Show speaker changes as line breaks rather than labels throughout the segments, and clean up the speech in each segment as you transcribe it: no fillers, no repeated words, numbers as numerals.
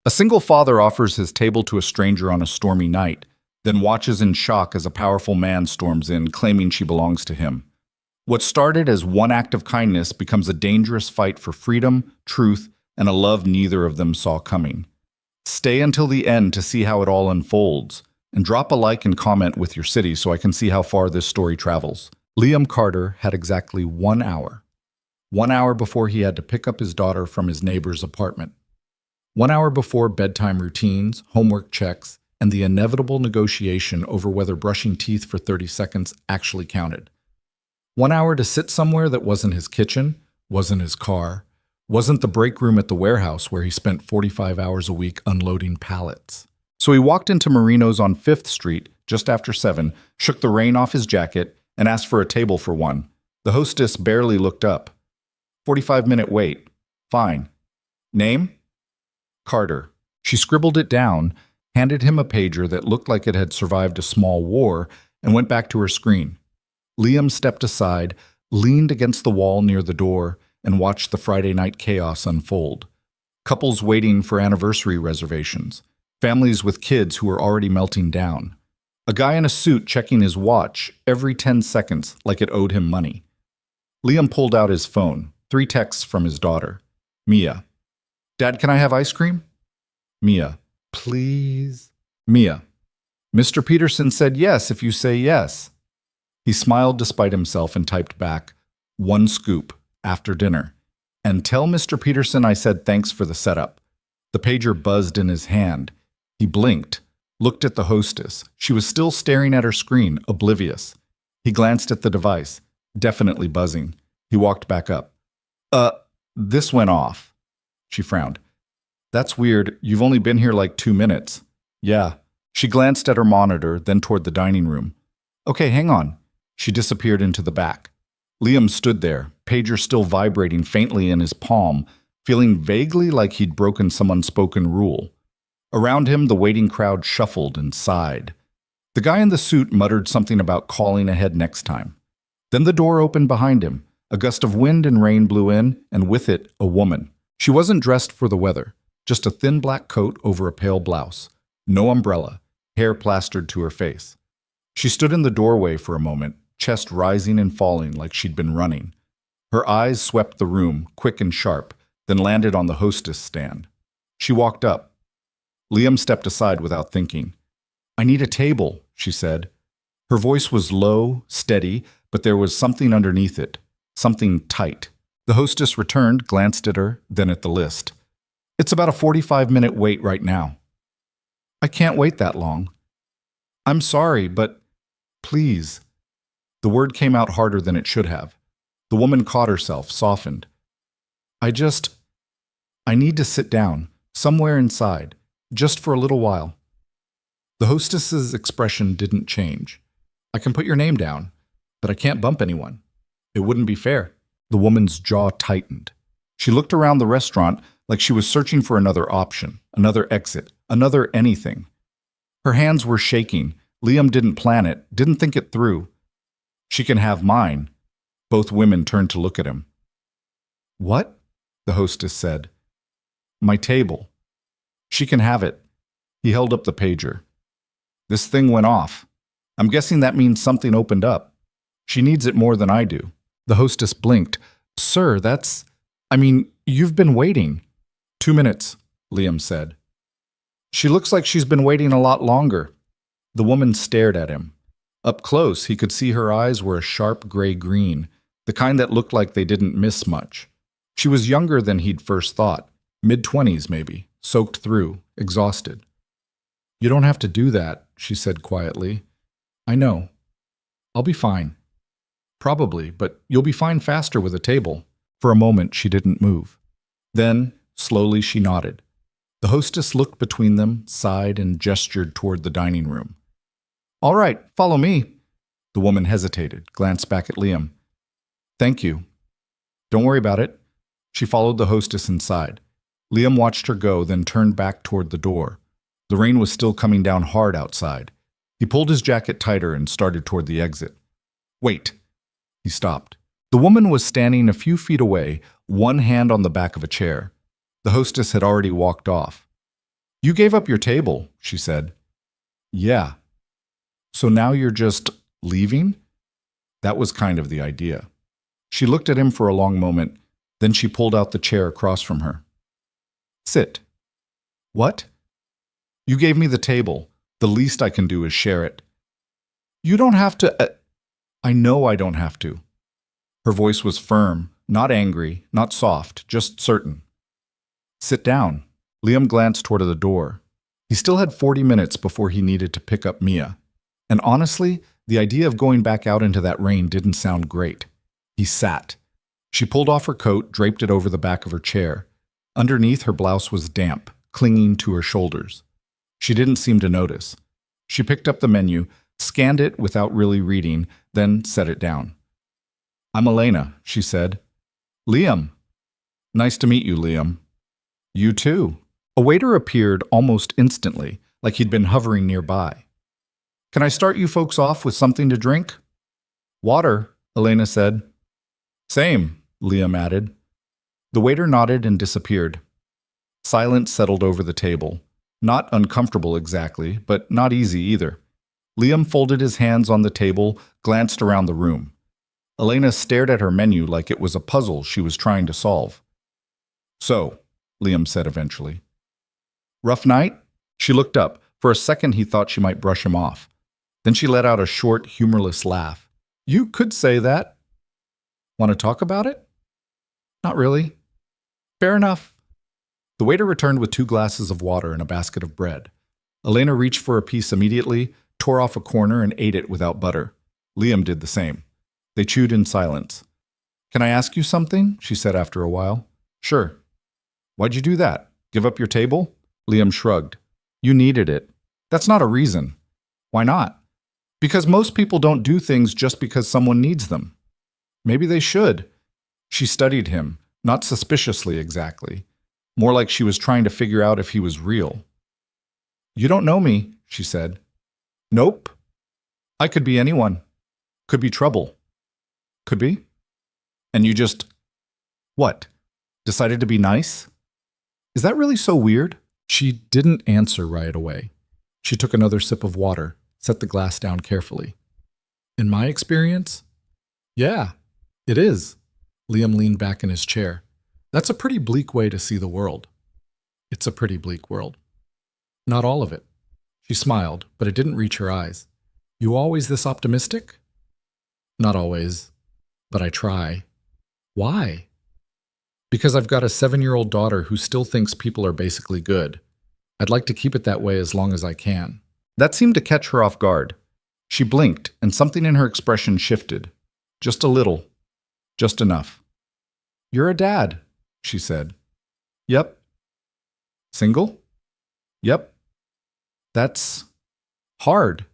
A single father offers his table to a stranger on a stormy night, then watches in shock as a powerful man storms in, claiming she belongs to him. What started as one act of kindness becomes a dangerous fight for freedom, truth, and a love neither of them saw coming. Stay until the end to see how it all unfolds, and drop a like and comment with your city so I can see how far this story travels. Liam Carter had exactly 1 hour. 1 hour before he had to pick up his daughter from his neighbor's apartment. 1 hour before bedtime routines, homework checks, and the inevitable negotiation over whether brushing teeth for 30 seconds actually counted. 1 hour to sit somewhere that wasn't his kitchen, wasn't his car, wasn't the break room at the warehouse where he spent 45 hours a week unloading pallets. So he walked into Marino's on 5th Street just after 7, shook the rain off his jacket, and asked for a table for one. The hostess barely looked up. 45-minute wait. Fine. Name? Carter. She scribbled it down, handed him a pager that looked like it had survived a small war, and went back to her screen. Liam stepped aside, leaned against the wall near the door, and watched the Friday night chaos unfold. Couples waiting for anniversary reservations. Families with kids who were already melting down. A guy in a suit checking his watch every 10 seconds like it owed him money. Liam pulled out his phone. 3 texts from his daughter. Mia. Dad, can I have ice cream? Mia. Please? Mia. Mr. Peterson said yes if you say yes. He smiled despite himself and typed back, 1 scoop, after dinner. And tell Mr. Peterson I said thanks for the setup. The pager buzzed in his hand. He blinked, looked at the hostess. She was still staring at her screen, oblivious. He glanced at the device, definitely buzzing. He walked back up. This went off. She frowned. That's weird. You've only been here like 2 minutes. Yeah. She glanced at her monitor, then toward the dining room. Okay, hang on. She disappeared into the back. Liam stood there, pager still vibrating faintly in his palm, feeling vaguely like he'd broken some unspoken rule. Around him, the waiting crowd shuffled and sighed. The guy in the suit muttered something about calling ahead next time. Then the door opened behind him. A gust of wind and rain blew in, and with it, a woman. She wasn't dressed for the weather, just a thin black coat over a pale blouse. No umbrella, hair plastered to her face. She stood in the doorway for a moment, chest rising and falling like she'd been running. Her eyes swept the room, quick and sharp, then landed on the hostess stand. She walked up. Liam stepped aside without thinking. I need a table, she said. Her voice was low, steady, but there was something underneath it. Something tight. The hostess returned, glanced at her, then at the list. It's about a 45-minute wait right now. I can't wait that long. I'm sorry, but please. The word came out harder than it should have. The woman caught herself, softened. I need to sit down, somewhere inside, just for a little while. The hostess's expression didn't change. I can put your name down, but I can't bump anyone. It wouldn't be fair. The woman's jaw tightened. She looked around the restaurant like she was searching for another option, another exit, another anything. Her hands were shaking. Liam didn't plan it, didn't think it through. She can have mine. Both women turned to look at him. What? The hostess said. My table. She can have it. He held up the pager. This thing went off. I'm guessing that means something opened up. She needs it more than I do. The hostess blinked. Sir, you've been waiting. 2 minutes, Liam said. She looks like she's been waiting a lot longer. The woman stared at him. Up close, he could see her eyes were a sharp gray-green, the kind that looked like they didn't miss much. She was younger than he'd first thought, mid-20s maybe, soaked through, exhausted. You don't have to do that, she said quietly. I know. I'll be fine. Probably, but you'll be fine faster with a table. For a moment, she didn't move. Then, slowly, she nodded. The hostess looked between them, sighed, and gestured toward the dining room. All right, follow me. The woman hesitated, glanced back at Liam. Thank you. Don't worry about it. She followed the hostess inside. Liam watched her go, then turned back toward the door. The rain was still coming down hard outside. He pulled his jacket tighter and started toward the exit. Wait. He stopped. The woman was standing a few feet away, one hand on the back of a chair. The hostess had already walked off. You gave up your table, she said. Yeah. So now you're just leaving? That was kind of the idea. She looked at him for a long moment, then she pulled out the chair across from her. Sit. What? You gave me the table. The least I can do is share it. You don't have to. I know I don't have to. Her voice was firm, not angry, not soft, just certain. Sit down. Liam glanced toward the door. He still had 40 minutes before he needed to pick up Mia. And honestly, the idea of going back out into that rain didn't sound great. He sat. She pulled off her coat, draped it over the back of her chair. Underneath, her blouse was damp, clinging to her shoulders. She didn't seem to notice. She picked up the menu, scanned it without really reading, then set it down. I'm Elena, she said. Liam. Nice to meet you, Liam. You too. A waiter appeared almost instantly, like he'd been hovering nearby. Can I start you folks off with something to drink? Water, Elena said. Same, Liam added. The waiter nodded and disappeared. Silence settled over the table. Not uncomfortable exactly, but not easy either. Liam folded his hands on the table, glanced around the room. Elena stared at her menu like it was a puzzle she was trying to solve. So, Liam said eventually. Rough night? She looked up. For a second he thought she might brush him off. Then she let out a short, humorless laugh. You could say that. Want to talk about it? Not really. Fair enough. The waiter returned with 2 glasses of water and a basket of bread. Elena reached for a piece immediately, tore off a corner, and ate it without butter. Liam did the same. They chewed in silence. Can I ask you something? She said after a while. Sure. Why'd you do that? Give up your table? Liam shrugged. You needed it. That's not a reason. Why not? Because most people don't do things just because someone needs them. Maybe they should. She studied him, not suspiciously exactly. More like she was trying to figure out if he was real. You don't know me, she said. Nope. I could be anyone. Could be trouble. Could be. And you just... What? Decided to be nice? Is that really so weird? She didn't answer right away. She took another sip of water, set the glass down carefully. In my experience? Yeah, it is. Liam leaned back in his chair. That's a pretty bleak way to see the world. It's a pretty bleak world. Not all of it. She smiled, but it didn't reach her eyes. You always this optimistic? Not always, but I try. Why? Because I've got a 7-year-old daughter who still thinks people are basically good. I'd like to keep it that way as long as I can. That seemed to catch her off guard. She blinked, and something in her expression shifted. Just a little. Just enough. You're a dad, she said. Yep. Single? Yep. That's hard.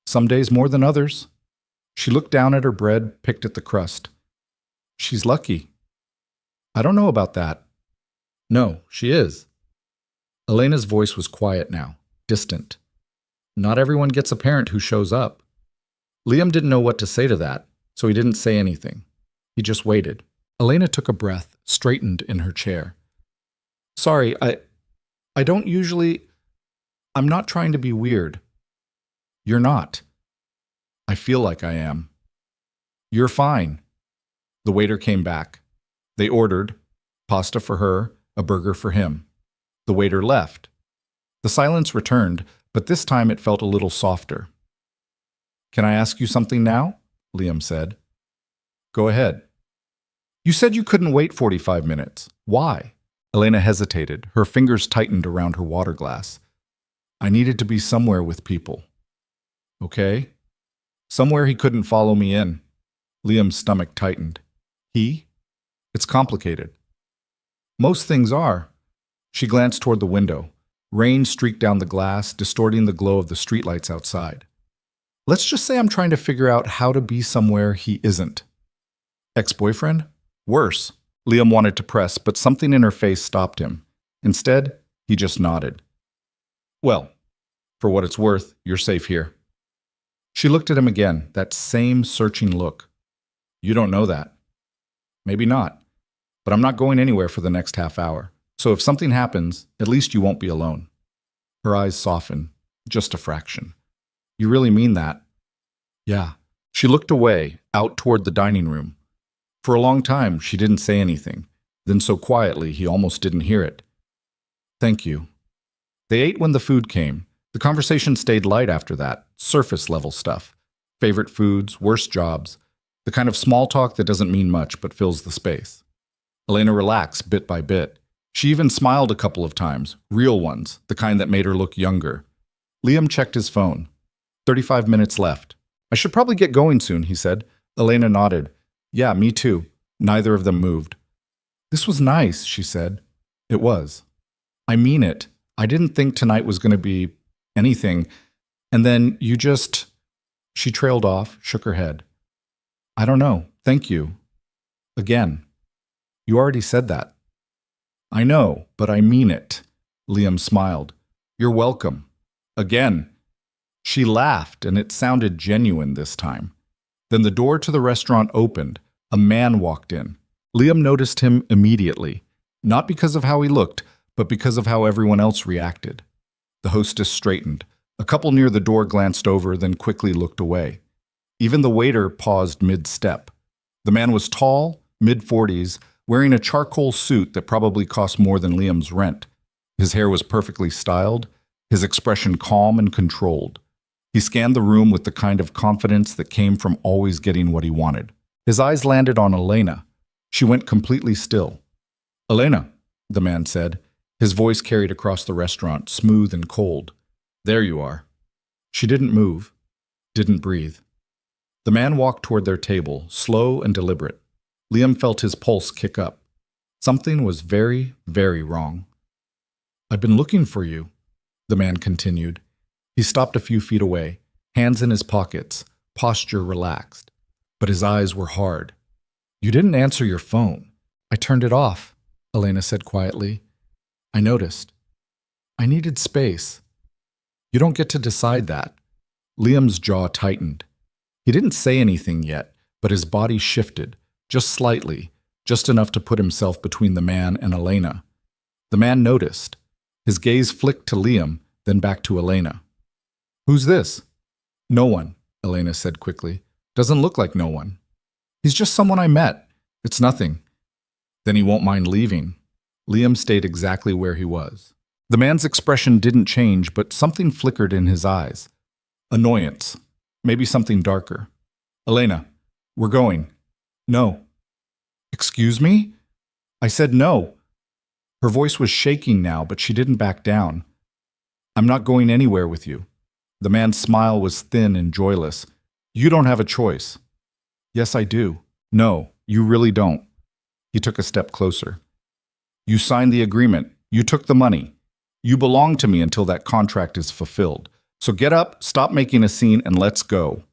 Some days more than others. She looked down at her bread, picked at the crust. She's lucky. I don't know about that. No, she is. Elena's voice was quiet now, distant. Not everyone gets a parent who shows up. Liam didn't know what to say to that, so he didn't say anything. He just waited. Elena took a breath, straightened in her chair. Sorry, I don't usually... I'm not trying to be weird. You're not. I feel like I am. You're fine. The waiter came back. They ordered pasta for her, a burger for him. The waiter left. The silence returned, but this time it felt a little softer. Can I ask you something now? Liam said. Go ahead. You said you couldn't wait 45 minutes. Why? Elena hesitated. Her fingers tightened around her water glass. I needed to be somewhere with people. Okay? Somewhere he couldn't follow me in. Liam's stomach tightened. He? It's complicated. Most things are. She glanced toward the window. Rain streaked down the glass, distorting the glow of the streetlights outside. Let's just say I'm trying to figure out how to be somewhere he isn't. Ex-boyfriend? Worse. Liam wanted to press, but something in her face stopped him. Instead, he just nodded. Well, for what it's worth, you're safe here. She looked at him again, that same searching look. You don't know that. Maybe not. But I'm not going anywhere for the next half hour. So if something happens, at least you won't be alone. Her eyes softened, just a fraction. You really mean that? Yeah. She looked away, out toward the dining room. For a long time, she didn't say anything. Then so quietly, he almost didn't hear it. Thank you. They ate when the food came. The conversation stayed light after that, surface-level stuff. Favorite foods, worst jobs, the kind of small talk that doesn't mean much but fills the space. Elena relaxed bit by bit. She even smiled a couple of times, real ones, the kind that made her look younger. Liam checked his phone. 35 minutes left. I should probably get going soon, he said. Elena nodded. Yeah, me too. Neither of them moved. This was nice, she said. It was. I mean it. I didn't think tonight was going to be anything. And then you just... She trailed off, shook her head. I don't know. Thank you. Again. You already said that. I know, but I mean it. Liam smiled. You're welcome. Again. She laughed, and it sounded genuine this time. Then the door to the restaurant opened. A man walked in. Liam noticed him immediately, not because of how he looked, but because of how everyone else reacted. The hostess straightened. A couple near the door glanced over, then quickly looked away. Even the waiter paused mid-step. The man was tall, mid-40s, wearing a charcoal suit that probably cost more than Liam's rent. His hair was perfectly styled, his expression calm and controlled. He scanned the room with the kind of confidence that came from always getting what he wanted. His eyes landed on Elena. She went completely still. Elena, the man said. His voice carried across the restaurant, smooth and cold. There you are. She didn't move, didn't breathe. The man walked toward their table, slow and deliberate. Liam felt his pulse kick up. Something was very, very wrong. I've been looking for you, the man continued. He stopped a few feet away, hands in his pockets, posture relaxed. But his eyes were hard. You didn't answer your phone. I turned it off, Elena said quietly. I noticed. I needed space. You don't get to decide that. Liam's jaw tightened. He didn't say anything yet, but his body shifted, just slightly, just enough to put himself between the man and Elena. The man noticed. His gaze flicked to Liam, then back to Elena. Who's this? No one, Elena said quickly. Doesn't look like no one. He's just someone I met. It's nothing. Then he won't mind leaving. Liam stayed exactly where he was. The man's expression didn't change, but something flickered in his eyes. Annoyance. Maybe something darker. Elena, we're going. No. Excuse me? I said no. Her voice was shaking now, but she didn't back down. I'm not going anywhere with you. The man's smile was thin and joyless. You don't have a choice. Yes, I do. No, you really don't. He took a step closer. You signed the agreement. You took the money. You belong to me until that contract is fulfilled. So get up, stop making a scene, and let's go.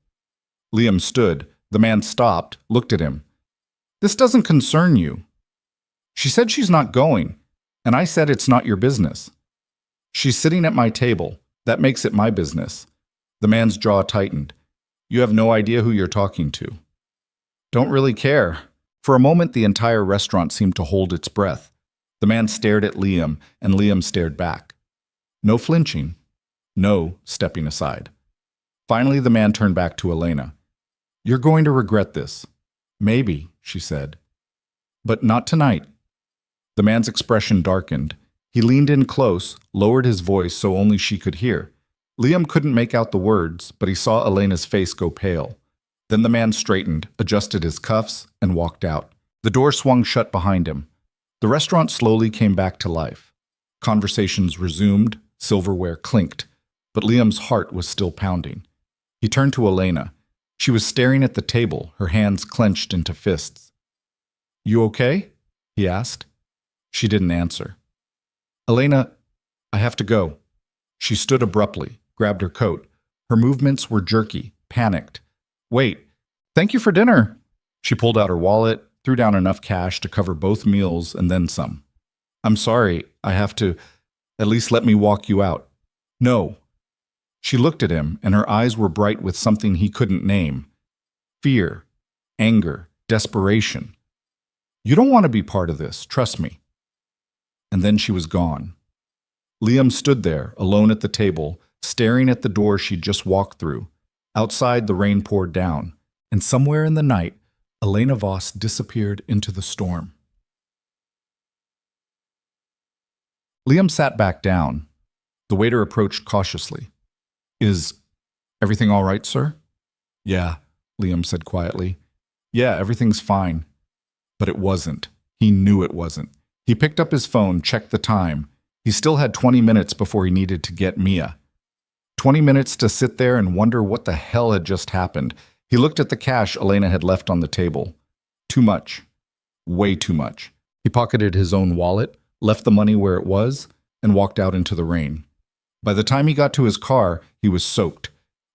Liam stood. The man stopped, looked at him. This doesn't concern you. She said she's not going, and I said it's not your business. She's sitting at my table. That makes it my business. The man's jaw tightened. You have no idea who you're talking to. Don't really care. For a moment, the entire restaurant seemed to hold its breath. The man stared at Liam, and Liam stared back. No flinching. No stepping aside. Finally, the man turned back to Elena. You're going to regret this. Maybe, she said. But not tonight. The man's expression darkened. He leaned in close, lowered his voice so only she could hear. Liam couldn't make out the words, but he saw Elena's face go pale. Then the man straightened, adjusted his cuffs, and walked out. The door swung shut behind him. The restaurant slowly came back to life. Conversations resumed, silverware clinked, but Liam's heart was still pounding. He turned to Elena. She was staring at the table, her hands clenched into fists. You okay? He asked. She didn't answer. Elena, I have to go. She stood abruptly, grabbed her coat. Her movements were jerky, panicked. Wait, thank you for dinner. She pulled out her wallet, threw down enough cash to cover both meals and then some. I'm sorry, I have to. At least let me walk you out. No. She looked at him, and her eyes were bright with something he couldn't name. Fear, anger, desperation. You don't want to be part of this, trust me. And then she was gone. Liam stood there, alone at the table, staring at the door she'd just walked through. Outside, the rain poured down, and somewhere in the night, Elena Voss disappeared into the storm. Liam sat back down. The waiter approached cautiously. "Is everything all right, sir?" "Yeah," Liam said quietly. "Yeah, everything's fine." But it wasn't. He knew it wasn't. He picked up his phone, checked the time. He still had 20 minutes before he needed to get Mia. 20 minutes to sit there and wonder what the hell had just happened. He looked at the cash Elena had left on the table. Too much. Way too much. He pocketed his own wallet, left the money where it was, and walked out into the rain. By the time he got to his car, he was soaked.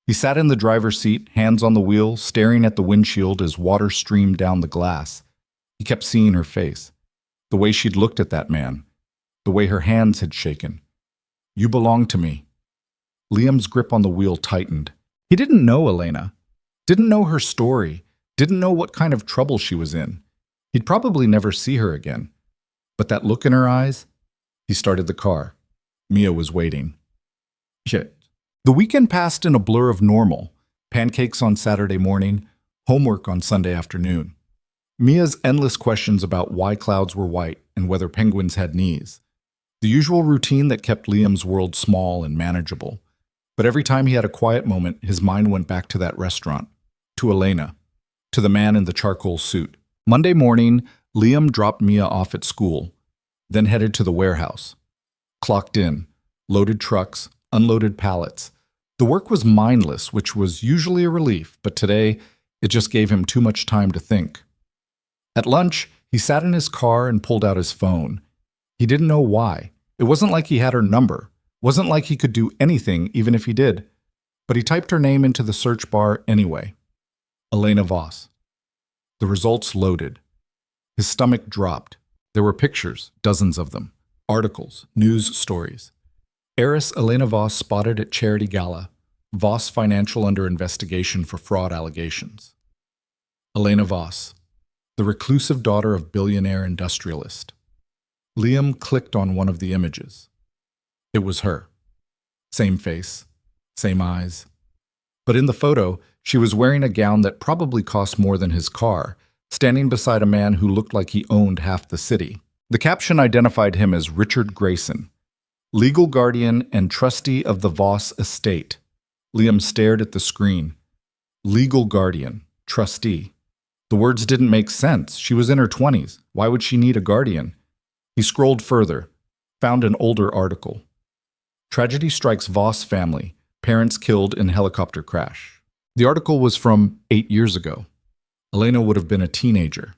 He sat in the driver's seat, hands on the wheel, staring at the windshield as water streamed down the glass. He kept seeing her face. The way she'd looked at that man. The way her hands had shaken. "You belong to me." Liam's grip on the wheel tightened. He didn't know Elena. Didn't know her story. Didn't know what kind of trouble she was in. He'd probably never see her again. But that look in her eyes? He started the car. Mia was waiting. Shit. The weekend passed in a blur of normal. Pancakes on Saturday morning, homework on Sunday afternoon. Mia's endless questions about why clouds were white and whether penguins had knees. The usual routine that kept Liam's world small and manageable. But every time he had a quiet moment, his mind went back to that restaurant, to Elena, to the man in the charcoal suit. Monday morning, Liam dropped Mia off at school, then headed to the warehouse. Clocked in, loaded trucks, unloaded pallets. The work was mindless, which was usually a relief, but today it just gave him too much time to think. At lunch, he sat in his car and pulled out his phone. He didn't know why. It wasn't like he had her number. Wasn't like he could do anything, even if he did. But he typed her name into the search bar anyway. Elena Voss. The results loaded. His stomach dropped. There were pictures, dozens of them. Articles, news stories. Heiress Elena Voss spotted at charity gala. Voss Financial under investigation for fraud allegations. Elena Voss. The reclusive daughter of billionaire industrialist. Liam clicked on one of the images. It was her. Same face, same eyes. But in the photo, she was wearing a gown that probably cost more than his car, standing beside a man who looked like he owned half the city. The caption identified him as Richard Grayson, legal guardian and trustee of the Voss estate. Liam stared at the screen. Legal guardian, trustee. The words didn't make sense. She was in her 20s. Why would she need a guardian? He scrolled further, found an older article. Tragedy strikes Voss family, parents killed in helicopter crash. The article was from 8 years ago. Elena would have been a teenager.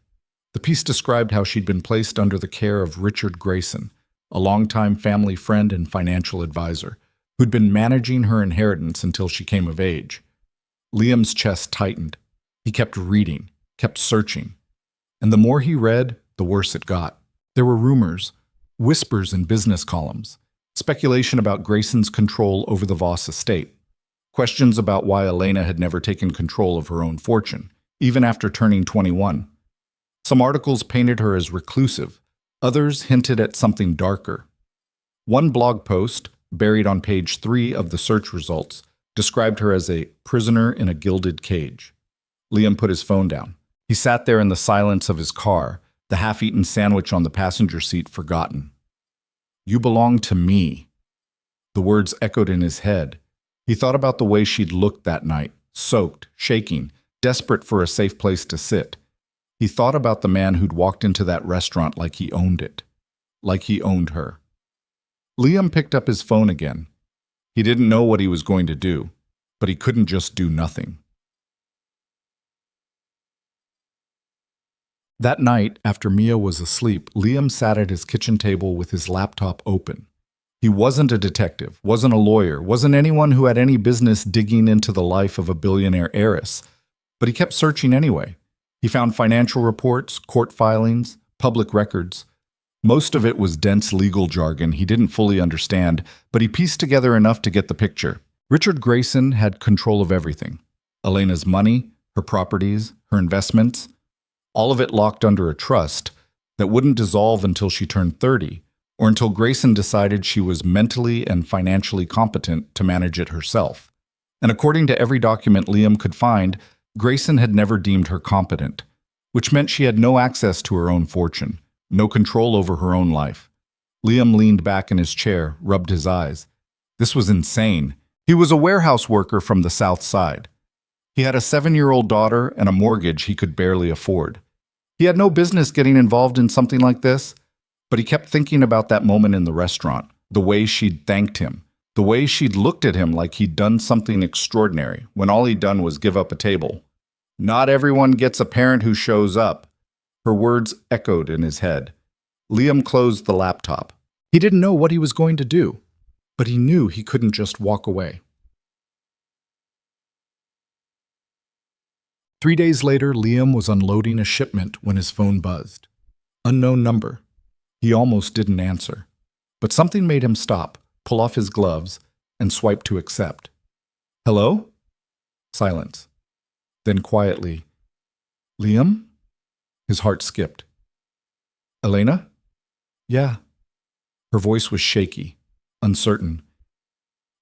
The piece described how she'd been placed under the care of Richard Grayson, a longtime family friend and financial advisor, who'd been managing her inheritance until she came of age. Liam's chest tightened. He kept reading, kept searching. And the more he read, the worse it got. There were rumors, whispers in business columns, speculation about Grayson's control over the Voss estate, questions about why Elena had never taken control of her own fortune, even after turning 21. Some articles painted her as reclusive, others hinted at something darker. One blog post, buried on page 3 of the search results, described her as a prisoner in a gilded cage. Liam put his phone down. He sat there in the silence of his car, the half-eaten sandwich on the passenger seat forgotten. You belong to me. The words echoed in his head. He thought about the way she'd looked that night, soaked, shaking, desperate for a safe place to sit. He thought about the man who'd walked into that restaurant like he owned it, like he owned her. Liam picked up his phone again. He didn't know what he was going to do, but he couldn't just do nothing. That night, after Mia was asleep, Liam sat at his kitchen table with his laptop open. He wasn't a detective, wasn't a lawyer, wasn't anyone who had any business digging into the life of a billionaire heiress, but he kept searching anyway. He found financial reports, court filings, public records. Most of it was dense legal jargon he didn't fully understand, but he pieced together enough to get the picture. Richard Grayson had control of everything. Elena's money, her properties, her investments, all of it locked under a trust that wouldn't dissolve until she turned 30, or until Grayson decided she was mentally and financially competent to manage it herself. And according to every document Liam could find, Grayson had never deemed her competent, which meant she had no access to her own fortune, no control over her own life. Liam leaned back in his chair, rubbed his eyes. This was insane. He was a warehouse worker from the South Side. He had a 7-year-old daughter and a mortgage he could barely afford. He had no business getting involved in something like this, but he kept thinking about that moment in the restaurant, the way she'd thanked him, the way she'd looked at him like he'd done something extraordinary when all he'd done was give up a table. Not everyone gets a parent who shows up. Her words echoed in his head. Liam closed the laptop. He didn't know what he was going to do, but he knew he couldn't just walk away. 3 days later, Liam was unloading a shipment when his phone buzzed. Unknown number. He almost didn't answer, but something made him stop, pull off his gloves, and swipe to accept. Hello? Silence. Then quietly, Liam? His heart skipped. Elena? Yeah. Her voice was shaky, uncertain.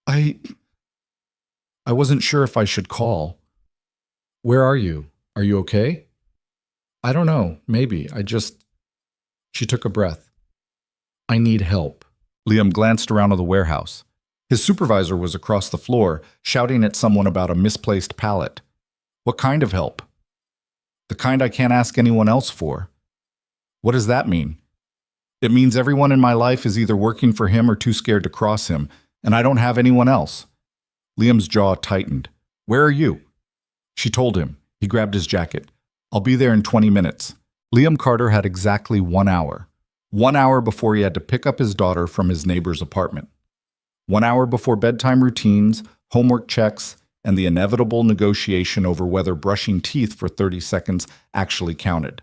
I wasn't sure if I should call. Where are you? Are you okay? I don't know, maybe. She took a breath. I need help. Liam glanced around the warehouse. His supervisor was across the floor, shouting at someone about a misplaced pallet. What kind of help? The kind I can't ask anyone else for. What does that mean? It means everyone in my life is either working for him or too scared to cross him, and I don't have anyone else. Liam's jaw tightened. Where are you? She told him. He grabbed his jacket. I'll be there in 20 minutes. Liam Carter had exactly 1 hour. 1 hour before he had to pick up his daughter from his neighbor's apartment. 1 hour before bedtime routines, homework checks, and the inevitable negotiation over whether brushing teeth for 30 seconds actually counted.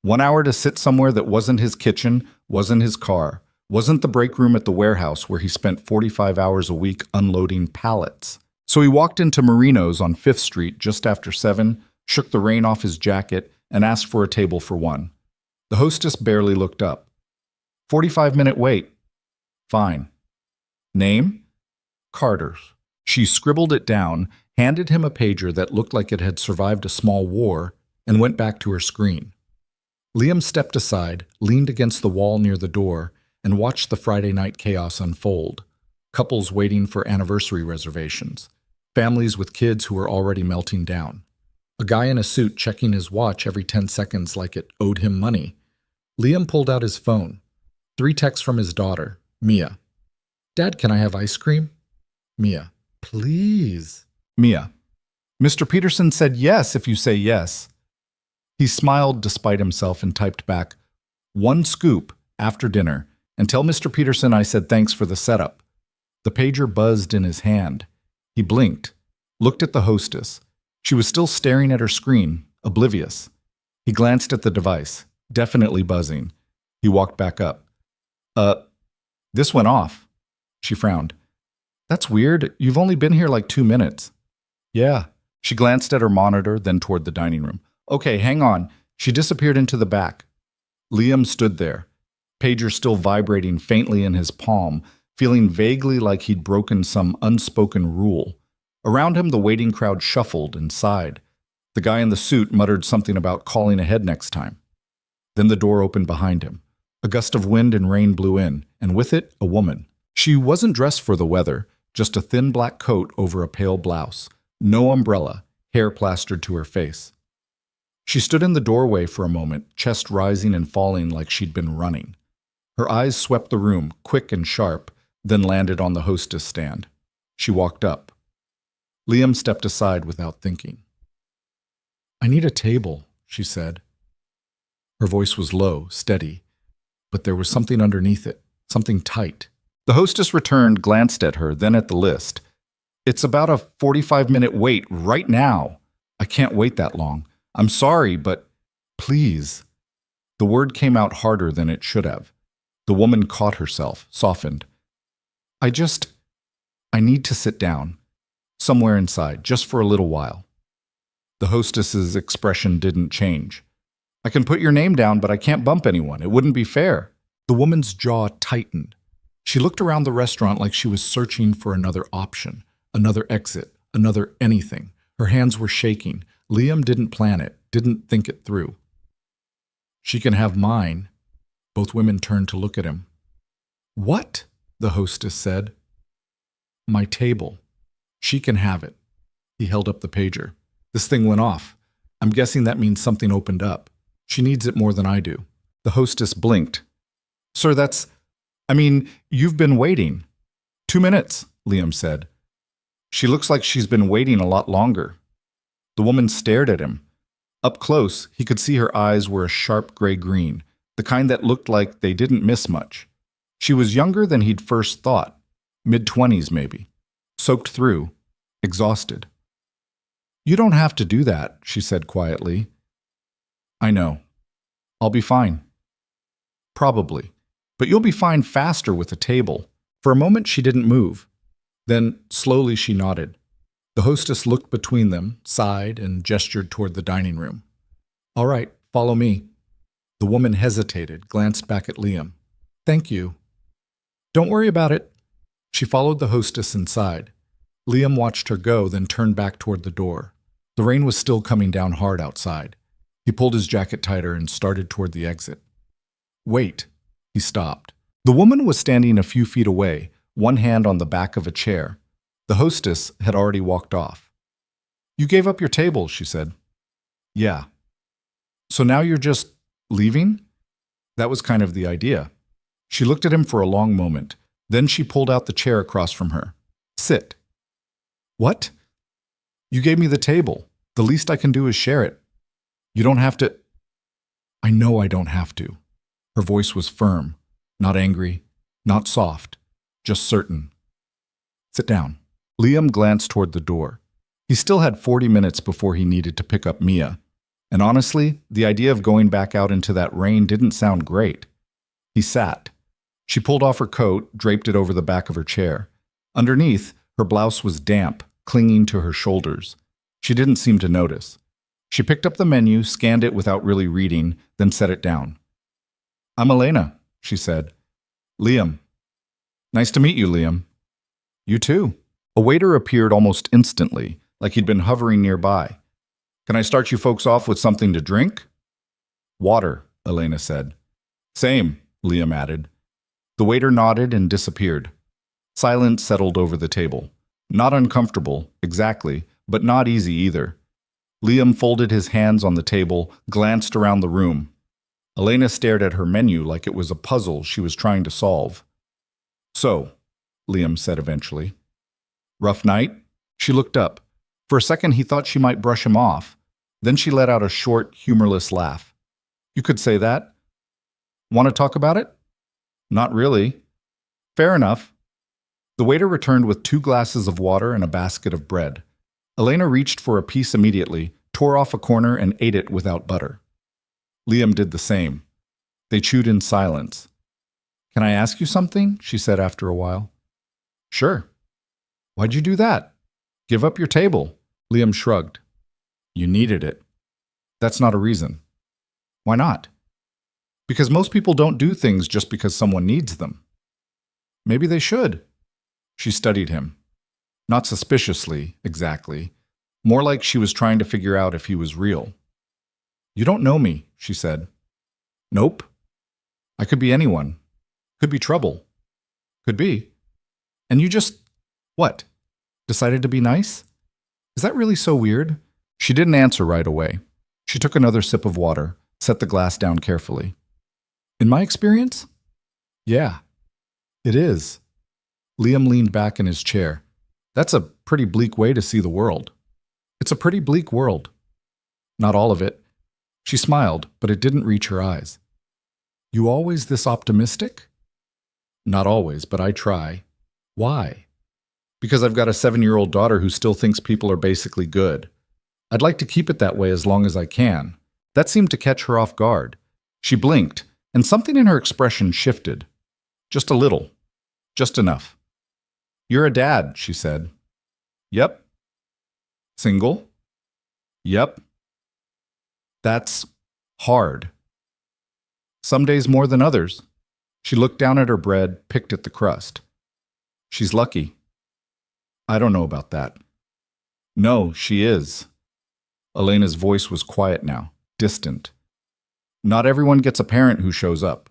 1 hour to sit somewhere that wasn't his kitchen, wasn't his car, wasn't the break room at the warehouse where he spent 45 hours a week unloading pallets. So he walked into Marino's on 5th Street just after 7, shook the rain off his jacket, and asked for a table for one. The hostess barely looked up. 45-minute wait. Fine. Name? Carter's. She scribbled it down, handed him a pager that looked like it had survived a small war, and went back to her screen. Liam stepped aside, leaned against the wall near the door, and watched the Friday night chaos unfold. Couples waiting for anniversary reservations. Families with kids who were already melting down. A guy in a suit checking his watch every 10 seconds like it owed him money. Liam pulled out his phone. 3 texts from his daughter, Mia. Dad, can I have ice cream? Mia. Please. Mia. Mr. Peterson said yes if you say yes. He smiled despite himself and typed back, 1 scoop after dinner, and tell Mr. Peterson I said thanks for the setup. The pager buzzed in his hand. He blinked, looked at the hostess. She was still staring at her screen, oblivious. He glanced at the device, definitely buzzing. He walked back up. This went off. She frowned. That's weird. You've only been here like 2 minutes. Yeah. She glanced at her monitor, then toward the dining room. Okay, hang on. She disappeared into the back. Liam stood there, pager still vibrating faintly in his palm, feeling vaguely like he'd broken some unspoken rule. Around him, the waiting crowd shuffled and sighed. The guy in the suit muttered something about calling ahead next time. Then the door opened behind him. A gust of wind and rain blew in, and with it, a woman. She wasn't dressed for the weather, just a thin black coat over a pale blouse. No umbrella, hair plastered to her face. She stood in the doorway for a moment, chest rising and falling like she'd been running. Her eyes swept the room, quick and sharp, then landed on the hostess stand. She walked up. Liam stepped aside without thinking. I need a table, she said. Her voice was low, steady, but there was something underneath it, something tight. The hostess returned, glanced at her, then at the list. It's about a 45-minute wait right now. I can't wait that long. I'm sorry, but please. The word came out harder than it should have. The woman caught herself, softened. I need to sit down. Somewhere inside, just for a little while. The hostess's expression didn't change. I can put your name down, but I can't bump anyone. It wouldn't be fair. The The woman's jaw tightened. She looked around the restaurant like she was searching for another option, another exit, another anything. Her hands were shaking. Liam didn't plan it, didn't think it through. She can have mine. Both women turned to look at him. What? The hostess said. My table. She can have it. He held up the pager. This thing went off. I'm guessing that means something opened up. She needs it more than I do. The hostess blinked. Sir, you've been waiting. 2 minutes, Liam said. She looks like she's been waiting a lot longer. The woman stared at him. Up close, he could see her eyes were a sharp gray-green, the kind that looked like they didn't miss much. She was younger than he'd first thought, mid-20s maybe, soaked through, exhausted. You don't have to do that, she said quietly. I know. I'll be fine. Probably. But you'll be fine faster with a table. For a moment she didn't move. Then slowly she nodded. The hostess looked between them, sighed, and gestured toward the dining room. All right, follow me. The woman hesitated, glanced back at Liam. Thank you. Don't worry about it. She followed the hostess inside. Liam watched her go, then turned back toward the door. The rain was still coming down hard outside. He pulled his jacket tighter and started toward the exit. Wait. He stopped. The woman was standing a few feet away, one hand on the back of a chair. The hostess had already walked off. You gave up your table, she said. Yeah. So now you're just leaving? That was kind of the idea. She looked at him for a long moment. Then she pulled out the chair across from her. Sit. What? You gave me the table. The least I can do is share it. You don't have to. I know I don't have to. Her voice was firm, not angry, not soft, just certain. Sit down. Liam glanced toward the door. He still had 40 minutes before he needed to pick up Mia. And honestly, the idea of going back out into that rain didn't sound great. He sat. She pulled off her coat, draped it over the back of her chair. Underneath, her blouse was damp, clinging to her shoulders. She didn't seem to notice. She picked up the menu, scanned it without really reading, then set it down. I'm Elena, she said. Liam. Nice to meet you, Liam. You too. A waiter appeared almost instantly, like he'd been hovering nearby. Can I start you folks off with something to drink? Water, Elena said. Same, Liam added. The waiter nodded and disappeared. Silence settled over the table. Not uncomfortable, exactly, but not easy either. Liam folded his hands on the table, glanced around the room. Elena stared at her menu like it was a puzzle she was trying to solve. So, Liam said eventually. Rough night? She looked up. For a second he thought she might brush him off. Then she let out a short, humorless laugh. You could say that. Want to talk about it? Not really. Fair enough. The waiter returned with 2 glasses of water and a basket of bread. Elena reached for a piece immediately, tore off a corner, and ate it without butter. Liam did the same. They chewed in silence. Can I ask you something? She said after a while. Sure. Why'd you do that? Give up your table. Liam shrugged. You needed it. That's not a reason. Why not? Because most people don't do things just because someone needs them. Maybe they should. She studied him. Not suspiciously, exactly. More like she was trying to figure out if he was real. You don't know me, she said. Nope. I could be anyone. Could be trouble. Could be. And you just, what? Decided to be nice? Is that really so weird? She didn't answer right away. She took another sip of water, set the glass down carefully. In my experience? Yeah. It is. Liam leaned back in his chair. That's a pretty bleak way to see the world. It's a pretty bleak world. Not all of it. She smiled, but it didn't reach her eyes. You always this optimistic? Not always, but I try. Why? Because I've got a 7-year-old daughter who still thinks people are basically good. I'd like to keep it that way as long as I can. That seemed to catch her off guard. She blinked, and something in her expression shifted. Just a little. Just enough. You're a dad, she said. Yep. Single? Yep. That's hard. Some days more than others. She looked down at her bread, picked at the crust. She's lucky. I don't know about that. No, she is. Elena's voice was quiet now, distant. Not everyone gets a parent who shows up.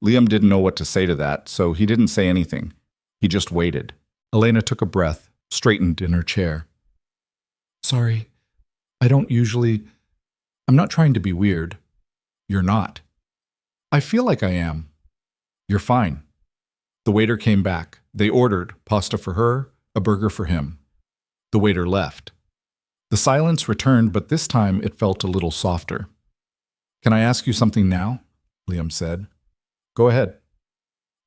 Liam didn't know what to say to that, so he didn't say anything. He just waited. Elena took a breath, straightened in her chair. Sorry, I don't usually... I'm not trying to be weird. You're not. I feel like I am. You're fine. The waiter came back. They ordered pasta for her, a burger for him. The waiter left. The silence returned, but this time it felt a little softer. Can I ask you something now? Liam said. Go ahead.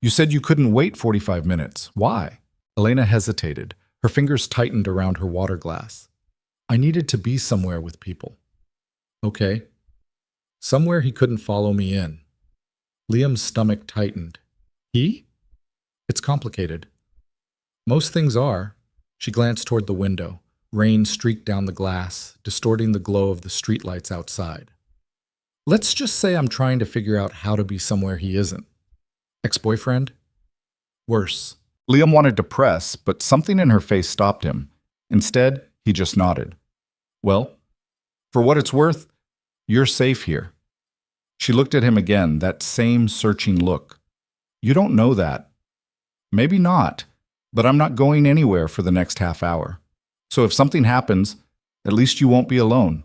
You said you couldn't wait 45 minutes. Why? Elena hesitated. Her fingers tightened around her water glass. I needed to be somewhere with people. Okay. Somewhere he couldn't follow me in. Liam's stomach tightened. He? It's complicated. Most things are. She glanced toward the window. Rain streaked down the glass, distorting the glow of the streetlights outside. Let's just say I'm trying to figure out how to be somewhere he isn't. Ex-boyfriend? Worse. Liam wanted to press, but something in her face stopped him. Instead, he just nodded. Well, for what it's worth, you're safe here. She looked at him again, that same searching look. You don't know that. Maybe not, but I'm not going anywhere for the next half hour. So if something happens, at least you won't be alone.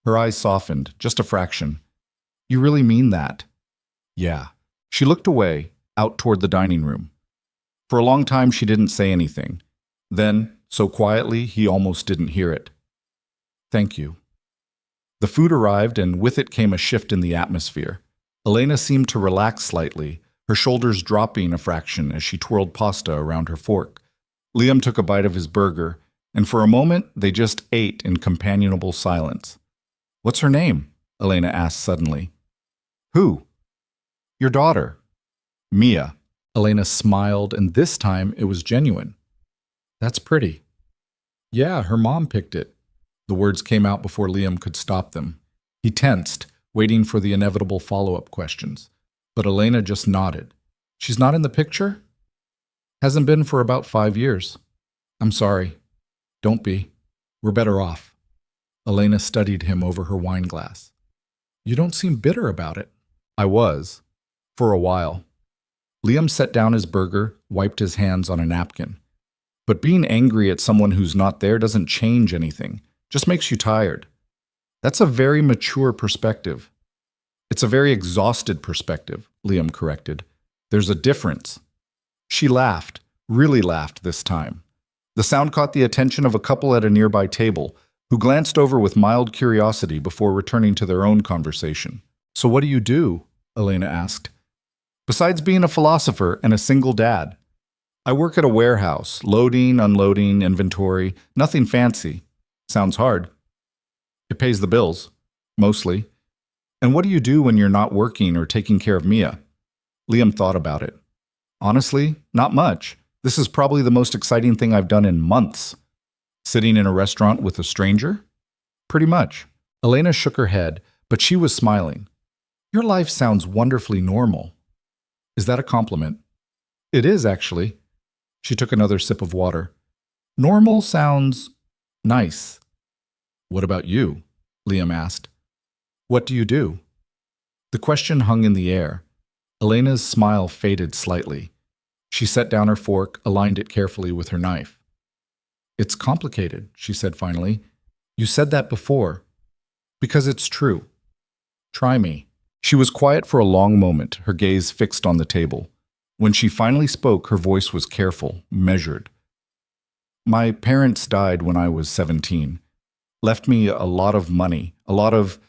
Her eyes softened, just a fraction. You really mean that? Yeah. She looked away, out toward the dining room. For a long time she didn't say anything. Then, so quietly, he almost didn't hear it. Thank you. The food arrived, and with it came a shift in the atmosphere. Elena seemed to relax slightly, her shoulders dropping a fraction as she twirled pasta around her fork. Liam took a bite of his burger, and for a moment they just ate in companionable silence. What's her name? Elena asked suddenly. Who? Your daughter. Mia. Elena smiled, and this time it was genuine. That's pretty. Yeah, her mom picked it. The words came out before Liam could stop them. He tensed, waiting for the inevitable follow-up questions. But Elena just nodded. She's not in the picture? Hasn't been for about 5 years. I'm sorry. Don't be. We're better off. Elena studied him over her wine glass. You don't seem bitter about it. I was. For a while. Liam set down his burger, wiped his hands on a napkin. But being angry at someone who's not there doesn't change anything. Just makes you tired. That's a very mature perspective. It's a very exhausted perspective, Liam corrected. There's a difference. She laughed, really laughed this time. The sound caught the attention of a couple at a nearby table, who glanced over with mild curiosity before returning to their own conversation. So what do you do? Elena asked. Besides being a philosopher and a single dad. I work at a warehouse, loading, unloading, inventory, nothing fancy. Sounds hard. It pays the bills, mostly. And what do you do when you're not working or taking care of Mia? Liam thought about it. Honestly, not much. This is probably the most exciting thing I've done in months. Sitting in a restaurant with a stranger? Pretty much. Elena shook her head, but she was smiling. Your life sounds wonderfully normal. Is that a compliment? It is, actually. She took another sip of water. Normal sounds nice. What about you? Liam asked. What do you do? The question hung in the air. Elena's smile faded slightly. She set down her fork, aligned it carefully with her knife. It's complicated, she said finally. You said that before. Because it's true. Try me. She was quiet for a long moment, her gaze fixed on the table. When she finally spoke, her voice was careful, measured. My parents died when I was 17. Left me a lot of money, a lot of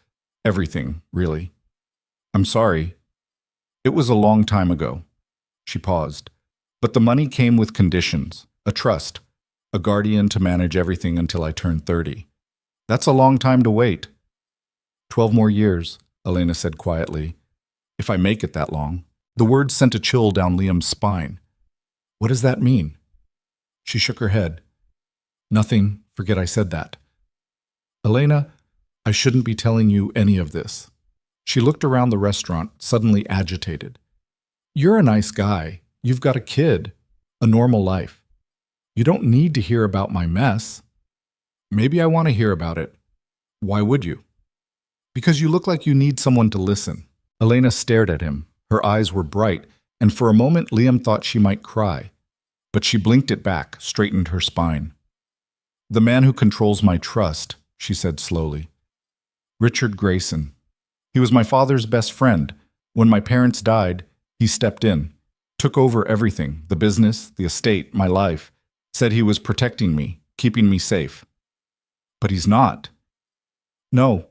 everything, really. I'm sorry. It was a long time ago. She paused. But the money came with conditions, a trust, a guardian to manage everything until I turned 30. That's a long time to wait. 12 more years, Elena said quietly. If I make it that long. The words sent a chill down Liam's spine. What does that mean? She shook her head. Nothing, forget I said that. Elena, I shouldn't be telling you any of this. She looked around the restaurant, suddenly agitated. You're a nice guy. You've got a kid, a normal life. You don't need to hear about my mess. Maybe I want to hear about it. Why would you? Because you look like you need someone to listen. Elena stared at him. Her eyes were bright, and for a moment Liam thought she might cry. But she blinked it back, straightened her spine. The man who controls my trust, she said slowly. Richard Grayson. He was my father's best friend. When my parents died, he stepped in, took over everything, the business, the estate, my life, said he was protecting me, keeping me safe. But he's not. No.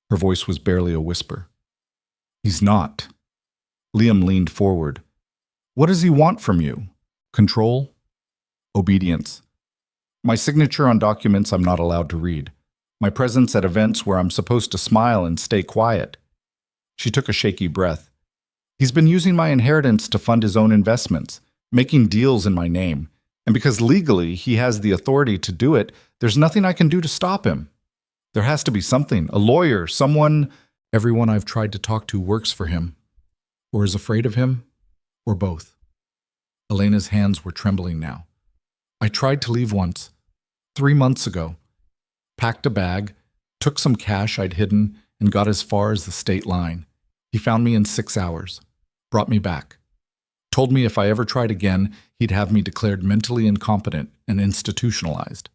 Her voice was barely a whisper. He's not. Liam leaned forward. What does he want from you? Control? Obedience. My signature on documents I'm not allowed to read. My presence at events where I'm supposed to smile and stay quiet. She took a shaky breath. He's been using my inheritance to fund his own investments, making deals in my name. And because legally he has the authority to do it, there's nothing I can do to stop him. There has to be something, a lawyer, someone. Everyone I've tried to talk to works for him, or is afraid of him, or both. Elena's hands were trembling now. I tried to leave once, 3 months ago. Packed a bag, took some cash I'd hidden, and got as far as the state line. He found me in 6 hours, brought me back. Told me if I ever tried again, he'd have me declared mentally incompetent and institutionalized.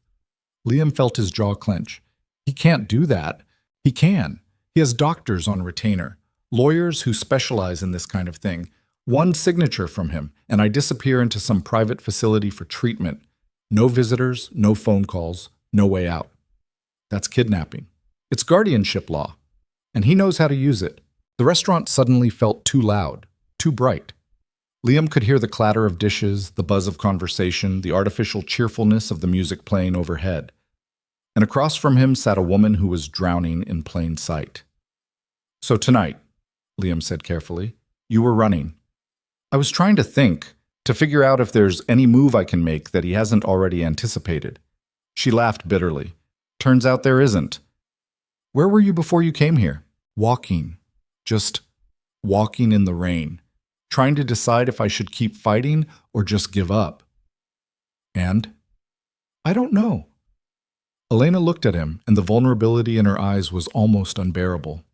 Liam felt his jaw clench. He can't do that. He can. He has doctors on retainer, lawyers who specialize in this kind of thing. One signature from him, and I disappear into some private facility for treatment. No visitors, no phone calls, no way out. That's kidnapping. It's guardianship law, and he knows how to use it. The restaurant suddenly felt too loud, too bright. Liam could hear the clatter of dishes, the buzz of conversation, the artificial cheerfulness of the music playing overhead. And across from him sat a woman who was drowning in plain sight. So tonight, Liam said carefully, you were running. I was trying to think, to figure out if there's any move I can make that he hasn't already anticipated. She laughed bitterly. Turns out there isn't. Where were you before you came here? Walking. Just walking in the rain. Trying to decide if I should keep fighting or just give up. And? I don't know. Elena looked at him, and the vulnerability in her eyes was almost unbearable.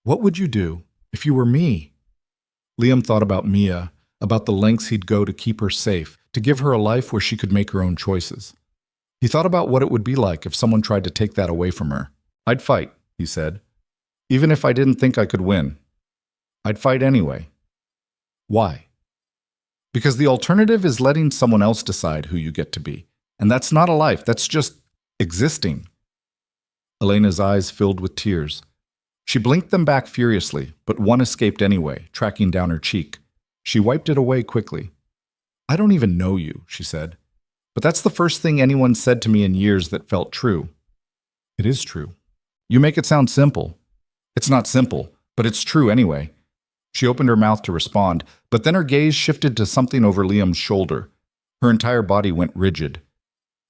What would you do if you were me? Liam thought about Mia, about the lengths he'd go to keep her safe, to give her a life where she could make her own choices. He thought about what it would be like if someone tried to take that away from her. I'd fight, he said. Even if I didn't think I could win. I'd fight anyway. Why? Because the alternative is letting someone else decide who you get to be. And that's not a life, that's just existing. Elena's eyes filled with tears. She blinked them back furiously, but one escaped anyway, tracking down her cheek. She wiped it away quickly. I don't even know you, she said. But that's the first thing anyone said to me in years that felt true. It is true. You make it sound simple. It's not simple, but it's true anyway. She opened her mouth to respond, but then her gaze shifted to something over Liam's shoulder. Her entire body went rigid.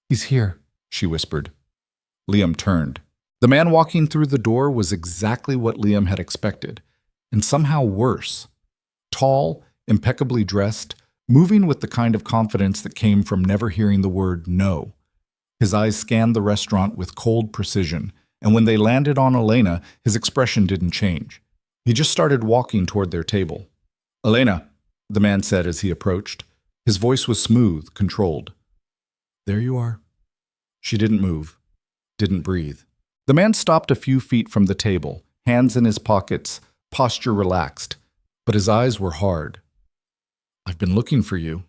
He's here, she whispered. Liam turned. The man walking through the door was exactly what Liam had expected, and somehow worse. Tall, impeccably dressed, moving with the kind of confidence that came from never hearing the word no. His eyes scanned the restaurant with cold precision, and when they landed on Elena, his expression didn't change. He just started walking toward their table. Elena, the man said as he approached. His voice was smooth, controlled. There you are. She didn't move, didn't breathe. The man stopped a few feet from the table, hands in his pockets, posture relaxed, but his eyes were hard. I've been looking for you.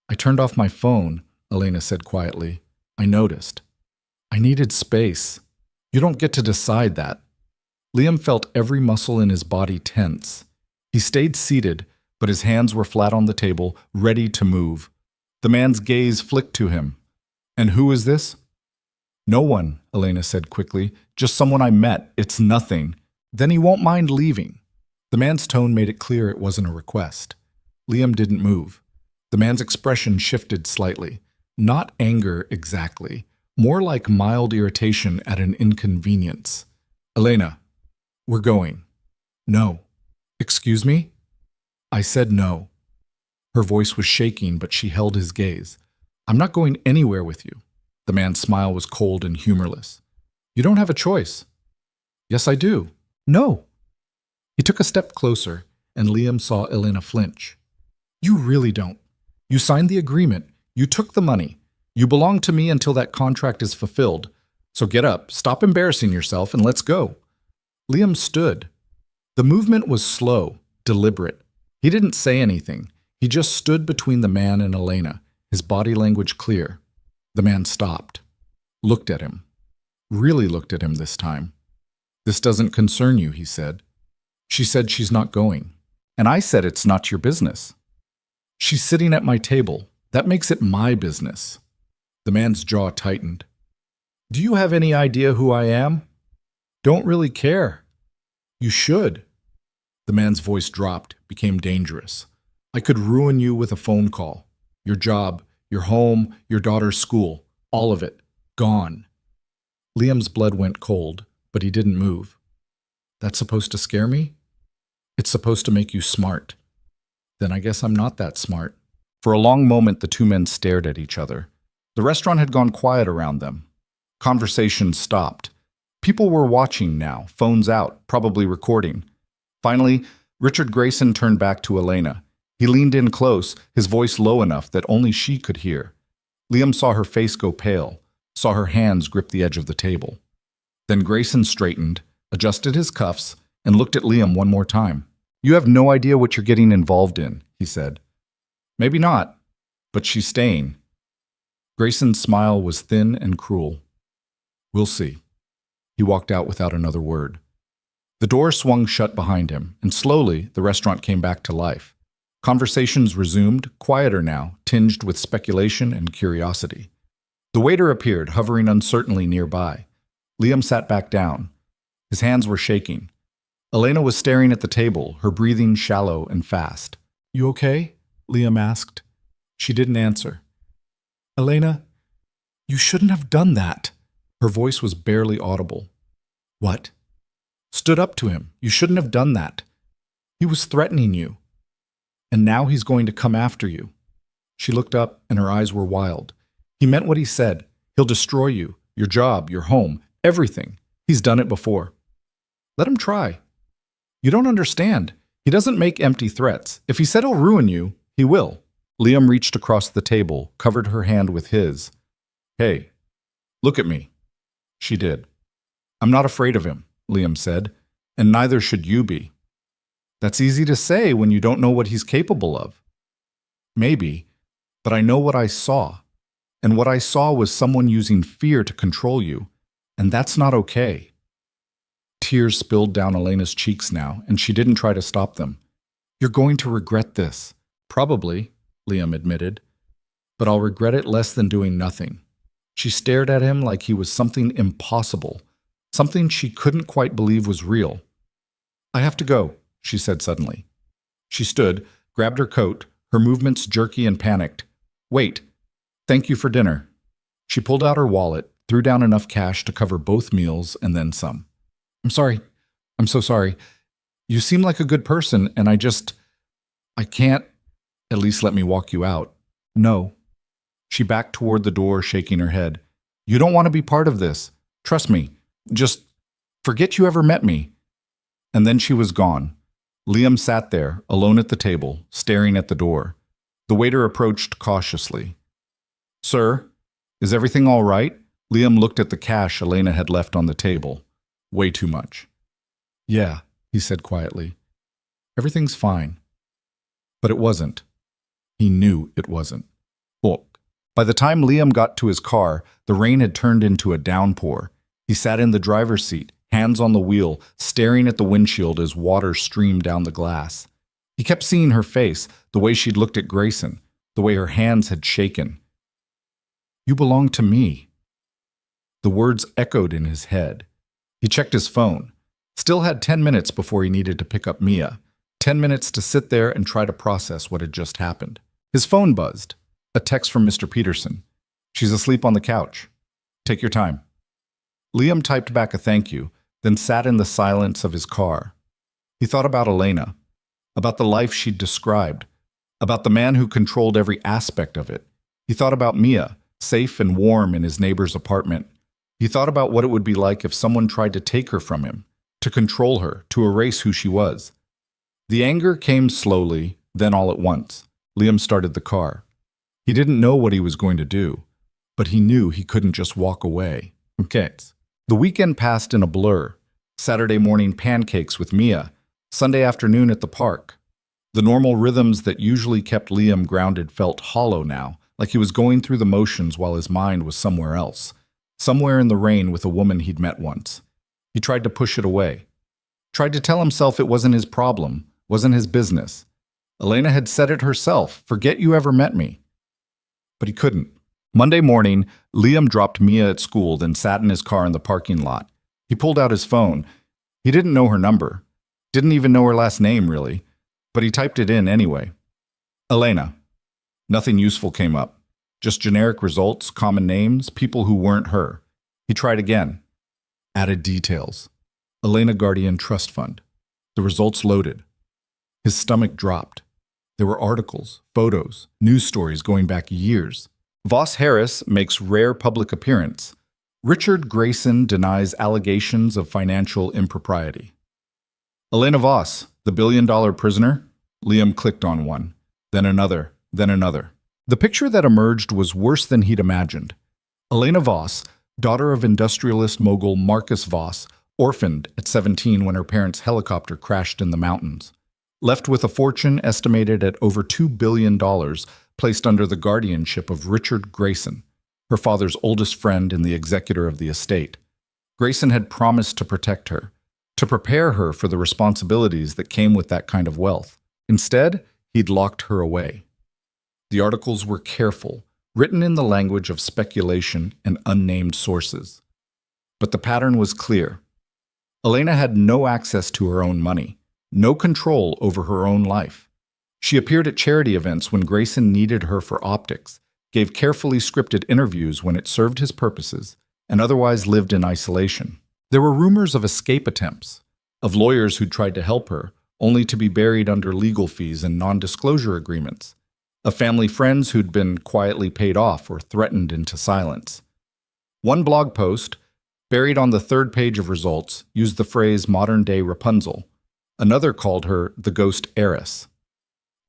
I turned off my phone, Elena said quietly. I noticed. I needed space. You don't get to decide that. Liam felt every muscle in his body tense. He stayed seated, but his hands were flat on the table, ready to move. The man's gaze flicked to him. And who is this? No one, Elena said quickly. Just someone I met. It's nothing. Then he won't mind leaving. The man's tone made it clear it wasn't a request. Liam didn't move. The man's expression shifted slightly. Not anger exactly, more like mild irritation at an inconvenience. Elena, we're going. No. Excuse me? I said no. Her voice was shaking, but she held his gaze. I'm not going anywhere with you. The man's smile was cold and humorless. You don't have a choice. Yes, I do. No. He took a step closer, and Liam saw Elena flinch. You really don't. You signed the agreement. You took the money. You belong to me until that contract is fulfilled. So get up, stop embarrassing yourself, and let's go. Liam stood. The movement was slow, deliberate. He didn't say anything. He just stood between the man and Elena, his body language clear. The man stopped, looked at him. Really looked at him this time. This doesn't concern you, he said. She said she's not going. And I said it's not your business. She's sitting at my table. That makes it my business. The man's jaw tightened. Do you have any idea who I am? Don't really care. You should. The man's voice dropped, became dangerous. I could ruin you with a phone call. Your job, your home, your daughter's school, all of it, gone. Liam's blood went cold, but he didn't move. That's supposed to scare me? It's supposed to make you smart. Then I guess I'm not that smart. For a long moment, the two men stared at each other. The restaurant had gone quiet around them. Conversation stopped. People were watching now, phones out, probably recording. Finally, Richard Grayson turned back to Elena. He leaned in close, his voice low enough that only she could hear. Liam saw her face go pale, saw her hands grip the edge of the table. Then Grayson straightened, adjusted his cuffs, and looked at Liam one more time. You have no idea what you're getting involved in, he said. Maybe not, but she's staying. Grayson's smile was thin and cruel. We'll see. He walked out without another word. The door swung shut behind him, and slowly the restaurant came back to life. Conversations resumed, quieter now, tinged with speculation and curiosity. The waiter appeared, hovering uncertainly nearby. Liam sat back down. His hands were shaking. Elena was staring at the table, her breathing shallow and fast. You okay? Liam asked. She didn't answer. Elena, you shouldn't have done that. Her voice was barely audible. What? Stood up to him. You shouldn't have done that. He was threatening you. And now he's going to come after you. She looked up, and her eyes were wild. He meant what he said. He'll destroy you, your job, your home, everything. He's done it before. Let him try. You don't understand. He doesn't make empty threats. If he said he'll ruin you, he will. Liam reached across the table, covered her hand with his. Hey, look at me. She did. I'm not afraid of him, Liam said, and neither should you be. That's easy to say when you don't know what he's capable of. Maybe, but I know what I saw. And what I saw was someone using fear to control you, and that's not okay. Tears spilled down Elena's cheeks now, and she didn't try to stop them. You're going to regret this. Probably, Liam admitted. But I'll regret it less than doing nothing. She stared at him like he was something impossible, something she couldn't quite believe was real. I have to go, she said suddenly. She stood, grabbed her coat, her movements jerky and panicked. Wait, thank you for dinner. She pulled out her wallet, threw down enough cash to cover both meals and then some. I'm sorry. I'm so sorry. You seem like a good person, and I can't. At least let me walk you out. No. She backed toward the door, shaking her head. You don't want to be part of this. Trust me. Just forget you ever met me. And then she was gone. Liam sat there, alone at the table, staring at the door. The waiter approached cautiously. Sir, is everything all right? Liam looked at the cash Elena had left on the table. Way too much. Yeah, he said quietly. Everything's fine. But it wasn't. He knew it wasn't. Look, by the time Liam got to his car, the rain had turned into a downpour. He sat in the driver's seat, hands on the wheel, staring at the windshield as water streamed down the glass. He kept seeing her face, the way she'd looked at Grayson, the way her hands had shaken. You belong to me. The words echoed in his head. He checked his phone. Still had 10 minutes before he needed to pick up Mia. 10 minutes to sit there and try to process what had just happened. His phone buzzed. A text from Mr. Peterson. She's asleep on the couch. Take your time. Liam typed back a thank you, then sat in the silence of his car. He thought about Elena. about the life she'd described, about the man who controlled every aspect of it. He thought about Mia, safe and warm in his neighbor's apartment. He thought about what it would be like if someone tried to take her from him, to control her, to erase who she was. The anger came slowly, then all at once. Liam started the car. He didn't know what he was going to do, but he knew he couldn't just walk away. Okay. The weekend passed in a blur. Saturday morning pancakes with Mia, Sunday afternoon at the park. The normal rhythms that usually kept Liam grounded felt hollow now, like he was going through the motions while his mind was somewhere else, somewhere in the rain with a woman he'd met once. He tried to push it away, tried to tell himself it wasn't his problem, wasn't his business. Elena had said it herself, "Forget you ever met me." But he couldn't. Monday morning, Liam dropped Mia at school, then sat in his car in the parking lot. He pulled out his phone. He didn't know her number, didn't even know her last name, really, but he typed it in anyway. Elena. Nothing useful came up. Just generic results, common names, people who weren't her. He tried again. Added details. Elena Guardian Trust Fund. The results loaded. His stomach dropped. There were articles, photos, news stories going back years. Voss Harris makes rare public appearance. Richard Grayson denies allegations of financial impropriety. Elena Voss, the billion-dollar prisoner? Liam clicked on one, then another, then another. The picture that emerged was worse than he'd imagined. Elena Voss, daughter of industrialist mogul Marcus Voss, orphaned at 17 when her parents' helicopter crashed in the mountains. Left with a fortune estimated at over $2 billion, placed under the guardianship of Richard Grayson, her father's oldest friend and the executor of the estate. Grayson had promised to protect her, to prepare her for the responsibilities that came with that kind of wealth. Instead, he'd locked her away. The articles were careful, written in the language of speculation and unnamed sources. But the pattern was clear. Elena had no access to her own money, no control over her own life. She appeared at charity events when Grayson needed her for optics, gave carefully scripted interviews when it served his purposes, and otherwise lived in isolation. There were rumors of escape attempts, of lawyers who'd tried to help her, only to be buried under legal fees and non-disclosure agreements, of family friends who'd been quietly paid off or threatened into silence. One blog post, buried on the third page of results, used the phrase modern-day Rapunzel. Another called her the ghost heiress.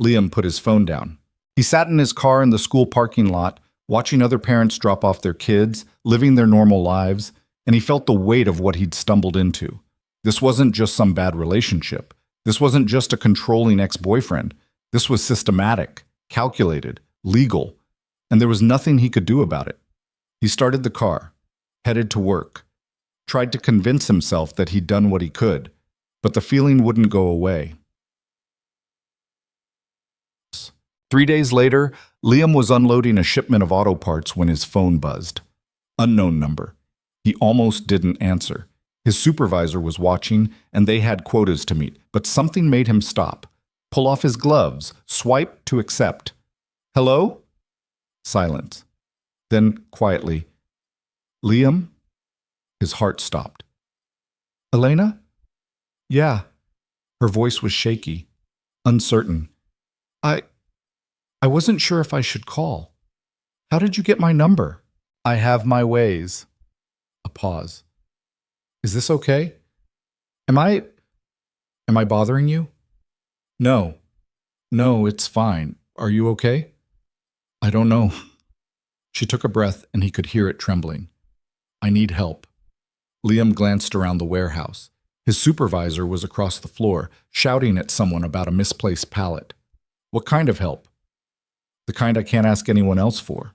Liam put his phone down. He sat in his car in the school parking lot, watching other parents drop off their kids, living their normal lives, and he felt the weight of what he'd stumbled into. This wasn't just some bad relationship. This wasn't just a controlling ex-boyfriend. This was systematic, calculated, legal, and there was nothing he could do about it. He started the car, headed to work, tried to convince himself that he'd done what he could, but the feeling wouldn't go away. 3 days later, Liam was unloading a shipment of auto parts when his phone buzzed. Unknown number. He almost didn't answer. His supervisor was watching, and they had quotas to meet, but something made him stop, pull off his gloves, swipe to accept. Hello? Silence. Then, quietly, Liam? His heart stopped. Elena? Yeah. Her voice was shaky, uncertain. I wasn't sure if I should call. How did you get my number? I have my ways. A pause. Is this okay? Am I bothering you? No, it's fine. Are you okay? I don't know. She took a breath and he could hear it trembling. I need help. Liam glanced around the warehouse. His supervisor was across the floor, shouting at someone about a misplaced pallet. What kind of help? The kind I can't ask anyone else for.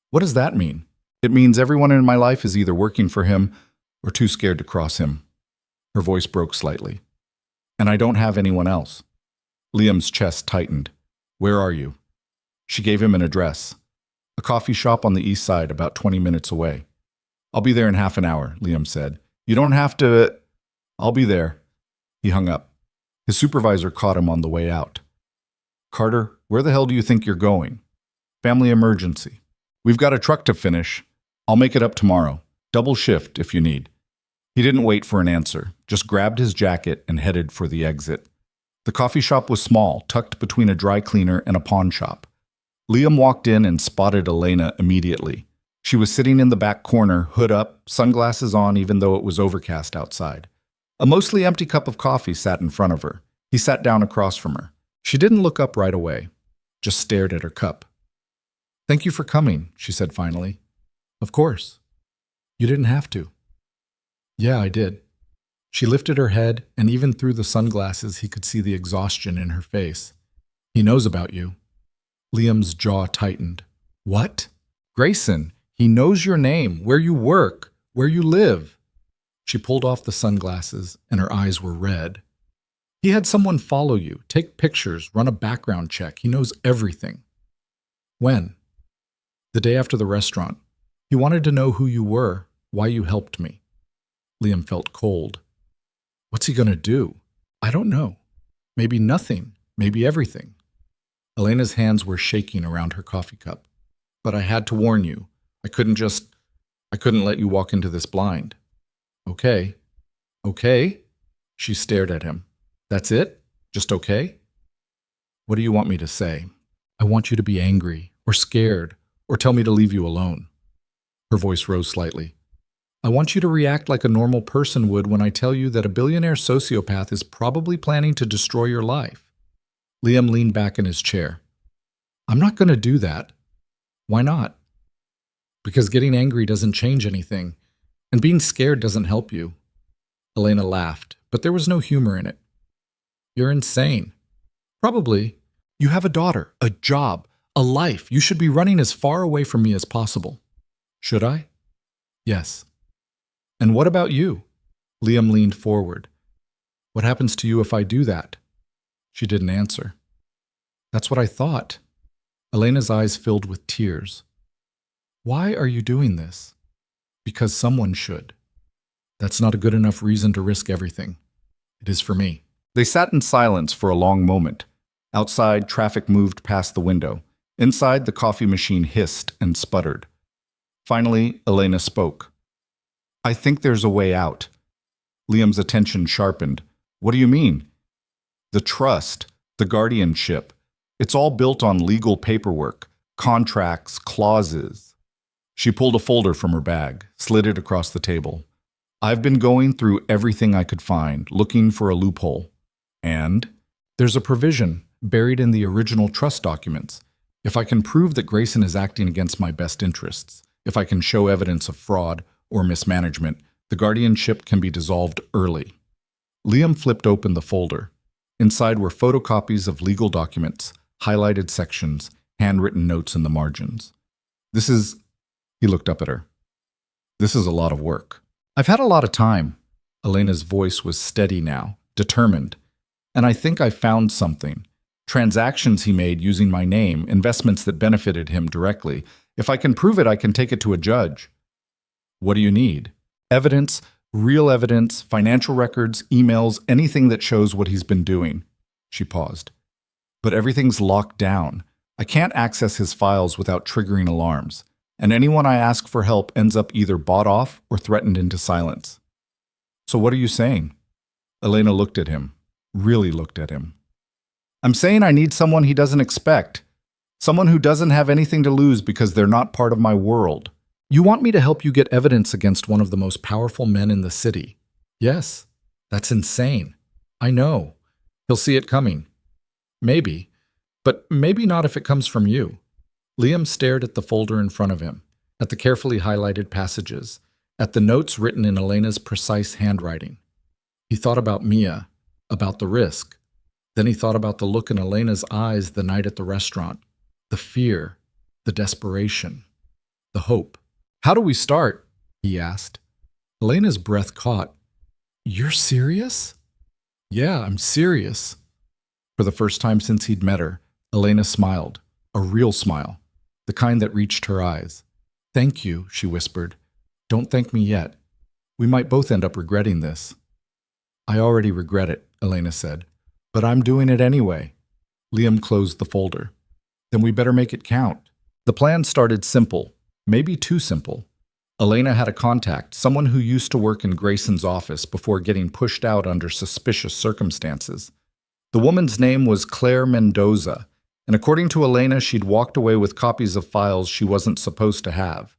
What does that mean? It means everyone in my life is either working for him or too scared to cross him. Her voice broke slightly. And I don't have anyone else. Liam's chest tightened. Where are you? She gave him an address. A coffee shop on the east side, about 20 minutes away. I'll be there in half an hour, Liam said. You don't have to... I'll be there. He hung up. His supervisor caught him on the way out. Carter, where the hell do you think you're going? Family emergency. We've got a truck to finish. I'll make it up tomorrow. Double shift if you need. He didn't wait for an answer, just grabbed his jacket and headed for the exit. The coffee shop was small, tucked between a dry cleaner and a pawn shop. Liam walked in and spotted Elena immediately. She was sitting in the back corner, hood up, sunglasses on even though it was overcast outside. A mostly empty cup of coffee sat in front of her. He sat down across from her. She didn't look up right away, just stared at her cup. "Thank you for coming," she said finally. "Of course. You didn't have to." "Yeah, I did." She lifted her head, and even through the sunglasses he could see the exhaustion in her face. "He knows about you." Liam's jaw tightened. "What?" "Grayson, he knows your name, where you work, where you live." She pulled off the sunglasses, and her eyes were red. "He had someone follow you, take pictures, run a background check. He knows everything." "When?" "The day after the restaurant. He wanted to know who you were, why you helped me." Liam felt cold. "What's he gonna do?" "I don't know. Maybe nothing, maybe everything." Elena's hands were shaking around her coffee cup. "But I had to warn you. I couldn't let you walk into this blind." "Okay." "Okay?" She stared at him. "That's it? Just okay?" "What do you want me to say?" "I want you to be angry, or scared, or tell me to leave you alone." Her voice rose slightly. "I want you to react like a normal person would when I tell you that a billionaire sociopath is probably planning to destroy your life." Liam leaned back in his chair. "I'm not going to do that." "Why not?" "Because getting angry doesn't change anything, and being scared doesn't help you." Elena laughed, but there was no humor in it. "You're insane." "Probably. You have a daughter, a job, a life. You should be running as far away from me as possible." "Should I?" "Yes." "And what about you?" Liam leaned forward. "What happens to you if I do that?" She didn't answer. "That's what I thought." Elena's eyes filled with tears. "Why are you doing this?" "Because someone should." "That's not a good enough reason to risk everything." "It is for me." They sat in silence for a long moment. Outside, traffic moved past the window. Inside, the coffee machine hissed and sputtered. Finally, Elena spoke. "I think there's a way out." Liam's attention sharpened. "What do you mean?" "The trust, the guardianship. It's all built on legal paperwork, contracts, clauses." She pulled a folder from her bag, slid it across the table. "I've been going through everything I could find, looking for a loophole. And there's a provision buried in the original trust documents. If I can prove that Grayson is acting against my best interests, if I can show evidence of fraud or mismanagement, the guardianship can be dissolved early." Liam flipped open the folder. Inside were photocopies of legal documents, highlighted sections, handwritten notes in the margins. He looked up at her. "This is a lot of work." "I've had a lot of time." Elena's voice was steady now, determined. "And I think I found something. Transactions he made using my name, investments that benefited him directly. If I can prove it, I can take it to a judge." "What do you need?" "Evidence, real evidence, financial records, emails, anything that shows what he's been doing." She paused. "But everything's locked down. I can't access his files without triggering alarms. And anyone I ask for help ends up either bought off or threatened into silence." "So what are you saying?" Elena looked at him, really looked at him. "I'm saying I need someone he doesn't expect. Someone who doesn't have anything to lose because they're not part of my world." "You want me to help you get evidence against one of the most powerful men in the city?" "Yes. That's insane." "I know. He'll see it coming." "Maybe. But maybe not if it comes from you." Liam stared at the folder in front of him, at the carefully highlighted passages, at the notes written in Elena's precise handwriting. He thought about Mia, about the risk. Then he thought about the look in Elena's eyes the night at the restaurant, the fear, the desperation, the hope. "How do we start?" he asked. Elena's breath caught. "You're serious?" "Yeah, I'm serious." For the first time since he'd met her, Elena smiled, a real smile, the kind that reached her eyes. "Thank you," she whispered. "Don't thank me yet. We might both end up regretting this." "I already regret it," Elena said. "But I'm doing it anyway." Liam closed the folder. "Then we better make it count." The plan started simple, maybe too simple. Elena had a contact, someone who used to work in Grayson's office before getting pushed out under suspicious circumstances. The woman's name was Claire Mendoza, and according to Elena, she'd walked away with copies of files she wasn't supposed to have.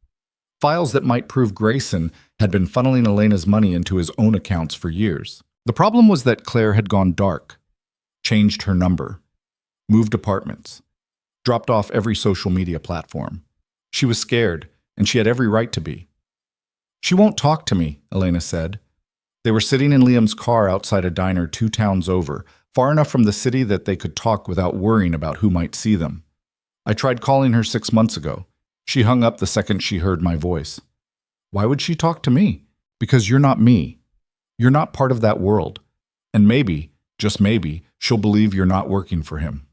Files that might prove Grayson had been funneling Elena's money into his own accounts for years. The problem was that Claire had gone dark, changed her number, moved apartments, dropped off every social media platform. She was scared, and she had every right to be. "She won't talk to me," Elena said. They were sitting in Liam's car outside a diner 2 towns over, far enough from the city that they could talk without worrying about who might see them. "I tried calling her 6 months ago. She hung up the second she heard my voice." "Why would she talk to me?" "Because you're not me. You're not part of that world. And maybe, just maybe, she'll believe you're not working for him."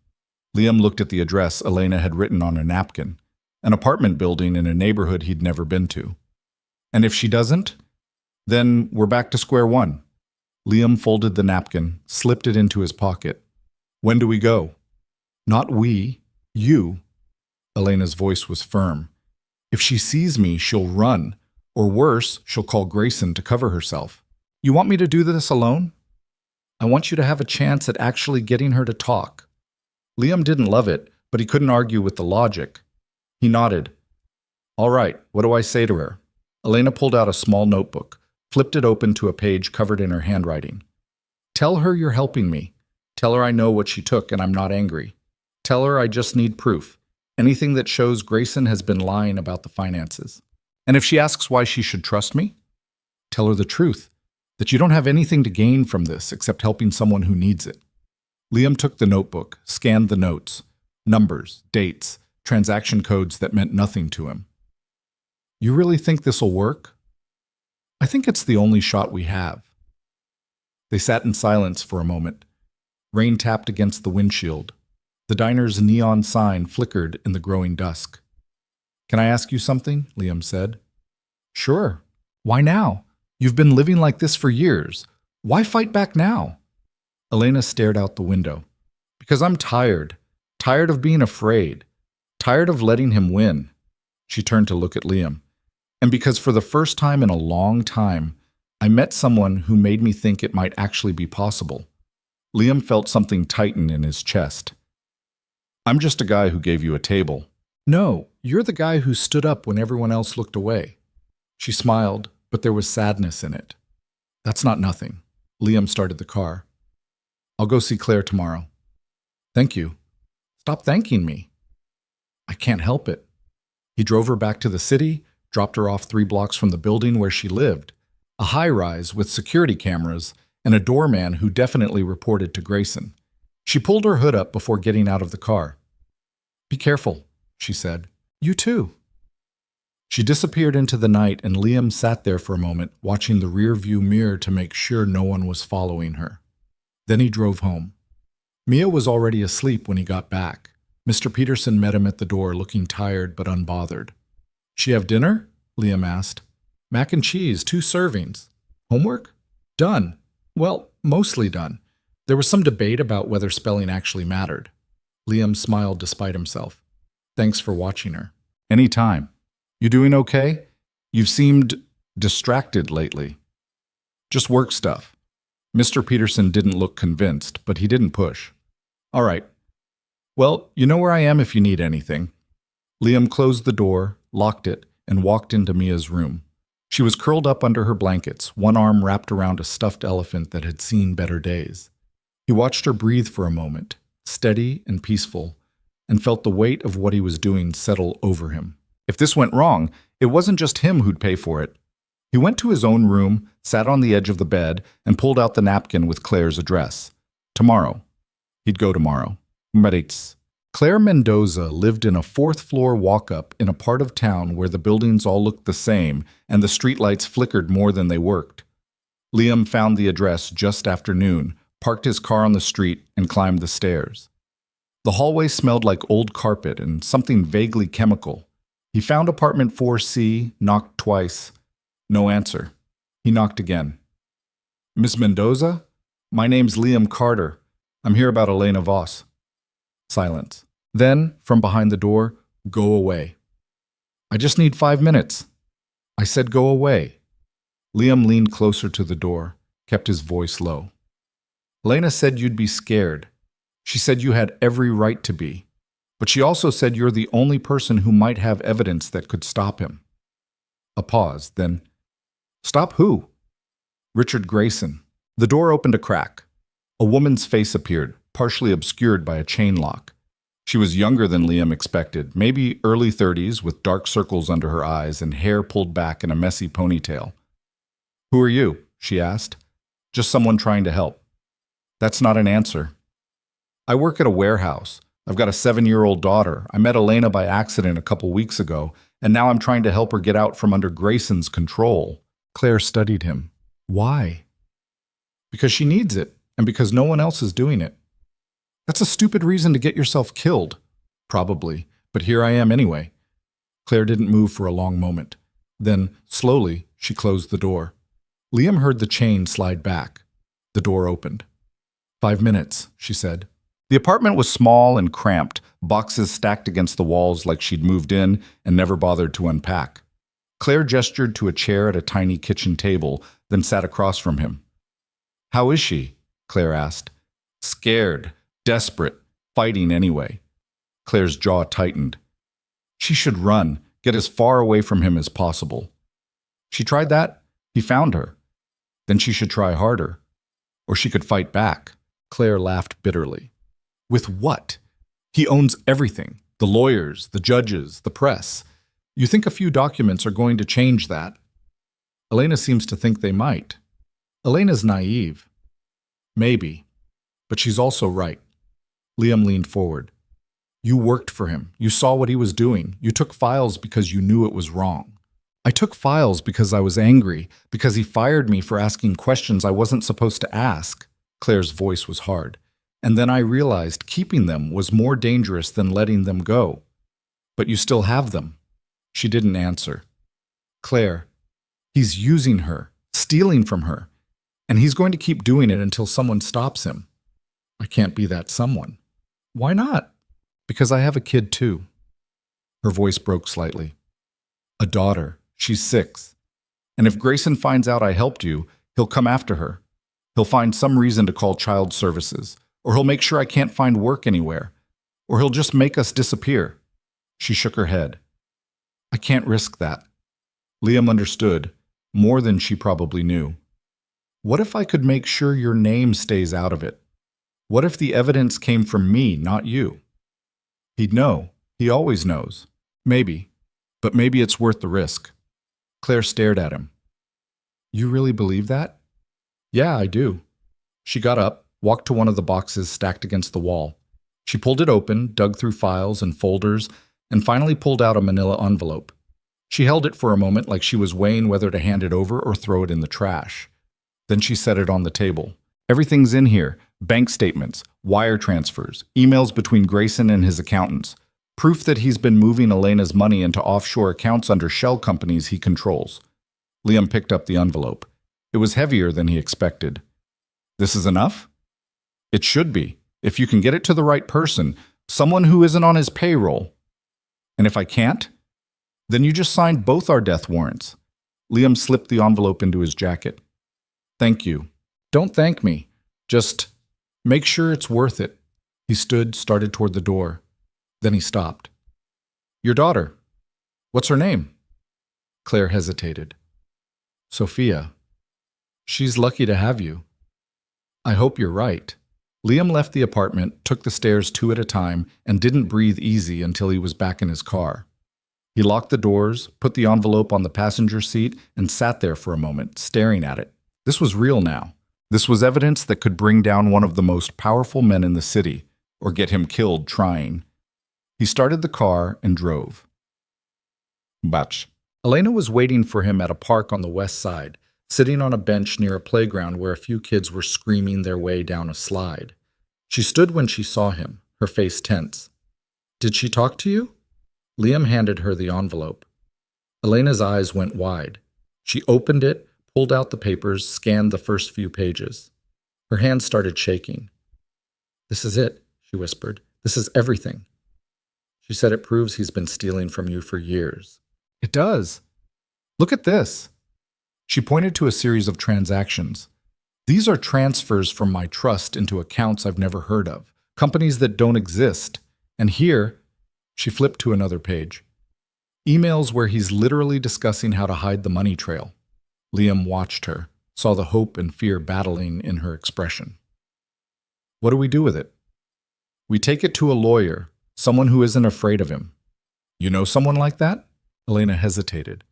Liam looked at the address Elena had written on a napkin, an apartment building in a neighborhood he'd never been to. "And if she doesn't? Then we're back to square one." Liam folded the napkin, slipped it into his pocket. "When do we go?" "Not we. You." Elena's voice was firm. "If she sees me, she'll run. Or worse, she'll call Grayson to cover herself." "You want me to do this alone?" "I want you to have a chance at actually getting her to talk." Liam didn't love it, but he couldn't argue with the logic. He nodded. "All right, what do I say to her?" Elena pulled out a small notebook, flipped it open to a page covered in her handwriting. "Tell her you're helping me. Tell her I know what she took and I'm not angry. Tell her I just need proof. Anything that shows Grayson has been lying about the finances. And if she asks why she should trust me, tell her the truth, that you don't have anything to gain from this except helping someone who needs it." Liam took the notebook, scanned the notes, numbers, dates, transaction codes that meant nothing to him. "You really think this'll work?" "I think it's the only shot we have." They sat in silence for a moment. Rain tapped against the windshield. The diner's neon sign flickered in the growing dusk. "Can I ask you something?" Liam said. "Sure. Why now? You've been living like this for years. Why fight back now?" Elena stared out the window. "Because I'm tired. Tired of being afraid. Tired of letting him win." She turned to look at Liam. "And because for the first time in a long time, I met someone who made me think it might actually be possible." Liam felt something tighten in his chest. "I'm just a guy who gave you a table." "No, you're the guy who stood up when everyone else looked away." She smiled, but there was sadness in it. "That's not nothing." Liam started the car. "I'll go see Claire tomorrow." "Thank you." "Stop thanking me." "I can't help it." He drove her back to the city, dropped her off 3 blocks from the building where she lived, a high-rise with security cameras and a doorman who definitely reported to Grayson. She pulled her hood up before getting out of the car. "Be careful," she said. "You too." She disappeared into the night, and Liam sat there for a moment, watching the rear-view mirror to make sure no one was following her. Then he drove home. Mia was already asleep when he got back. Mr. Peterson met him at the door, looking tired but unbothered. "She have dinner?" Liam asked. "Mac and cheese, 2 servings. Homework?" "Done. Well, mostly done. There was some debate about whether spelling actually mattered." Liam smiled despite himself. "Thanks for watching her." "Any time. You doing okay? You've seemed distracted lately." "Just work stuff." Mr. Peterson didn't look convinced, but he didn't push. "All right. Well, you know where I am if you need anything." Liam closed the door, locked it, and walked into Mia's room. She was curled up under her blankets, one arm wrapped around a stuffed elephant that had seen better days. He watched her breathe for a moment, steady and peaceful, and felt the weight of what he was doing settle over him. If this went wrong, it wasn't just him who'd pay for it. He went to his own room, sat on the edge of the bed, and pulled out the napkin with Claire's address. Tomorrow. He'd go tomorrow. Maritz. Claire Mendoza lived in a 4th-floor walk-up in a part of town where the buildings all looked the same and the streetlights flickered more than they worked. Liam found the address just after noon, parked his car on the street, and climbed the stairs. The hallway smelled like old carpet and something vaguely chemical. He found apartment 4C, knocked twice. No answer. He knocked again. "Miss Mendoza? My name's Liam Carter. I'm here about Elena Voss." Silence. Then, from behind the door, "Go away." "I just need 5 minutes." "I said go away." Liam leaned closer to the door, kept his voice low. Elena said you'd be scared. She said you had every right to be. But she also said you're the only person who might have evidence that could stop him. A pause, then, stop who? Richard Grayson. The door opened a crack. A woman's face appeared, partially obscured by a chain lock. She was younger than Liam expected, maybe early 30s, with dark circles under her eyes and hair pulled back in a messy ponytail. Who are you? She asked. Just someone trying to help. That's not an answer. I work at a warehouse. I've got a 7-year-old daughter. I met Elena by accident a couple weeks ago, and now I'm trying to help her get out from under Grayson's control. Claire studied him. Why? Because she needs it, and because no one else is doing it. That's a stupid reason to get yourself killed. Probably, but here I am anyway. Claire didn't move for a long moment. Then, slowly, she closed the door. Liam heard the chain slide back. The door opened. 5 minutes, she said. The apartment was small and cramped, boxes stacked against the walls like she'd moved in and never bothered to unpack. Claire gestured to a chair at a tiny kitchen table, then sat across from him. How is she? Claire asked. Scared, desperate, fighting anyway. Claire's jaw tightened. She should run, get as far away from him as possible. She tried that. He found her. Then she should try harder. Or she could fight back. Claire laughed bitterly. With what? He owns everything. The lawyers, the judges, the press. You think a few documents are going to change that? Elena seems to think they might. Elena's naive. Maybe. But she's also right. Liam leaned forward. You worked for him. You saw what he was doing. You took files because you knew it was wrong. I took files because I was angry, because he fired me for asking questions I wasn't supposed to ask. Claire's voice was hard. And then I realized keeping them was more dangerous than letting them go. But you still have them. She didn't answer. Claire, he's using her, stealing from her, and he's going to keep doing it until someone stops him. I can't be that someone. Why not? Because I have a kid too. Her voice broke slightly. A daughter. She's 6. And if Grayson finds out I helped you, he'll come after her. He'll find some reason to call child services. Or he'll make sure I can't find work anywhere. Or he'll just make us disappear. She shook her head. I can't risk that. Liam understood, more than she probably knew. What if I could make sure your name stays out of it? What if the evidence came from me, not you? He'd know. He always knows. Maybe. But maybe it's worth the risk. Claire stared at him. You really believe that? Yeah, I do. She got up, walked to one of the boxes stacked against the wall. She pulled it open, dug through files and folders, and finally pulled out a manila envelope. She held it for a moment like she was weighing whether to hand it over or throw it in the trash. Then she set it on the table. Everything's in here. Bank statements, wire transfers, emails between Grayson and his accountants. Proof that he's been moving Elena's money into offshore accounts under shell companies he controls. Liam picked up the envelope. It was heavier than he expected. This is enough? It should be, if you can get it to the right person, someone who isn't on his payroll. And if I can't? Then you just signed both our death warrants. Liam slipped the envelope into his jacket. Thank you. Don't thank me. Just make sure it's worth it. He stood, started toward the door. Then he stopped. Your daughter. What's her name? Claire hesitated. Sophia. She's lucky to have you. I hope you're right. Liam left the apartment, took the stairs 2 at a time, and didn't breathe easy until he was back in his car. He locked the doors, put the envelope on the passenger seat, and sat there for a moment, staring at it. This was real now. This was evidence that could bring down one of the most powerful men in the city, or get him killed trying. He started the car and drove. Batch. Elena was waiting for him at a park on the west side, sitting on a bench near a playground where a few kids were screaming their way down a slide. She stood when she saw him, her face tense. Did she talk to you? Liam handed her the envelope. Elena's eyes went wide. She opened it, pulled out the papers, scanned the first few pages. Her hands started shaking. This is it, she whispered. This is everything. She said it proves he's been stealing from you for years. It does. Look at this. She pointed to a series of transactions. These are transfers from my trust into accounts I've never heard of, companies that don't exist. And here, she flipped to another page. Emails where he's literally discussing how to hide the money trail. Liam watched her, saw the hope and fear battling in her expression. What do we do with it? We take it to a lawyer, someone who isn't afraid of him. You know someone like that? Elena hesitated.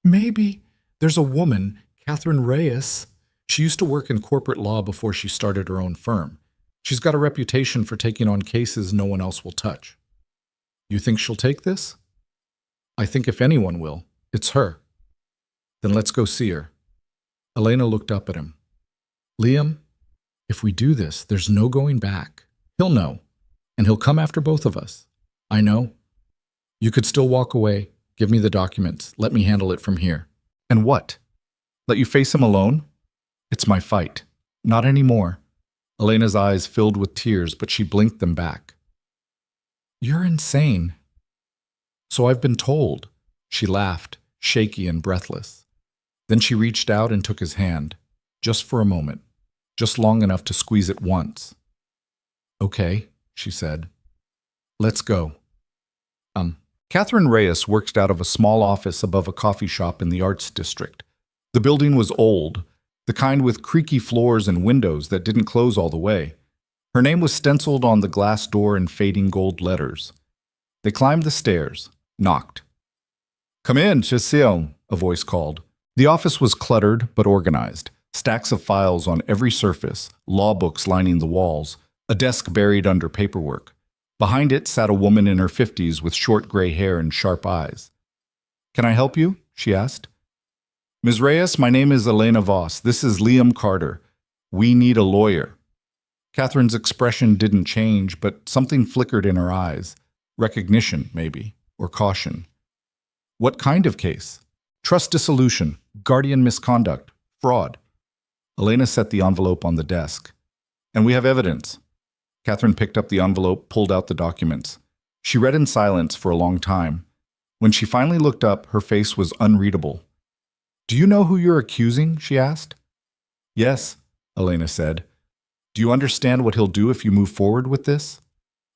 Maybe. There's a woman, Catherine Reyes. She used to work in corporate law before she started her own firm. She's got a reputation for taking on cases no one else will touch. You think she'll take this? I think if anyone will, it's her. Then let's go see her. Elena looked up at him. Liam, if we do this, there's no going back. He'll know, and he'll come after both of us. I know. You could still walk away, give me the documents, let me handle it from here. And what? Let you face him alone? It's my fight. Not anymore. Elena's eyes filled with tears, but she blinked them back. You're insane. So I've been told. She laughed, shaky and breathless. Then she reached out and took his hand, just for a moment, just long enough to squeeze it once. Okay, she said. Let's go. Catherine Reyes worked out of a small office above a coffee shop in the Arts District. The building was old, the kind with creaky floors and windows that didn't close all the way. Her name was stenciled on the glass door in fading gold letters. They climbed the stairs, knocked. Come in, Cecile, a voice called. The office was cluttered but organized, stacks of files on every surface, law books lining the walls, a desk buried under paperwork. Behind it sat a woman in her 50s with short gray hair and sharp eyes. Can I help you? She asked. Ms. Reyes, my name is Elena Voss. This is Liam Carter. We need a lawyer. Catherine's expression didn't change, but something flickered in her eyes. Recognition, maybe, or caution. What kind of case? Trust dissolution, guardian misconduct, fraud. Elena set the envelope on the desk. And we have evidence. Catherine picked up the envelope, pulled out the documents. She read in silence for a long time. When she finally looked up, her face was unreadable. Do you know who you're accusing? She asked. Yes, Elena said. Do you understand what he'll do if you move forward with this?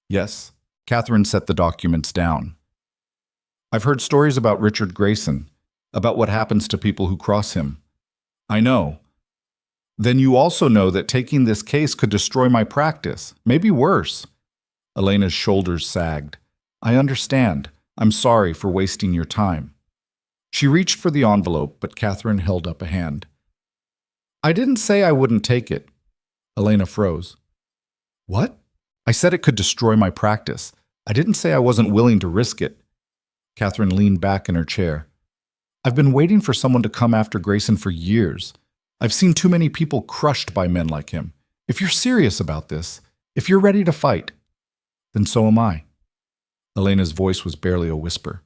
Yes. Catherine set the documents down. I've heard stories about Richard Grayson, about what happens to people who cross him. I know. Then you also know that taking this case could destroy my practice, maybe worse. Elena's shoulders sagged. I understand. I'm sorry for wasting your time. She reached for the envelope, but Catherine held up a hand. I didn't say I wouldn't take it. Elena froze. What? I said it could destroy my practice. I didn't say I wasn't willing to risk it. Catherine leaned back in her chair. I've been waiting for someone to come after Grayson for years. I've seen too many people crushed by men like him. If you're serious about this, if you're ready to fight, then so am I. Elena's voice was barely a whisper.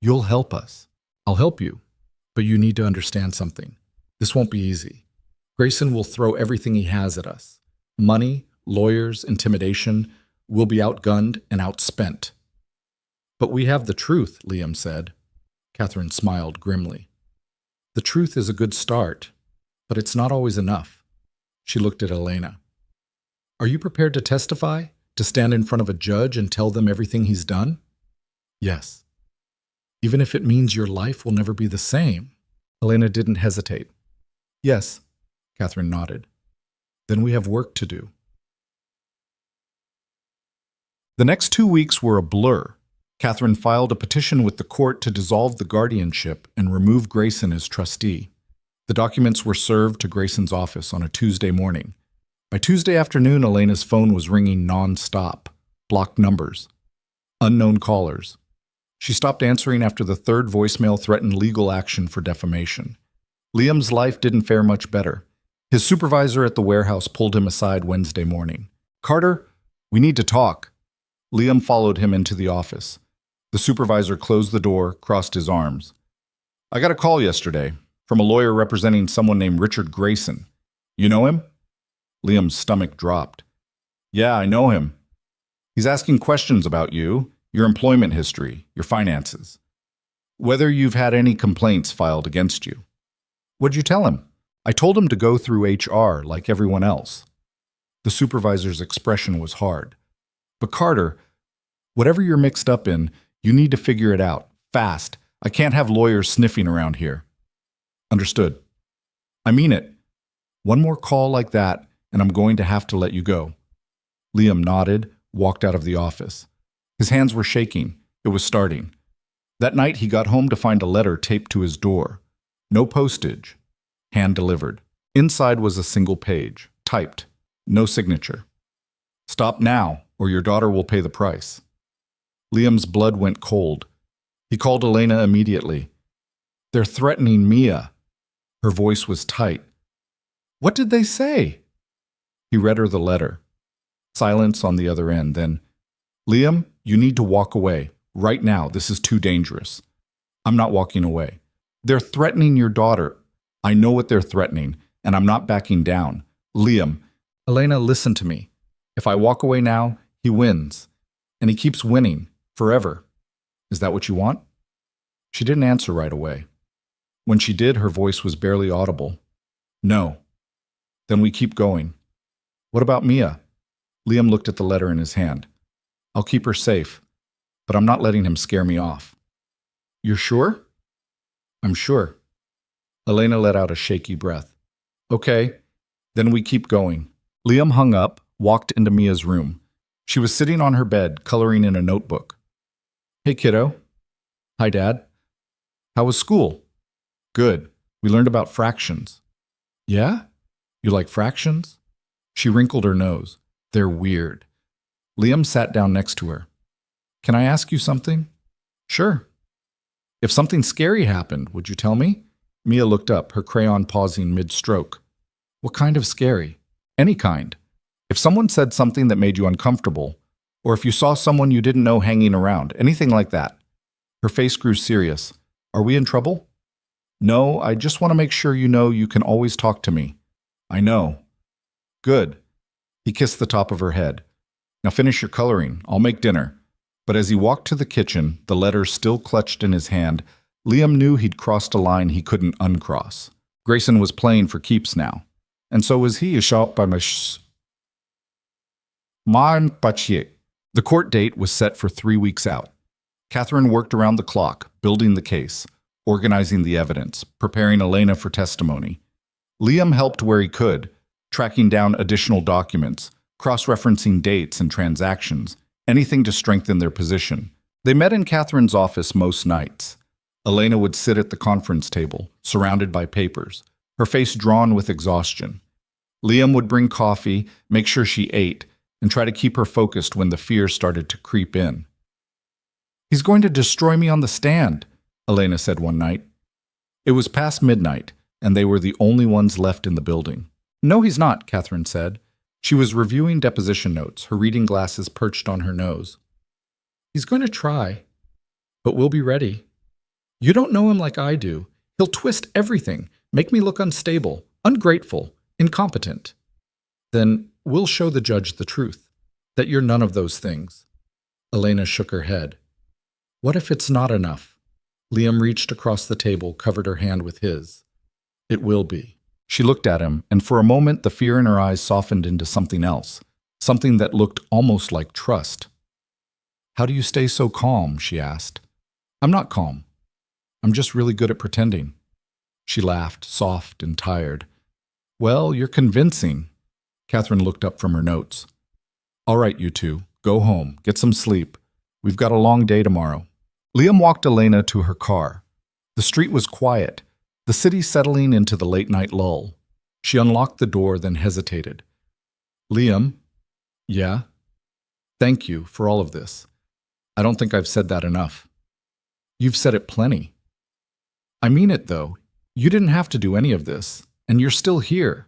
You'll help us. I'll help you. But you need to understand something. This won't be easy. Grayson will throw everything he has at us. Money, lawyers, intimidation. We'll be outgunned and outspent. But we have the truth, Liam said. Catherine smiled grimly. The truth is a good start, but it's not always enough. She looked at Elena. Are you prepared to testify? To stand in front of a judge and tell them everything he's done? Yes. Even if it means your life will never be the same? Elena didn't hesitate. Yes, Catherine nodded. Then we have work to do. The next 2 weeks were a blur. Catherine filed a petition with the court to dissolve the guardianship and remove Grayson as trustee. The documents were served to Grayson's office on a Tuesday morning. By Tuesday afternoon, Elena's phone was ringing non-stop. Blocked numbers. Unknown callers. She stopped answering after the third voicemail threatened legal action for defamation. Liam's life didn't fare much better. His supervisor at the warehouse pulled him aside Wednesday morning. Carter, we need to talk. Liam followed him into the office. The supervisor closed the door, crossed his arms. I got a call yesterday from a lawyer representing someone named Richard Grayson. You know him? Liam's stomach dropped. Yeah, I know him. He's asking questions about you, your employment history, your finances. Whether you've had any complaints filed against you. What'd you tell him? I told him to go through HR like everyone else. The supervisor's expression was hard. But Carter, whatever you're mixed up in, you need to figure it out, fast. I can't have lawyers sniffing around here. Understood. I mean it. One more call like that, and I'm going to have to let you go. Liam nodded, walked out of the office. His hands were shaking. It was starting. That night he got home to find a letter taped to his door. No postage. Hand-delivered. Inside was a single page, typed. No signature. Stop now, or your daughter will pay the price. Liam's blood went cold. He called Elena immediately. They're threatening Mia. Her voice was tight. What did they say? He read her the letter. Silence on the other end, then, Liam, you need to walk away. Right now, this is too dangerous. I'm not walking away. They're threatening your daughter. I know what they're threatening, and I'm not backing down. Liam, Elena, listen to me. If I walk away now, he wins. And he keeps winning, forever. Is that what you want? She didn't answer right away. When she did, her voice was barely audible. No. Then we keep going. What about Mia? Liam looked at the letter in his hand. I'll keep her safe, but I'm not letting him scare me off. You're sure? I'm sure. Elena let out a shaky breath. Okay, then we keep going. Liam hung up, walked into Mia's room. She was sitting on her bed, coloring in a notebook. Hey, kiddo. Hi, Dad. How was school? Good. We learned about fractions. Yeah? You like fractions? She wrinkled her nose. They're weird. Liam sat down next to her. Can I ask you something? Sure. If something scary happened, would you tell me? Mia looked up, her crayon pausing mid-stroke. What kind of scary? Any kind. If someone said something that made you uncomfortable, or if you saw someone you didn't know hanging around, anything like that. Her face grew serious. Are we in trouble? No, I just want to make sure you know you can always talk to me. I know. Good. He kissed the top of her head. Now finish your coloring. I'll make dinner. But as he walked to the kitchen, the letter still clutched in his hand, Liam knew he'd crossed a line he couldn't uncross. Grayson was playing for keeps now. And so was he. The court date was set for 3 weeks out. Catherine worked around the clock, building the case, organizing the evidence, preparing Elena for testimony. Liam helped where he could, tracking down additional documents, cross-referencing dates and transactions, anything to strengthen their position. They met in Catherine's office most nights. Elena would sit at the conference table, surrounded by papers, her face drawn with exhaustion. Liam would bring coffee, make sure she ate, and try to keep her focused when the fear started to creep in. He's going to destroy me on the stand, Elena said one night. It was past midnight, and they were the only ones left in the building. No, he's not, Catherine said. She was reviewing deposition notes, her reading glasses perched on her nose. He's going to try, but we'll be ready. You don't know him like I do. He'll twist everything, make me look unstable, ungrateful, incompetent. Then we'll show the judge the truth, that you're none of those things. Elena shook her head. What if it's not enough? Liam reached across the table, covered her hand with his. It will be. She looked at him, and for a moment the fear in her eyes softened into something else, something that looked almost like trust. How do you stay so calm? She asked. I'm not calm. I'm just really good at pretending. She laughed, soft and tired. Well, you're convincing. Catherine looked up from her notes. All right, you two, go home, get some sleep. We've got a long day tomorrow. Liam walked Elena to her car. The street was quiet, the city settling into the late-night lull. She unlocked the door, then hesitated. Liam? Yeah? Thank you for all of this. I don't think I've said that enough. You've said it plenty. I mean it, though. You didn't have to do any of this, and you're still here.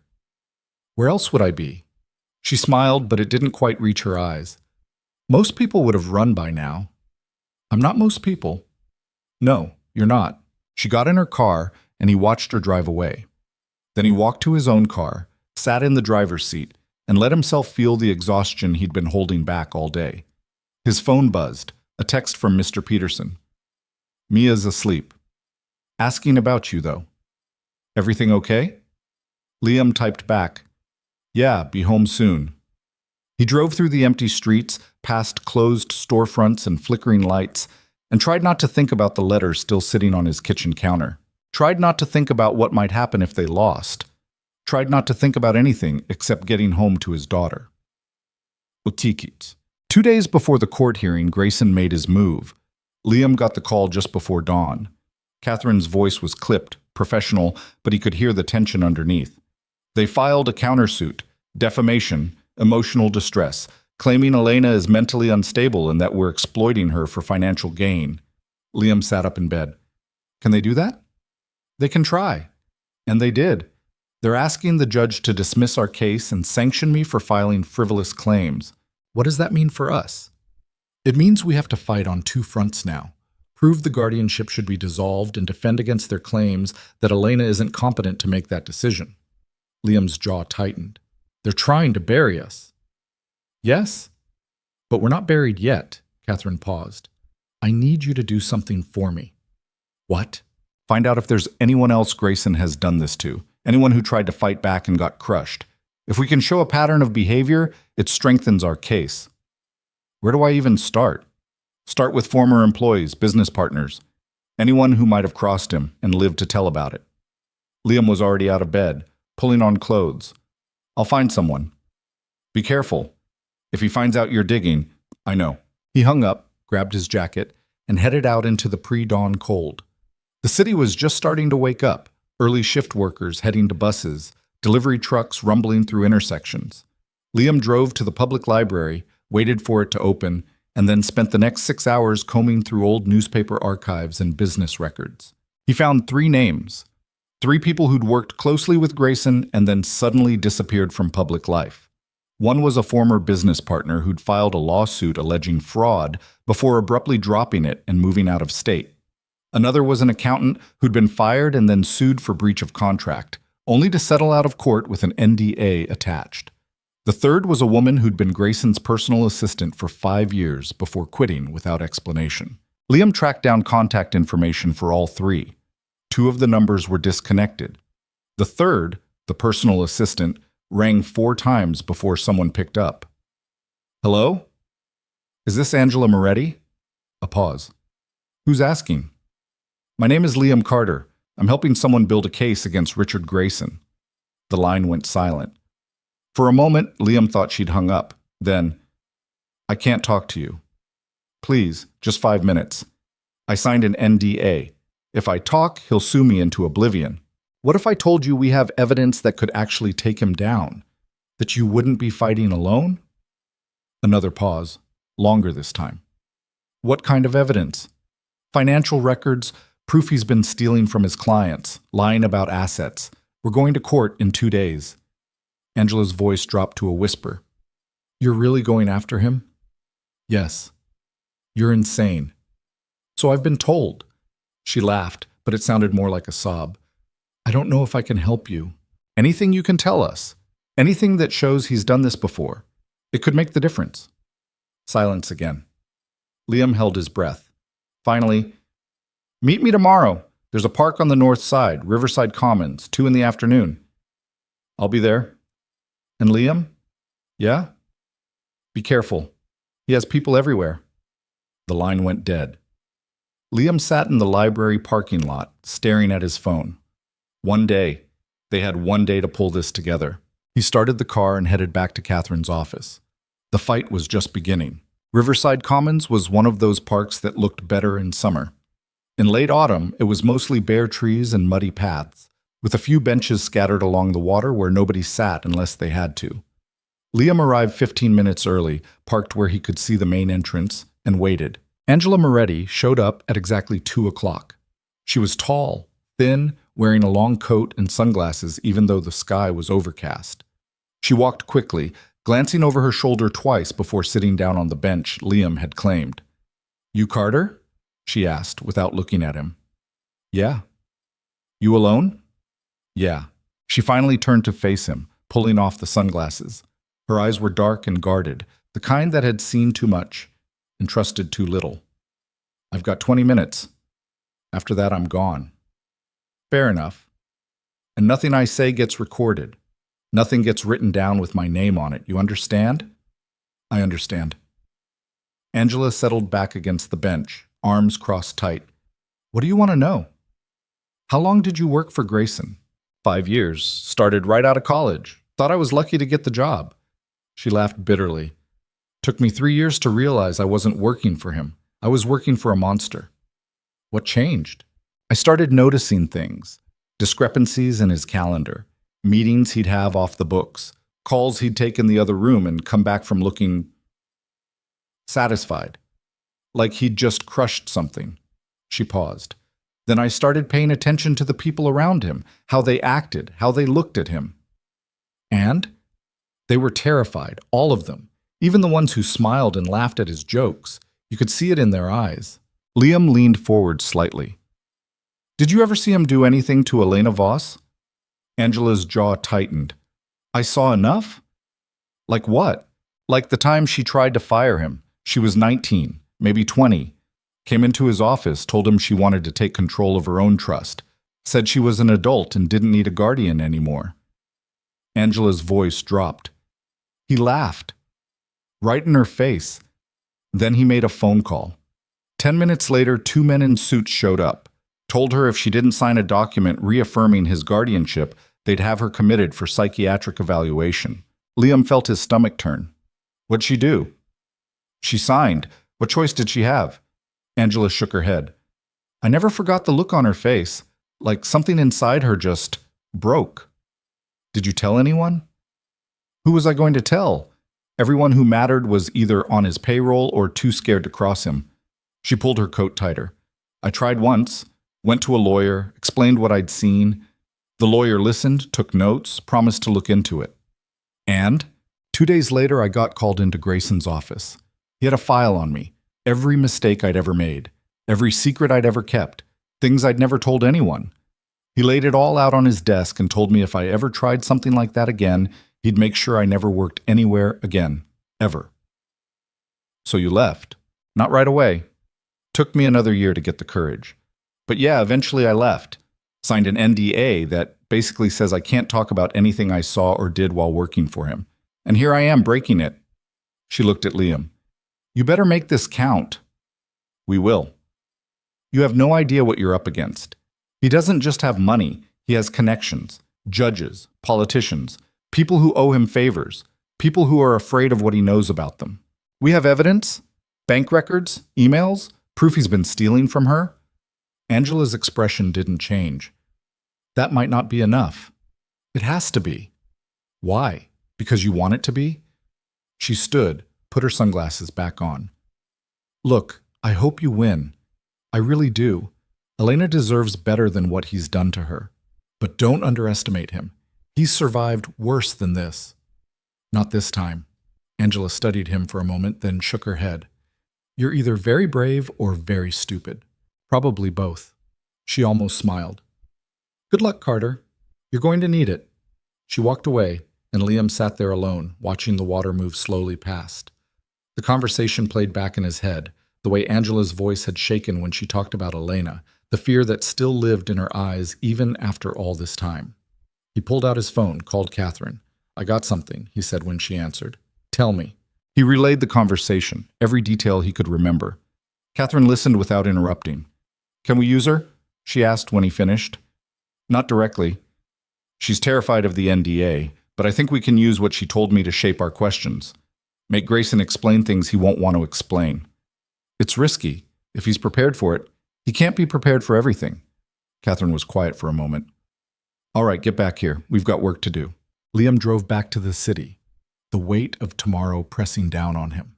Where else would I be? She smiled, but it didn't quite reach her eyes. Most people would have run by now. I'm not most people. No, you're not. She got in her car, and he watched her drive away. Then he walked to his own car, sat in the driver's seat, and let himself feel the exhaustion he'd been holding back all day. His phone buzzed, a text from Mr. Peterson. Mia's asleep. Asking about you, though. Everything okay? Liam typed back, "Yeah, be home soon." He drove through the empty streets, past closed storefronts and flickering lights, and tried not to think about the letters still sitting on his kitchen counter. Tried not to think about what might happen if they lost. Tried not to think about anything except getting home to his daughter. Utikit. 2 days before the court hearing, Grayson made his move. Liam got the call just before dawn. Catherine's voice was clipped, professional, but he could hear the tension underneath. They filed a countersuit, defamation, emotional distress, claiming Elena is mentally unstable and that we're exploiting her for financial gain. Liam sat up in bed. Can they do that? They can try. And they did. They're asking the judge to dismiss our case and sanction me for filing frivolous claims. What does that mean for us? It means we have to fight on 2 fronts now. Prove the guardianship should be dissolved and defend against their claims that Elena isn't competent to make that decision. Liam's jaw tightened. They're trying to bury us. Yes, but we're not buried yet, Catherine paused. I need you to do something for me. What? Find out if there's anyone else Grayson has done this to, anyone who tried to fight back and got crushed. If we can show a pattern of behavior, it strengthens our case. Where do I even start? Start with former employees, business partners, anyone who might have crossed him and lived to tell about it. Liam was already out of bed, pulling on clothes. I'll find someone. Be careful. If he finds out you're digging, I know. He hung up, grabbed his jacket, and headed out into the pre-dawn cold. The city was just starting to wake up, early shift workers heading to buses, delivery trucks rumbling through intersections. Liam drove to the public library, waited for it to open, and then spent the next 6 hours combing through old newspaper archives and business records. He found 3 names, 3 people who'd worked closely with Grayson and then suddenly disappeared from public life. One was a former business partner who'd filed a lawsuit alleging fraud before abruptly dropping it and moving out of state. Another was an accountant who'd been fired and then sued for breach of contract, only to settle out of court with an NDA attached. The third was a woman who'd been Grayson's personal assistant for 5 years before quitting without explanation. Liam tracked down contact information for all 3. 2 of the numbers were disconnected. The third, the personal assistant, rang 4 times before someone picked up. Hello? Is this Angela Moretti? A pause. Who's asking? My name is Liam Carter. I'm helping someone build a case against Richard Grayson. The line went silent. For a moment, Liam thought she'd hung up. Then, I can't talk to you. Please, just 5 minutes. I signed an NDA. If I talk, he'll sue me into oblivion. What if I told you we have evidence that could actually take him down? That you wouldn't be fighting alone? Another pause, longer this time. What kind of evidence? Financial records, proof he's been stealing from his clients, lying about assets. We're going to court in 2 days. Angela's voice dropped to a whisper. You're really going after him? Yes. You're insane. So I've been told. She laughed, but it sounded more like a sob. I don't know if I can help you. Anything you can tell us. Anything that shows he's done this before. It could make the difference. Silence again. Liam held his breath. Finally, meet me tomorrow. There's a park on the north side, Riverside Commons, 2 in the afternoon. I'll be there. And Liam? Yeah? Be careful. He has people everywhere. The line went dead. Liam sat in the library parking lot, staring at his phone. One day. They had 1 day to pull this together. He started the car and headed back to Catherine's office. The fight was just beginning. Riverside Commons was one of those parks that looked better in summer. In late autumn, it was mostly bare trees and muddy paths, with a few benches scattered along the water where nobody sat unless they had to. Liam arrived 15 minutes early, parked where he could see the main entrance, and waited. Angela Moretti showed up at exactly 2 o'clock. She was tall, thin, wearing a long coat and sunglasses even though the sky was overcast. She walked quickly, glancing over her shoulder twice before sitting down on the bench Liam had claimed. You Carter? She asked without looking at him. Yeah. You alone? Yeah. She finally turned to face him, pulling off the sunglasses. Her eyes were dark and guarded, the kind that had seen too much and trusted too little. I've got 20 minutes. After that, I'm gone. Fair enough. And nothing I say gets recorded. Nothing gets written down with my name on it. You understand? I understand. Angela settled back against the bench, arms crossed tight. What do you want to know? How long did you work for Grayson? 5 years. Started right out of college. Thought I was lucky to get the job. She laughed bitterly. Took me 3 years to realize I wasn't working for him. I was working for a monster. What changed? I started noticing things. Discrepancies in his calendar. Meetings he'd have off the books. Calls he'd take in the other room and come back from looking satisfied. Like he'd just crushed something. She paused. Then I started paying attention to the people around him, how they acted, how they looked at him. And they were terrified, all of them, even the ones who smiled and laughed at his jokes. You could see it in their eyes. Liam leaned forward slightly. Did you ever see him do anything to Elena Voss? Angela's jaw tightened. I saw enough? Like what? Like the time she tried to fire him. She was 19, maybe 20. Came into his office, told him she wanted to take control of her own trust. Said she was an adult and didn't need a guardian anymore. Angela's voice dropped. He laughed. Right in her face. Then he made a phone call. 10 minutes later, 2 men in suits showed up. Told her if she didn't sign a document reaffirming his guardianship, they'd have her committed for psychiatric evaluation. Liam felt his stomach turn. What'd she do? She signed. What choice did she have? Angela shook her head. I never forgot the look on her face, like something inside her just broke. Did you tell anyone? Who was I going to tell? Everyone who mattered was either on his payroll or too scared to cross him. She pulled her coat tighter. I tried once, went to a lawyer, explained what I'd seen. The lawyer listened, took notes, promised to look into it. And 2 days later, I got called into Grayson's office. He had a file on me. Every mistake I'd ever made. Every secret I'd ever kept. Things I'd never told anyone. He laid it all out on his desk and told me if I ever tried something like that again, he'd make sure I never worked anywhere again. Ever. So you left. Not right away. Took me another year to get the courage. But yeah, eventually I left. Signed an NDA that basically says I can't talk about anything I saw or did while working for him. And here I am breaking it. She looked at Liam. You better make this count. We will. You have no idea what you're up against. He doesn't just have money. He has connections, judges, politicians, people who owe him favors, people who are afraid of what he knows about them. We have evidence, bank records, emails, proof he's been stealing from her. Angela's expression didn't change. That might not be enough. It has to be. Why? Because you want it to be? She stood, put her sunglasses back on. Look, I hope you win. I really do. Elena deserves better than what he's done to her. But don't underestimate him. He's survived worse than this. Not this time. Angela studied him for a moment, then shook her head. You're either very brave or very stupid. Probably both. She almost smiled. Good luck, Carter. You're going to need it. She walked away, and Liam sat there alone, watching the water move slowly past. The conversation played back in his head, the way Angela's voice had shaken when she talked about Elena, the fear that still lived in her eyes even after all this time. He pulled out his phone, called Catherine. I got something, he said when she answered. Tell me. He relayed the conversation, every detail he could remember. Catherine listened without interrupting. Can we use her? She asked when he finished. Not directly. She's terrified of the NDA, but I think we can use what she told me to shape our questions. Make Grayson explain things he won't want to explain. It's risky. If he's prepared for it, he can't be prepared for everything. Catherine was quiet for a moment. All right, get back here. We've got work to do. Liam drove back to the city, the weight of tomorrow pressing down on him.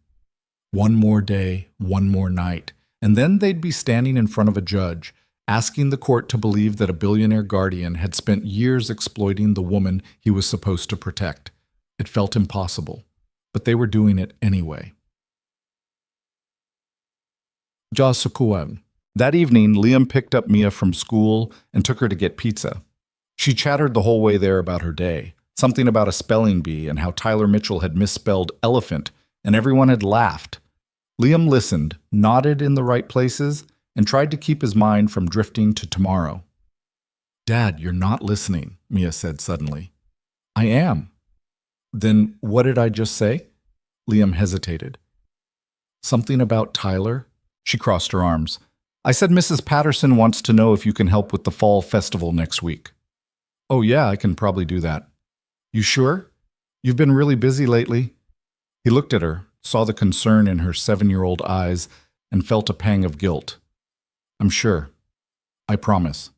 One more day, one more night, and then they'd be standing in front of a judge, asking the court to believe that a billionaire guardian had spent years exploiting the woman he was supposed to protect. It felt impossible, but they were doing it anyway. Jasukuan. That evening, Liam picked up Mia from school and took her to get pizza. She chattered the whole way there about her day, something about a spelling bee and how Tyler Mitchell had misspelled elephant, and everyone had laughed. Liam listened, nodded in the right places, and tried to keep his mind from drifting to tomorrow. Dad, you're not listening, Mia said suddenly. I am. Then what did I just say? Liam hesitated. Something about Tyler? She crossed her arms. I said Mrs. Patterson wants to know if you can help with the fall festival next week. Oh yeah, I can probably do that. You sure? You've been really busy lately. He looked at her, saw the concern in her 7-year-old eyes, and felt a pang of guilt. I'm sure. I promise.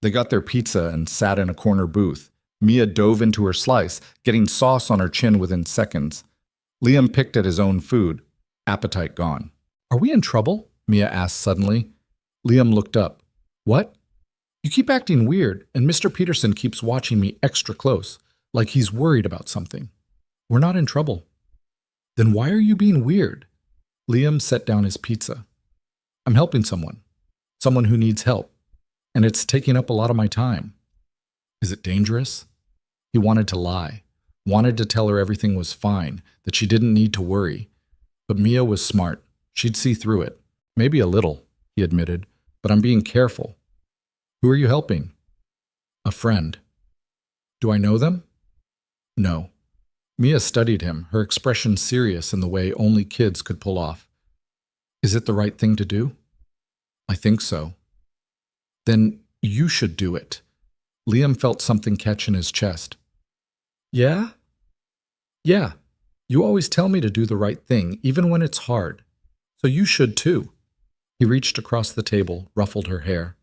They got their pizza and sat in a corner booth. Mia dove into her slice, getting sauce on her chin within seconds. Liam picked at his own food, appetite gone. Are we in trouble? Mia asked suddenly. Liam looked up. What? You keep acting weird, and Mr. Peterson keeps watching me extra close, like he's worried about something. We're not in trouble. Then why are you being weird? Liam set down his pizza. I'm helping someone who needs help, and it's taking up a lot of my time. Is it dangerous? He wanted to lie, wanted to tell her everything was fine, that she didn't need to worry. But Mia was smart. She'd see through it. Maybe a little, he admitted, but I'm being careful. Who are you helping? A friend. Do I know them? No. Mia studied him, her expression serious in the way only kids could pull off. Is it the right thing to do? I think so. Then you should do it. Liam felt something catch in his chest. Yeah? Yeah. You always tell me to do the right thing, even when it's hard. So you should too. He reached across the table, ruffled her hair.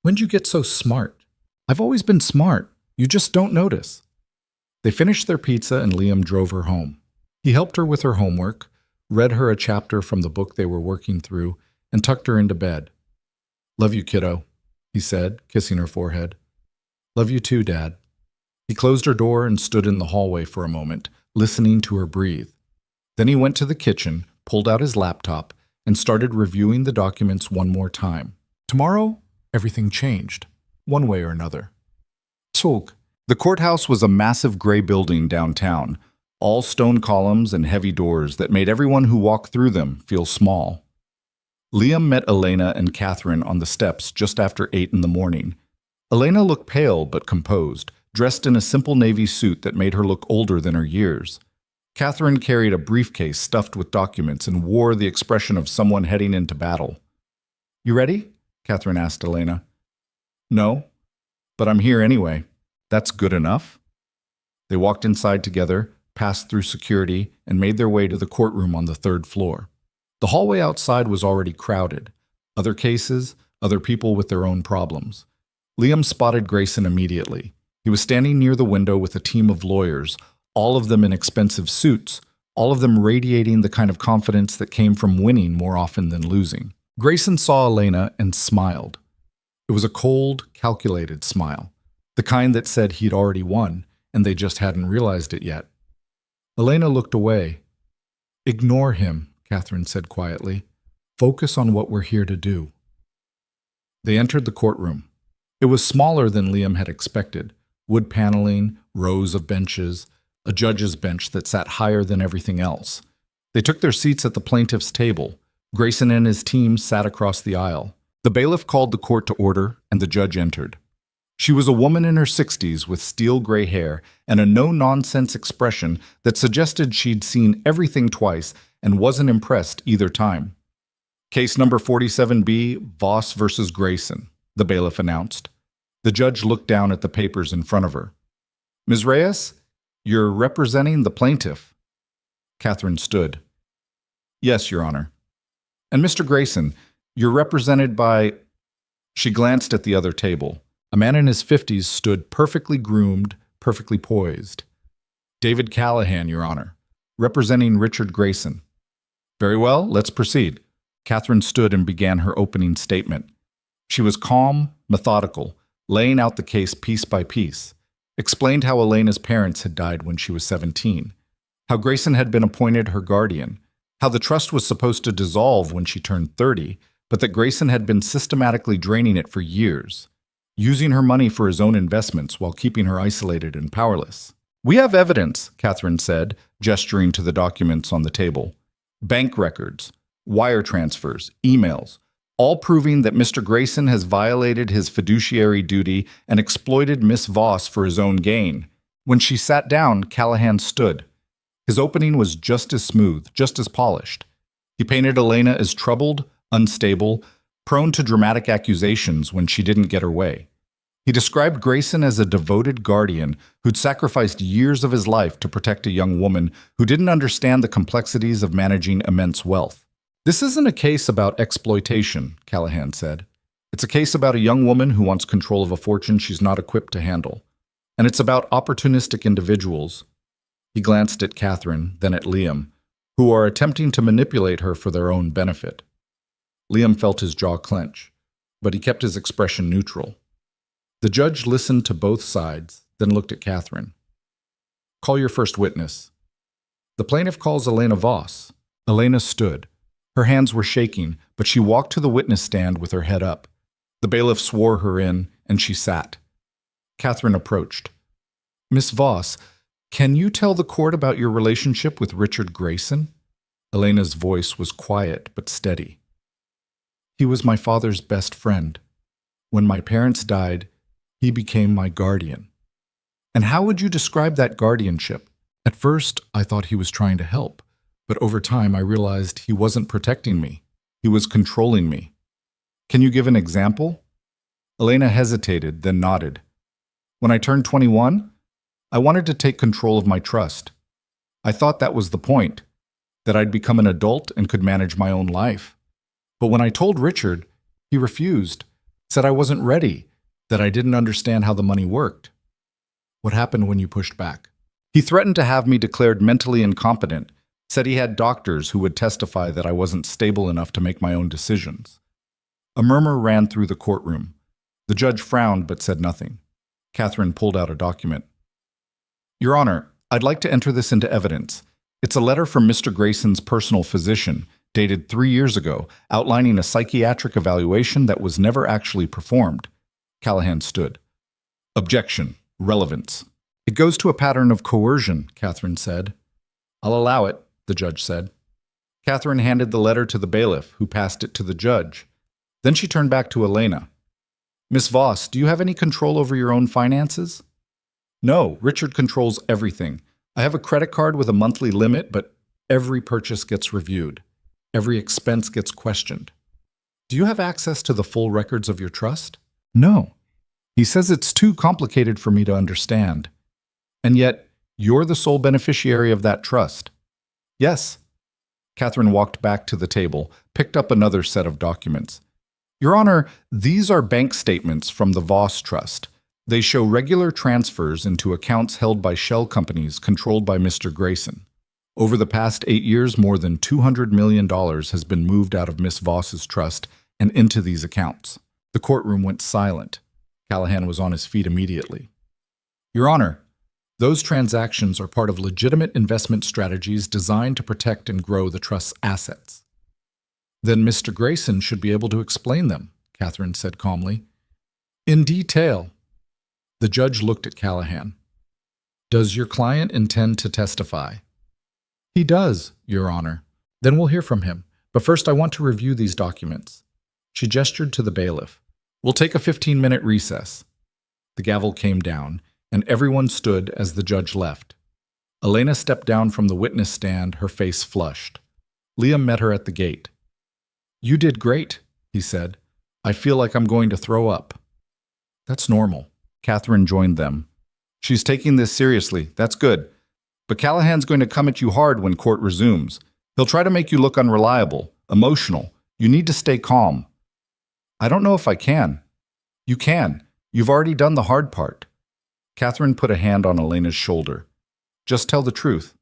When'd you get so smart? I've always been smart. You just don't notice. They finished their pizza and Liam drove her home. He helped her with her homework, read her a chapter from the book they were working through, and tucked her into bed. Love you, kiddo, he said, kissing her forehead. Love you too, Dad. He closed her door and stood in the hallway for a moment, listening to her breathe. Then he went to the kitchen, pulled out his laptop, and started reviewing the documents one more time. Tomorrow, everything changed, one way or another. The courthouse was a massive gray building downtown, all stone columns and heavy doors that made everyone who walked through them feel small. Liam met Elena and Catherine on the steps just after 8 in the morning. Elena looked pale but composed, dressed in a simple navy suit that made her look older than her years. Catherine carried a briefcase stuffed with documents and wore the expression of someone heading into battle. You ready? Catherine asked Elena. No, but I'm here anyway. That's good enough. They walked inside together, passed through security, and made their way to the courtroom on the 3rd floor. The hallway outside was already crowded. Other cases, other people with their own problems. Liam spotted Grayson immediately. He was standing near the window with a team of lawyers, all of them in expensive suits, all of them radiating the kind of confidence that came from winning more often than losing. Grayson saw Elena and smiled. It was a cold, calculated smile, the kind that said he'd already won, and they just hadn't realized it yet. Elena looked away. Ignore him, Catherine said quietly. Focus on what we're here to do. They entered the courtroom. It was smaller than Liam had expected. Wood paneling, rows of benches, a judge's bench that sat higher than everything else. They took their seats at the plaintiff's table. Grayson and his team sat across the aisle. The bailiff called the court to order, and the judge entered. She was a woman in her 60s with steel gray hair and a no-nonsense expression that suggested she'd seen everything twice and wasn't impressed either time. Case number 47B, Voss versus Grayson, the bailiff announced. The judge looked down at the papers in front of her. Ms. Reyes, you're representing the plaintiff. Catherine stood. Yes, Your Honor. And Mr. Grayson, you're represented by... She glanced at the other table. A man in his 50s stood perfectly groomed, perfectly poised. David Callahan, Your Honor, representing Richard Grayson. Very well, let's proceed. Catherine stood and began her opening statement. She was calm, methodical, laying out the case piece by piece. Explained how Elena's parents had died when she was 17, how Grayson had been appointed her guardian, how the trust was supposed to dissolve when she turned 30, but that Grayson had been systematically draining it for years, using her money for his own investments while keeping her isolated and powerless. We have evidence, Catherine said, gesturing to the documents on the table. Bank records, wire transfers, emails, all proving that Mr. Grayson has violated his fiduciary duty and exploited Miss Voss for his own gain. When she sat down, Callahan stood. His opening was just as smooth, just as polished. He painted Elena as troubled, unstable, prone to dramatic accusations when she didn't get her way. He described Grayson as a devoted guardian who'd sacrificed years of his life to protect a young woman who didn't understand the complexities of managing immense wealth. "This isn't a case about exploitation," Callahan said. "It's a case about a young woman who wants control of a fortune she's not equipped to handle. And it's about opportunistic individuals." He glanced at Catherine, then at Liam, who are attempting to manipulate her for their own benefit. Liam felt his jaw clench, but he kept his expression neutral. The judge listened to both sides, then looked at Catherine. "Call your first witness." The plaintiff calls Elena Voss. Elena stood. Her hands were shaking, but she walked to the witness stand with her head up. The bailiff swore her in, and she sat. Catherine approached. "Miss Voss, can you tell the court about your relationship with Richard Grayson?" Elena's voice was quiet but steady. "He was my father's best friend. When my parents died, he became my guardian." "And how would you describe that guardianship?" "At first, I thought he was trying to help, but over time I realized he wasn't protecting me. He was controlling me." "Can you give an example?" Elena hesitated, then nodded. "When I turned 21, I wanted to take control of my trust. I thought that was the point, that I'd become an adult and could manage my own life. But when I told Richard, he refused, said I wasn't ready, that I didn't understand how the money worked." "What happened when you pushed back?" "He threatened to have me declared mentally incompetent, said he had doctors who would testify that I wasn't stable enough to make my own decisions." A murmur ran through the courtroom. The judge frowned but said nothing. Catherine pulled out a document. "Your Honor, I'd like to enter this into evidence. It's a letter from Mr. Grayson's personal physician, dated 3 years ago, outlining a psychiatric evaluation that was never actually performed." Callahan stood. "Objection. Relevance." "It goes to a pattern of coercion," Catherine said. "I'll allow it," the judge said. Catherine handed the letter to the bailiff, who passed it to the judge. Then she turned back to Elena. "Miss Voss, do you have any control over your own finances?" "No, Richard controls everything. I have a credit card with a monthly limit, but every purchase gets reviewed. Every expense gets questioned." "Do you have access to the full records of your trust?" "No. He says it's too complicated for me to understand." "And yet, you're the sole beneficiary of that trust." "Yes." Catherine walked back to the table, picked up another set of documents. "Your Honor, these are bank statements from the Voss Trust. They show regular transfers into accounts held by shell companies controlled by Mr. Grayson. Over the past 8 years, more than $200 million has been moved out of Miss Voss's trust and into these accounts." The courtroom went silent. Callahan was on his feet immediately. "Your Honor, those transactions are part of legitimate investment strategies designed to protect and grow the trust's assets." "Then Mr. Grayson should be able to explain them," Catherine said calmly. "In detail." The judge looked at Callahan. "Does your client intend to testify?" "He does, Your Honor." "Then we'll hear from him. But first I want to review these documents." She gestured to the bailiff. "We'll take a 15-minute recess." The gavel came down, and everyone stood as the judge left. Elena stepped down from the witness stand, her face flushed. Liam met her at the gate. "You did great," he said. "I feel like I'm going to throw up." "That's normal." Catherine joined them. "She's taking this seriously. That's good. But Callahan's going to come at you hard when court resumes. He'll try to make you look unreliable, emotional. You need to stay calm." "I don't know if I can." "You can. You've already done the hard part." Catherine put a hand on Elena's shoulder. "Just tell the truth.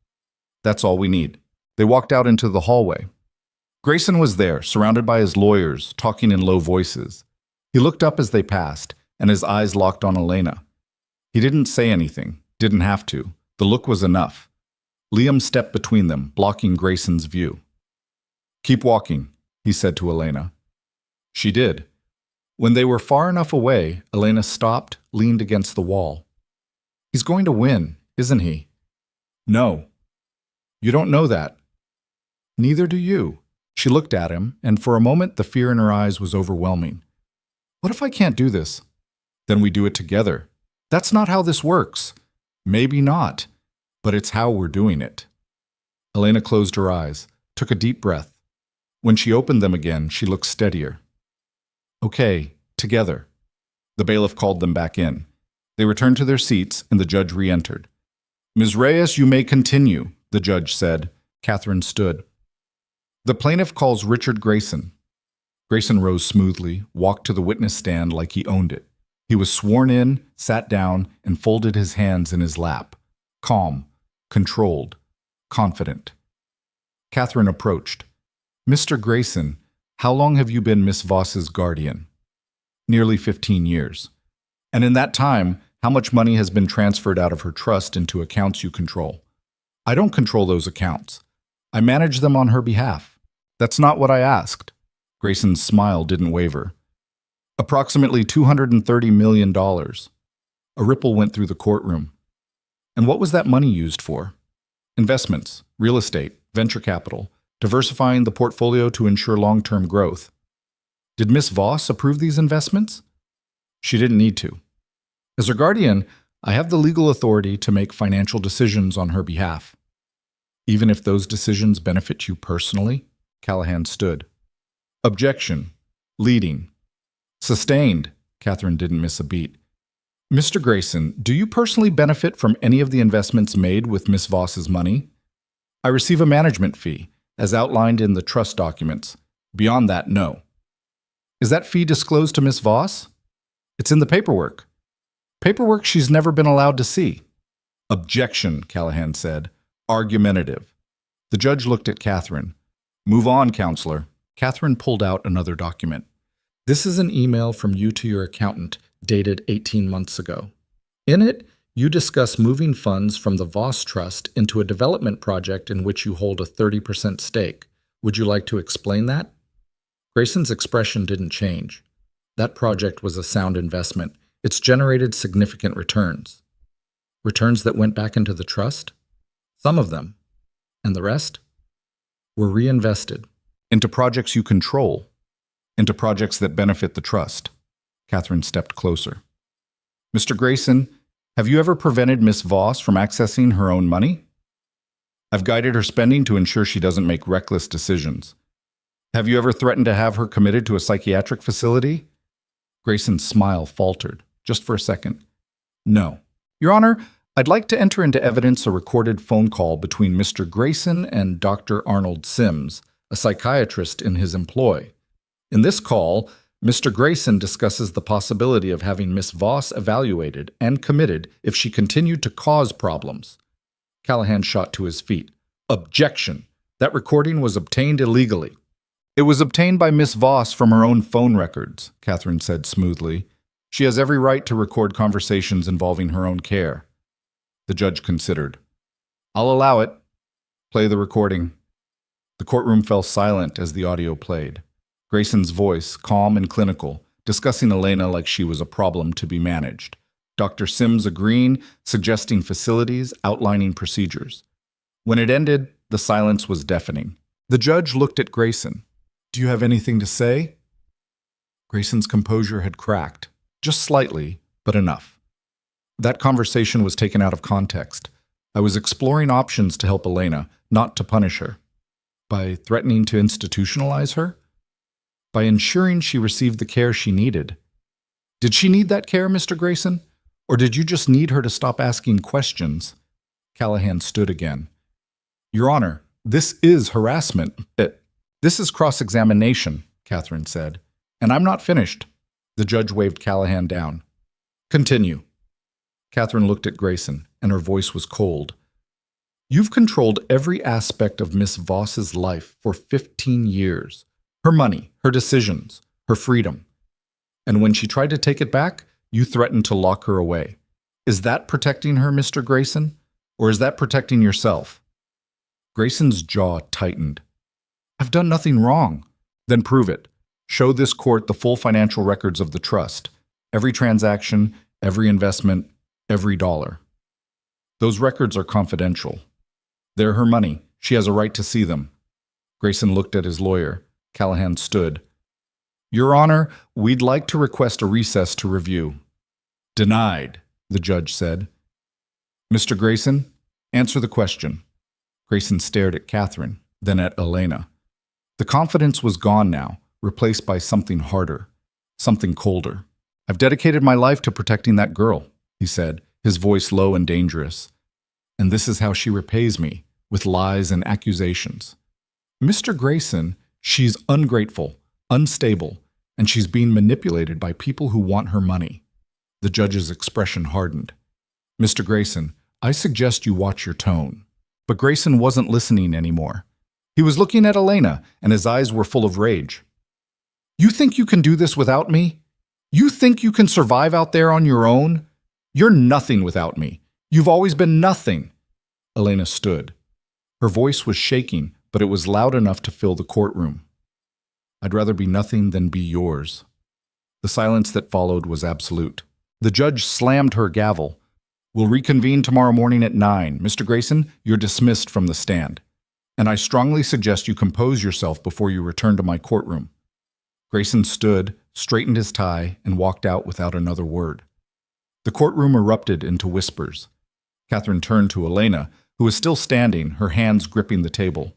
That's all we need." They walked out into the hallway. Grayson was there, surrounded by his lawyers, talking in low voices. He looked up as they passed, and his eyes locked on Elena. He didn't say anything, didn't have to. The look was enough. Liam stepped between them, blocking Grayson's view. "Keep walking," he said to Elena. She did. When they were far enough away, Elena stopped, leaned against the wall. "He's going to win, isn't he?" "No." "You don't know that." "Neither do you." She looked at him, and for a moment the fear in her eyes was overwhelming. What if I can't do this? Then we do it together. That's not how this works. Maybe not, but it's how we're doing it. Elena closed her eyes, took a deep breath. When she opened them again, she looked steadier. Okay, together. The bailiff called them back in. They returned to their seats, and the judge re-entered. Ms. Reyes, you may continue, the judge said. Catherine stood. The plaintiff calls Richard Grayson. Grayson rose smoothly, walked to the witness stand like he owned it. He was sworn in, sat down, and folded his hands in his lap. Calm, controlled, confident. Catherine approached. Mr. Grayson, how long have you been Miss Voss's guardian? Nearly 15 years. And in that time, how much money has been transferred out of her trust into accounts you control? I don't control those accounts. I manage them on her behalf. That's not what I asked. Grayson's smile didn't waver. Approximately $230 million. A ripple went through the courtroom. And what was that money used for? Investments, real estate, venture capital, diversifying the portfolio to ensure long-term growth. Did Miss Voss approve these investments? She didn't need to. As her guardian, I have the legal authority to make financial decisions on her behalf. Even if those decisions benefit you personally? Callahan stood. Objection. Leading. Sustained. Catherine didn't miss a beat. Mr. Grayson, do you personally benefit from any of the investments made with Miss Voss's money? I receive a management fee, as outlined in the trust documents. Beyond that, no. Is that fee disclosed to Miss Voss? It's in the paperwork. Paperwork she's never been allowed to see. Objection, Callahan said. Argumentative. The judge looked at Catherine. Move on, counselor. Catherine pulled out another document. This is an email from you to your accountant, dated 18 months ago. In it, you discuss moving funds from the Voss Trust into a development project in which you hold a 30% stake. Would you like to explain that? Grayson's expression didn't change. That project was a sound investment. It's generated significant returns. Returns that went back into the trust? Some of them. And the rest? Were reinvested. Into projects you control. Into projects that benefit the trust. Catherine stepped closer. Mr. Grayson, have you ever prevented Miss Voss from accessing her own money? I've guided her spending to ensure she doesn't make reckless decisions. Have you ever threatened to have her committed to a psychiatric facility? Grayson's smile faltered, just for a second. No. Your Honor, I'd like to enter into evidence a recorded phone call between Mr. Grayson and Dr. Arnold Sims, a psychiatrist in his employ. In this call, Mr. Grayson discusses the possibility of having Miss Voss evaluated and committed if she continued to cause problems. Callahan shot to his feet. Objection! That recording was obtained illegally. It was obtained by Miss Voss from her own phone records, Catherine said smoothly. She has every right to record conversations involving her own care. The judge considered. I'll allow it. Play the recording. The courtroom fell silent as the audio played. Grayson's voice, calm and clinical, discussing Elena like she was a problem to be managed. Dr. Sims agreeing, suggesting facilities, outlining procedures. When it ended, the silence was deafening. The judge looked at Grayson. Do you have anything to say? Grayson's composure had cracked, just slightly, but enough. That conversation was taken out of context. I was exploring options to help Elena, not to punish her. By threatening to institutionalize her? By ensuring she received the care she needed. Did she need that care, Mr. Grayson? Or did you just need her to stop asking questions? Callahan stood again. Your Honor, this is harassment. This is cross-examination, Catherine said. And I'm not finished. The judge waved Callahan down. Continue. Catherine looked at Grayson, and her voice was cold. You've controlled every aspect of Miss Voss's life for 15 years. Her money, her decisions, her freedom. And when she tried to take it back, you threatened to lock her away. Is that protecting her, Mr. Grayson? Or is that protecting yourself? Grayson's jaw tightened. I've done nothing wrong. Then prove it. Show this court the full financial records of the trust. Every transaction, every investment, every dollar. Those records are confidential. They're her money. She has a right to see them. Grayson looked at his lawyer. Callahan stood. Your Honor, we'd like to request a recess to review. Denied, the judge said. Mr. Grayson, answer the question. Grayson stared at Catherine, then at Elena. The confidence was gone now, replaced by something harder, something colder. I've dedicated my life to protecting that girl, he said, his voice low and dangerous. And this is how she repays me, with lies and accusations. Mr. Grayson, she's ungrateful, unstable, and she's being manipulated by people who want her money. The judge's expression hardened. Mr. Grayson, I suggest you watch your tone. But Grayson wasn't listening anymore. He was looking at Elena, and his eyes were full of rage. You think you can do this without me? You think you can survive out there on your own? You're nothing without me. You've always been nothing. Elena stood. Her voice was shaking, but it was loud enough to fill the courtroom. I'd rather be nothing than be yours. The silence that followed was absolute. The judge slammed her gavel. We'll reconvene tomorrow morning at 9. Mr. Grayson, you're dismissed from the stand. And I strongly suggest you compose yourself before you return to my courtroom. Grayson stood, straightened his tie, and walked out without another word. The courtroom erupted into whispers. Catherine turned to Elena, who was still standing, her hands gripping the table.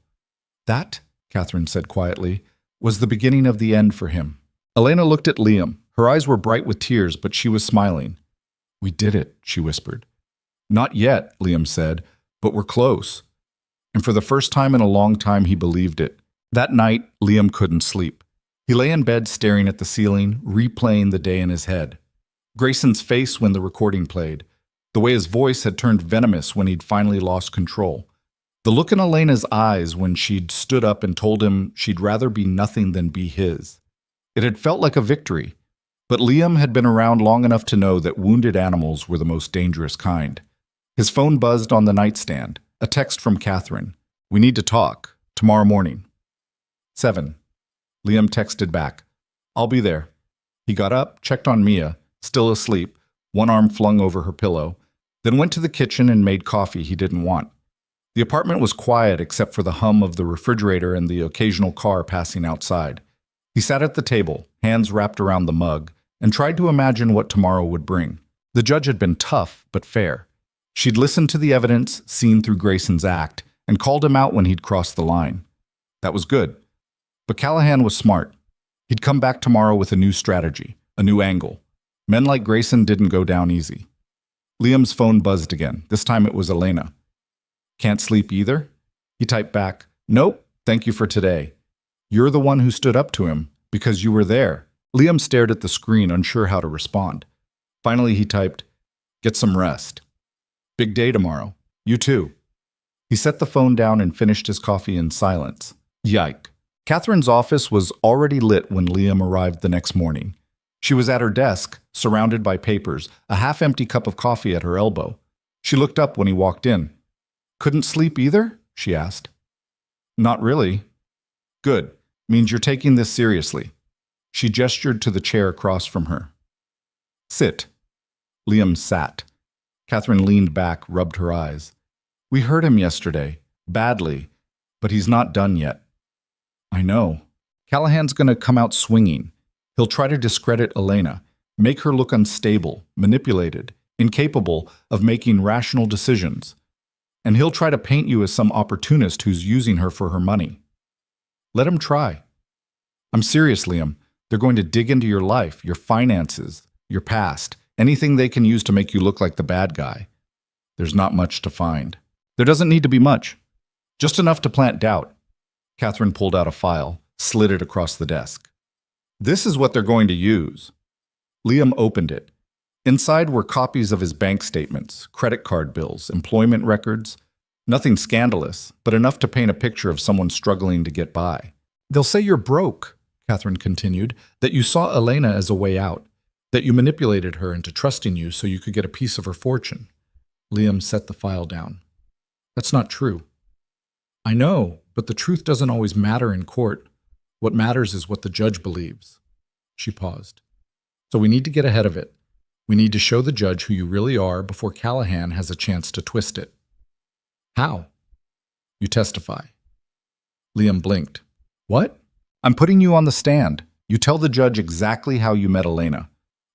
That, Catherine said quietly, was the beginning of the end for him. Elena looked at Liam. Her eyes were bright with tears, but she was smiling. We did it, she whispered. Not yet, Liam said, but we're close. And for the first time in a long time, he believed it. That night, Liam couldn't sleep. He lay in bed staring at the ceiling, replaying the day in his head. Grayson's face when the recording played. The way his voice had turned venomous when he'd finally lost control. The look in Elena's eyes when she'd stood up and told him she'd rather be nothing than be his. It had felt like a victory. But Liam had been around long enough to know that wounded animals were the most dangerous kind. His phone buzzed on the nightstand. A text from Catherine. We need to talk. Tomorrow morning. 7. Liam texted back. I'll be there. He got up, checked on Mia, still asleep, one arm flung over her pillow, then went to the kitchen and made coffee he didn't want. The apartment was quiet except for the hum of the refrigerator and the occasional car passing outside. He sat at the table, hands wrapped around the mug, and tried to imagine what tomorrow would bring. The judge had been tough, but fair. She'd listened to the evidence seen through Grayson's act and called him out when he'd crossed the line. That was good. But Callahan was smart. He'd come back tomorrow with a new strategy, a new angle. Men like Grayson didn't go down easy. Liam's phone buzzed again. This time it was Elena. Can't sleep either? He typed back, Nope, thank you for today. You're the one who stood up to him, because you were there. Liam stared at the screen, unsure how to respond. Finally, he typed, Get some rest. Big day tomorrow. You too. He set the phone down and finished his coffee in silence. Yike. Catherine's office was already lit when Liam arrived the next morning. She was at her desk, surrounded by papers, a half-empty cup of coffee at her elbow. She looked up when he walked in. Couldn't sleep either? She asked. Not really. Good. Means you're taking this seriously. She gestured to the chair across from her. Sit. Liam sat. Catherine leaned back, rubbed her eyes. We hurt him yesterday. Badly. But he's not done yet. I know. Callahan's going to come out swinging. He'll try to discredit Elena, make her look unstable, manipulated, incapable of making rational decisions. And he'll try to paint you as some opportunist who's using her for her money. Let him try. I'm serious, Liam. They're going to dig into your life, your finances, your past, anything they can use to make you look like the bad guy. There's not much to find. There doesn't need to be much. Just enough to plant doubt. Catherine pulled out a file, slid it across the desk. This is what they're going to use. Liam opened it. Inside were copies of his bank statements, credit card bills, employment records. Nothing scandalous, but enough to paint a picture of someone struggling to get by. They'll say you're broke, Catherine continued, that you saw Elena as a way out, that you manipulated her into trusting you so you could get a piece of her fortune. Liam set the file down. That's not true. I know, but the truth doesn't always matter in court. What matters is what the judge believes. She paused. So we need to get ahead of it. We need to show the judge who you really are before Callahan has a chance to twist it. How? You testify. Liam blinked. What? I'm putting you on the stand. You tell the judge exactly how you met Elena,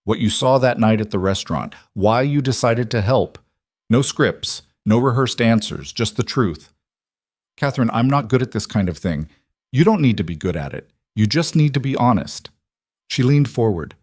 what you saw that night at the restaurant, why you decided to help. No scripts, no rehearsed answers, just the truth. Catherine, I'm not good at this kind of thing. You don't need to be good at it. You just need to be honest. She leaned forward.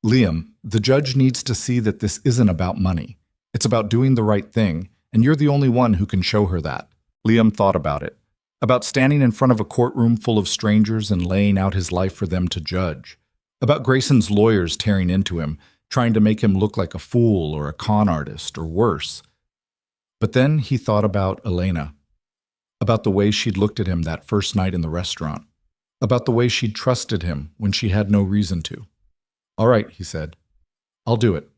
Liam, the judge needs to see that this isn't about money. It's about doing the right thing, and you're the only one who can show her that. Liam thought about it. About standing in front of a courtroom full of strangers and laying out his life for them to judge. About Grayson's lawyers tearing into him, trying to make him look like a fool or a con artist or worse. But then he thought about Elena. About the way she'd looked at him that first night in the restaurant. About the way she'd trusted him when she had no reason to. All right, he said. I'll do it.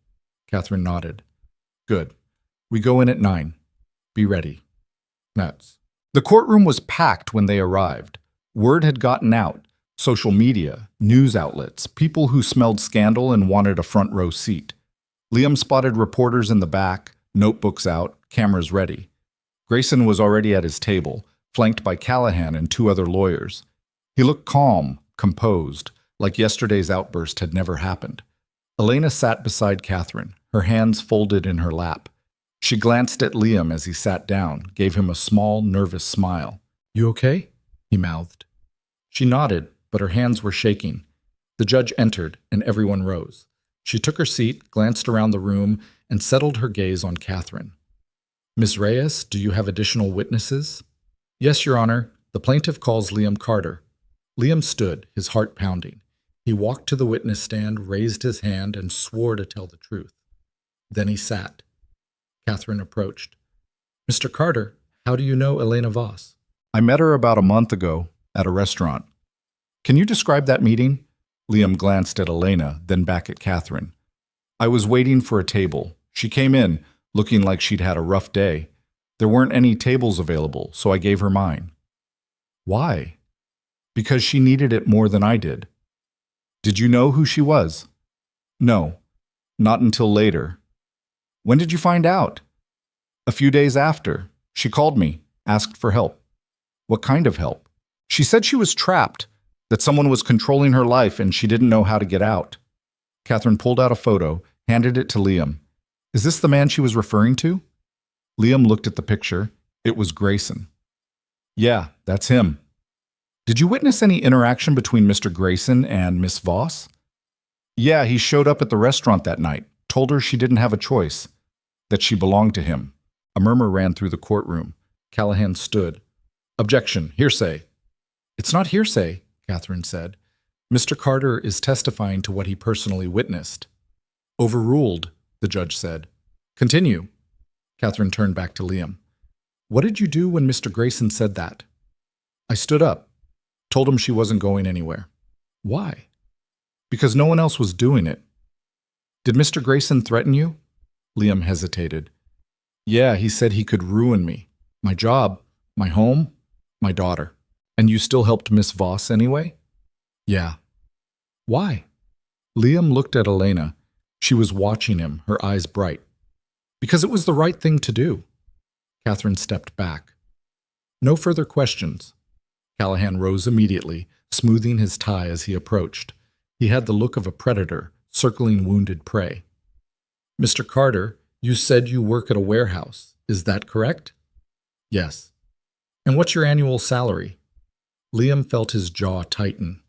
Catherine nodded. Good. We go in at 9. Be ready. Nuts. The courtroom was packed when they arrived. Word had gotten out. Social media, news outlets, people who smelled scandal and wanted a front row seat. Liam spotted reporters in the back, notebooks out, cameras ready. Grayson was already at his table, flanked by Callahan and 2 other lawyers. He looked calm, composed, like yesterday's outburst had never happened. Elena sat beside Catherine, her hands folded in her lap. She glanced at Liam as he sat down, gave him a small, nervous smile. You okay? He mouthed. She nodded, but her hands were shaking. The judge entered, and everyone rose. She took her seat, glanced around the room, and settled her gaze on Catherine. Ms. Reyes, do you have additional witnesses? Yes, Your Honor. The plaintiff calls Liam Carter. Liam stood, his heart pounding. He walked to the witness stand, raised his hand, and swore to tell the truth. Then he sat. Catherine approached. Mr. Carter, how do you know Elena Voss? I met her about a month ago at a restaurant. Can you describe that meeting? Liam glanced at Elena, then back at Catherine. I was waiting for a table. She came in, looking like she'd had a rough day. There weren't any tables available, so I gave her mine. Why? Because she needed it more than I did. Did you know who she was? No, not until later. When did you find out? A few days after. She called me, asked for help. What kind of help? She said she was trapped, that someone was controlling her life and she didn't know how to get out. Catherine pulled out a photo, handed it to Liam. Is this the man she was referring to? Liam looked at the picture. It was Grayson. Yeah, that's him. Did you witness any interaction between Mr. Grayson and Miss Voss? Yeah, he showed up at the restaurant that night, told her she didn't have a choice, that she belonged to him. A murmur ran through the courtroom. Callahan stood. Objection, hearsay. It's not hearsay, Catherine said. Mr. Carter is testifying to what he personally witnessed. Overruled, the judge said. Continue. Catherine turned back to Liam. What did you do when Mr. Grayson said that? I stood up. Told him she wasn't going anywhere. Why? Because no one else was doing it. Did Mr. Grayson threaten you? Liam hesitated. Yeah, he said he could ruin me. My job, my home, my daughter. And you still helped Miss Voss anyway? Yeah. Why? Liam looked at Elena. She was watching him, her eyes bright. Because it was the right thing to do. Catherine stepped back. No further questions. Callahan rose immediately, smoothing his tie as he approached. He had the look of a predator, circling wounded prey. Mr. Carter, you said you work at a warehouse. Is that correct? Yes. And what's your annual salary? Liam felt his jaw tighten.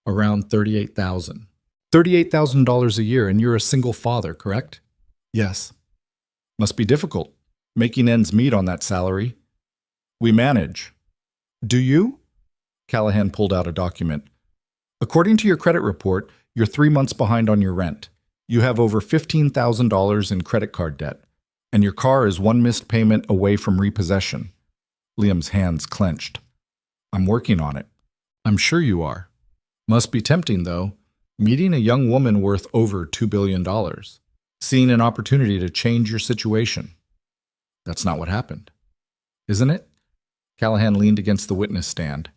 Around $38,000. $38,000 a year, and you're a single father, correct? Yes. Must be difficult, making ends meet on that salary. We manage. Do you? Callahan pulled out a document. According to your credit report, you're 3 months behind on your rent. You have over $15,000 in credit card debt, and your car is 1 missed payment away from repossession. Liam's hands clenched. I'm working on it. I'm sure you are. Must be tempting, though, meeting a young woman worth over $2 billion, seeing an opportunity to change your situation. That's not what happened, isn't it? Callahan leaned against the witness stand.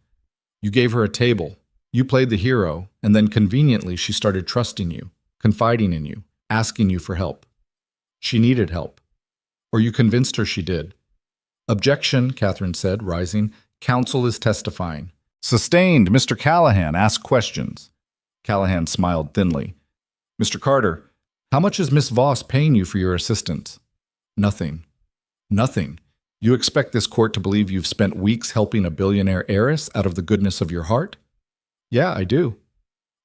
You gave her a table. You played the hero, and then conveniently she started trusting you, confiding in you, asking you for help. She needed help. Or you convinced her she did. Objection, Catherine said, rising. Counsel is testifying. Sustained, Mr. Callahan, ask questions. Callahan smiled thinly. Mr. Carter, how much is Miss Voss paying you for your assistance? Nothing. Nothing. You expect this court to believe you've spent weeks helping a billionaire heiress out of the goodness of your heart? Yeah, I do.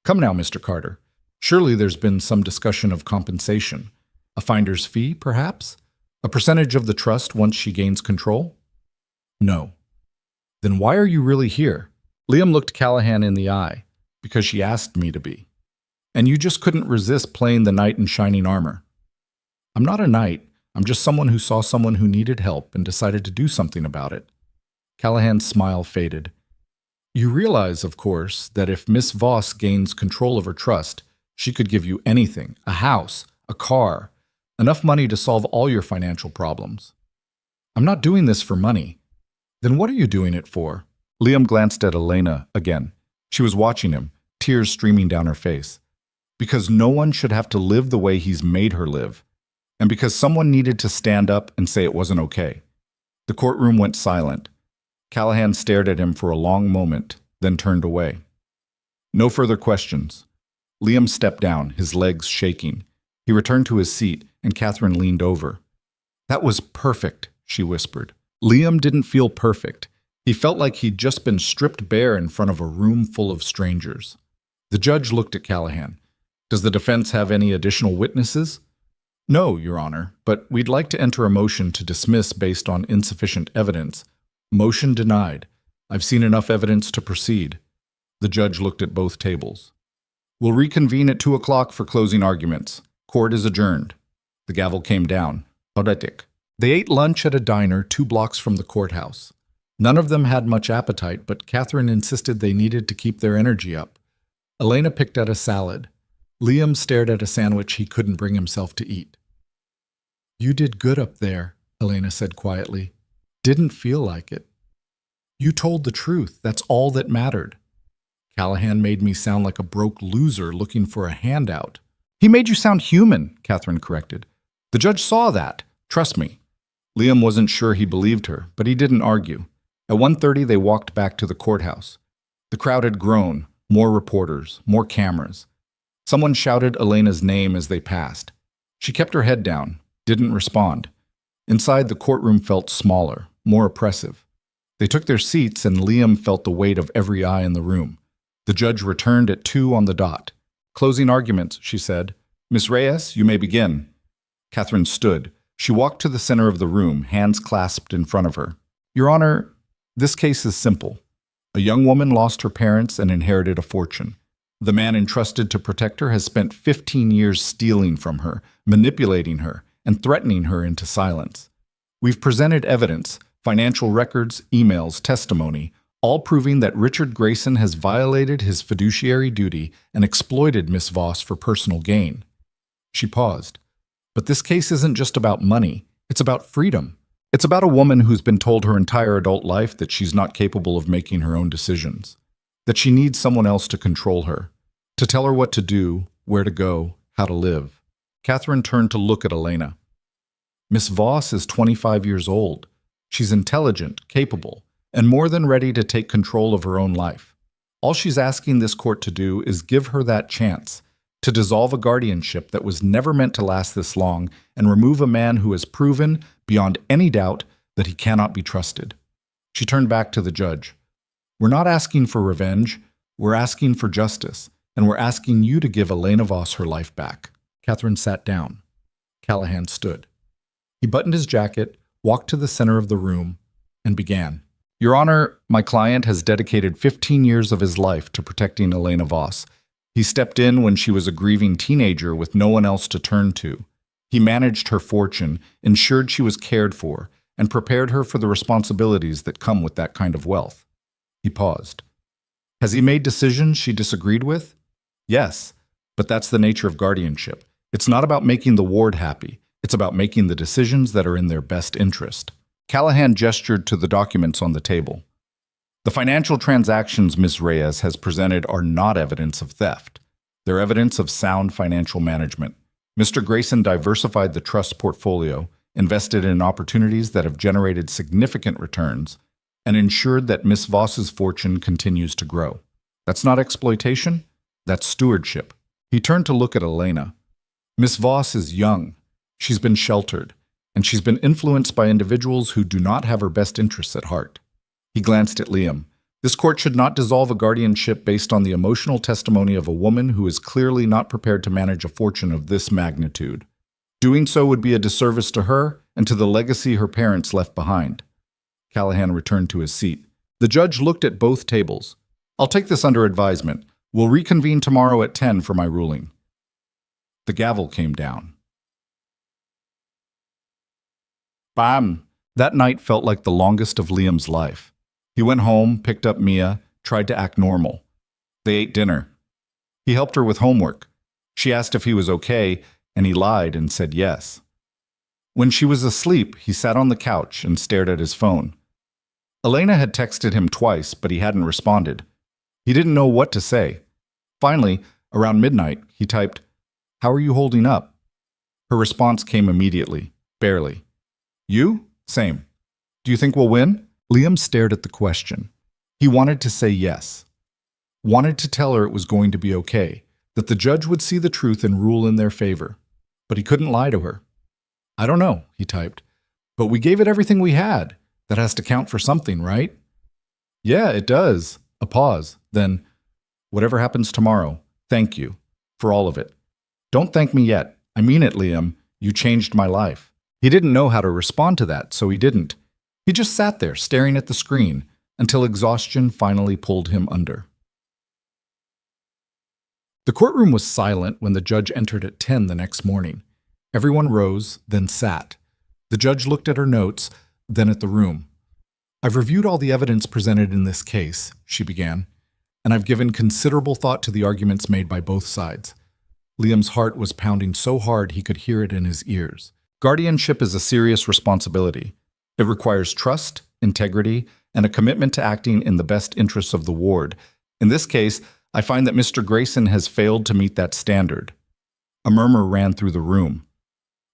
Come now, Mr. Carter. Surely there's been some discussion of compensation. A finder's fee, perhaps? A percentage of the trust once she gains control? No. Then why are you really here? Liam looked Callahan in the eye. Because she asked me to be. And you just couldn't resist playing the knight in shining armor. I'm not a knight. I'm just someone who saw someone who needed help and decided to do something about it. Callahan's smile faded. You realize, of course, that if Miss Voss gains control of her trust, she could give you anything, a house, a car, enough money to solve all your financial problems. I'm not doing this for money. Then what are you doing it for? Liam glanced at Elena again. She was watching him, tears streaming down her face. Because no one should have to live the way he's made her live. And because someone needed to stand up and say it wasn't okay. The courtroom went silent. Callahan stared at him for a long moment, then turned away. No further questions. Liam stepped down, his legs shaking. He returned to his seat, and Catherine leaned over. That was perfect, she whispered. Liam didn't feel perfect. He felt like he'd just been stripped bare in front of a room full of strangers. The judge looked at Callahan. Does the defense have any additional witnesses? No, Your Honor, but we'd like to enter a motion to dismiss based on insufficient evidence. Motion denied. I've seen enough evidence to proceed. The judge looked at both tables. We'll reconvene at 2 o'clock for closing arguments. Court is adjourned. The gavel came down. Hodetik. They ate lunch at a diner 2 blocks from the courthouse. None of them had much appetite, but Catherine insisted they needed to keep their energy up. Elena picked at a salad. Liam stared at a sandwich he couldn't bring himself to eat. You did good up there, Elena said quietly. Didn't feel like it. You told the truth. That's all that mattered. Callahan made me sound like a broke loser looking for a handout. He made you sound human, Catherine corrected. The judge saw that. Trust me. Liam wasn't sure he believed her, but he didn't argue. At 1:30, they walked back to the courthouse. The crowd had grown. More reporters, more cameras. Someone shouted Elena's name as they passed. She kept her head down, didn't respond. Inside, the courtroom felt smaller, more oppressive. They took their seats, and Liam felt the weight of every eye in the room. The judge returned at 2 on the dot. Closing arguments, she said. Miss Reyes, you may begin. Catherine stood. She walked to the center of the room, hands clasped in front of her. Your Honor, this case is simple. A young woman lost her parents and inherited a fortune. The man entrusted to protect her has spent 15 years stealing from her, manipulating her, and threatening her into silence. We've presented evidence, financial records, emails, testimony, all proving that Richard Grayson has violated his fiduciary duty and exploited Miss Voss for personal gain. She paused. But this case isn't just about money. It's about freedom. It's about a woman who's been told her entire adult life that she's not capable of making her own decisions, that she needs someone else to control her, to tell her what to do, where to go, how to live. Catherine turned to look at Elena. Miss Voss is 25 years old. She's intelligent, capable, and more than ready to take control of her own life. All she's asking this court to do is give her that chance, to dissolve a guardianship that was never meant to last this long and remove a man who has proven, beyond any doubt, that he cannot be trusted. She turned back to the judge. We're not asking for revenge. We're asking for justice, and we're asking you to give Elena Voss her life back. Catherine sat down. Callahan stood. He buttoned his jacket, walked to the center of the room, and began. Your Honor, my client has dedicated 15 years of his life to protecting Elena Voss. He stepped in when she was a grieving teenager with no one else to turn to. He managed her fortune, ensured she was cared for, and prepared her for the responsibilities that come with that kind of wealth. He paused. Has he made decisions she disagreed with? Yes, but that's the nature of guardianship. It's not about making the ward happy. It's about making the decisions that are in their best interest. Callahan gestured to the documents on the table. The financial transactions Ms. Reyes has presented are not evidence of theft. They're evidence of sound financial management. Mr. Grayson diversified the trust portfolio, invested in opportunities that have generated significant returns, and ensured that Miss Voss's fortune continues to grow. That's not exploitation, that's stewardship. He turned to look at Elena. Miss Voss is young. She's been sheltered, and she's been influenced by individuals who do not have her best interests at heart. He glanced at Liam. This court should not dissolve a guardianship based on the emotional testimony of a woman who is clearly not prepared to manage a fortune of this magnitude. Doing so would be a disservice to her and to the legacy her parents left behind. Callahan returned to his seat. The judge looked at both tables. I'll take this under advisement. We'll reconvene tomorrow at 10 for my ruling. The gavel came down. Bam! That night felt like the longest of Liam's life. He went home, picked up Mia, tried to act normal. They ate dinner. He helped her with homework. She asked if he was okay, and he lied and said yes. When she was asleep, he sat on the couch and stared at his phone. Elena had texted him twice, but he hadn't responded. He didn't know what to say. Finally, around midnight, he typed, "How are you holding up?" Her response came immediately, barely. "You? Same. Do you think we'll win?" Liam stared at the question. He wanted to say yes. Wanted to tell her it was going to be okay, that the judge would see the truth and rule in their favor. But he couldn't lie to her. "I don't know," he typed. "But we gave it everything we had. That has to count for something, right?" "Yeah, it does." A pause. Then, "Whatever happens tomorrow, thank you. For all of it. Don't thank me yet. I mean it, Liam. You changed my life." He didn't know how to respond to that, so he didn't. He just sat there, staring at the screen, until exhaustion finally pulled him under. The courtroom was silent when the judge entered at 10 the next morning. Everyone rose, then sat. The judge looked at her notes, then at the room. "I've reviewed all the evidence presented in this case," she began, "and I've given considerable thought to the arguments made by both sides." Liam's heart was pounding so hard he could hear it in his ears. Guardianship is a serious responsibility. It requires trust, integrity, and a commitment to acting in the best interests of the ward. In this case, I find that Mr. Grayson has failed to meet that standard. A murmur ran through the room.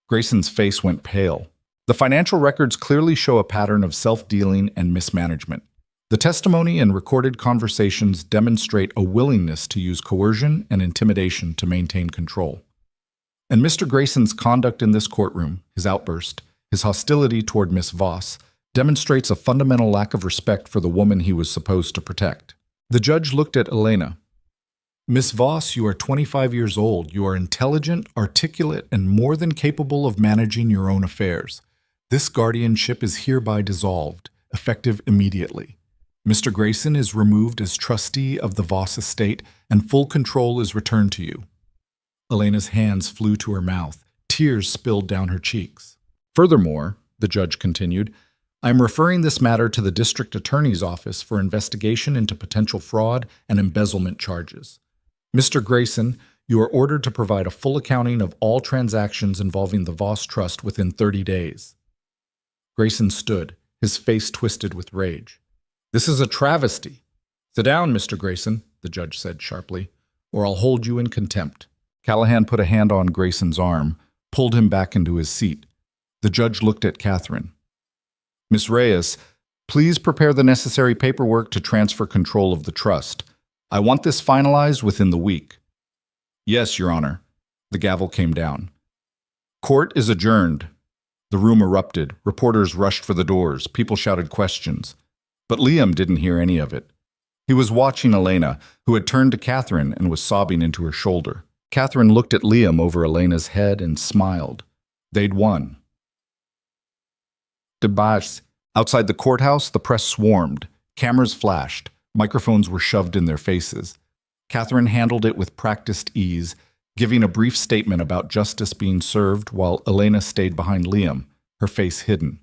Grayson's face went pale. The financial records clearly show a pattern of self-dealing and mismanagement. The testimony and recorded conversations demonstrate a willingness to use coercion and intimidation to maintain control. And Mr. Grayson's conduct in this courtroom, his outburst, his hostility toward Miss Voss, demonstrates a fundamental lack of respect for the woman he was supposed to protect. The judge looked at Elena. "Miss Voss, you are 25 years old. You are intelligent, articulate, and more than capable of managing your own affairs. This guardianship is hereby dissolved, effective immediately. Mr. Grayson is removed as trustee of the Voss estate, and full control is returned to you." Elena's hands flew to her mouth. Tears spilled down her cheeks. "Furthermore," the judge continued, "I am referring this matter to the district attorney's office for investigation into potential fraud and embezzlement charges. Mr. Grayson, you are ordered to provide a full accounting of all transactions involving the Voss Trust within 30 days. Grayson stood, his face twisted with rage. "This is a travesty." "Sit down, Mr. Grayson," the judge said sharply, "or I'll hold you in contempt." Callahan put a hand on Grayson's arm, pulled him back into his seat. The judge looked at Catherine. "Miss Reyes, please prepare the necessary paperwork to transfer control of the trust. I want this finalized within the week." "Yes, Your Honor." The gavel came down. "Court is adjourned." The room erupted. Reporters rushed for the doors. People shouted questions. But Liam didn't hear any of it. He was watching Elena, who had turned to Catherine and was sobbing into her shoulder. Catherine looked at Liam over Elena's head and smiled. They'd won. Debats. Outside the courthouse, the press swarmed. Cameras flashed. Microphones were shoved in their faces. Catherine handled it with practiced ease, giving a brief statement about justice being served while Elena stayed behind Liam, her face hidden.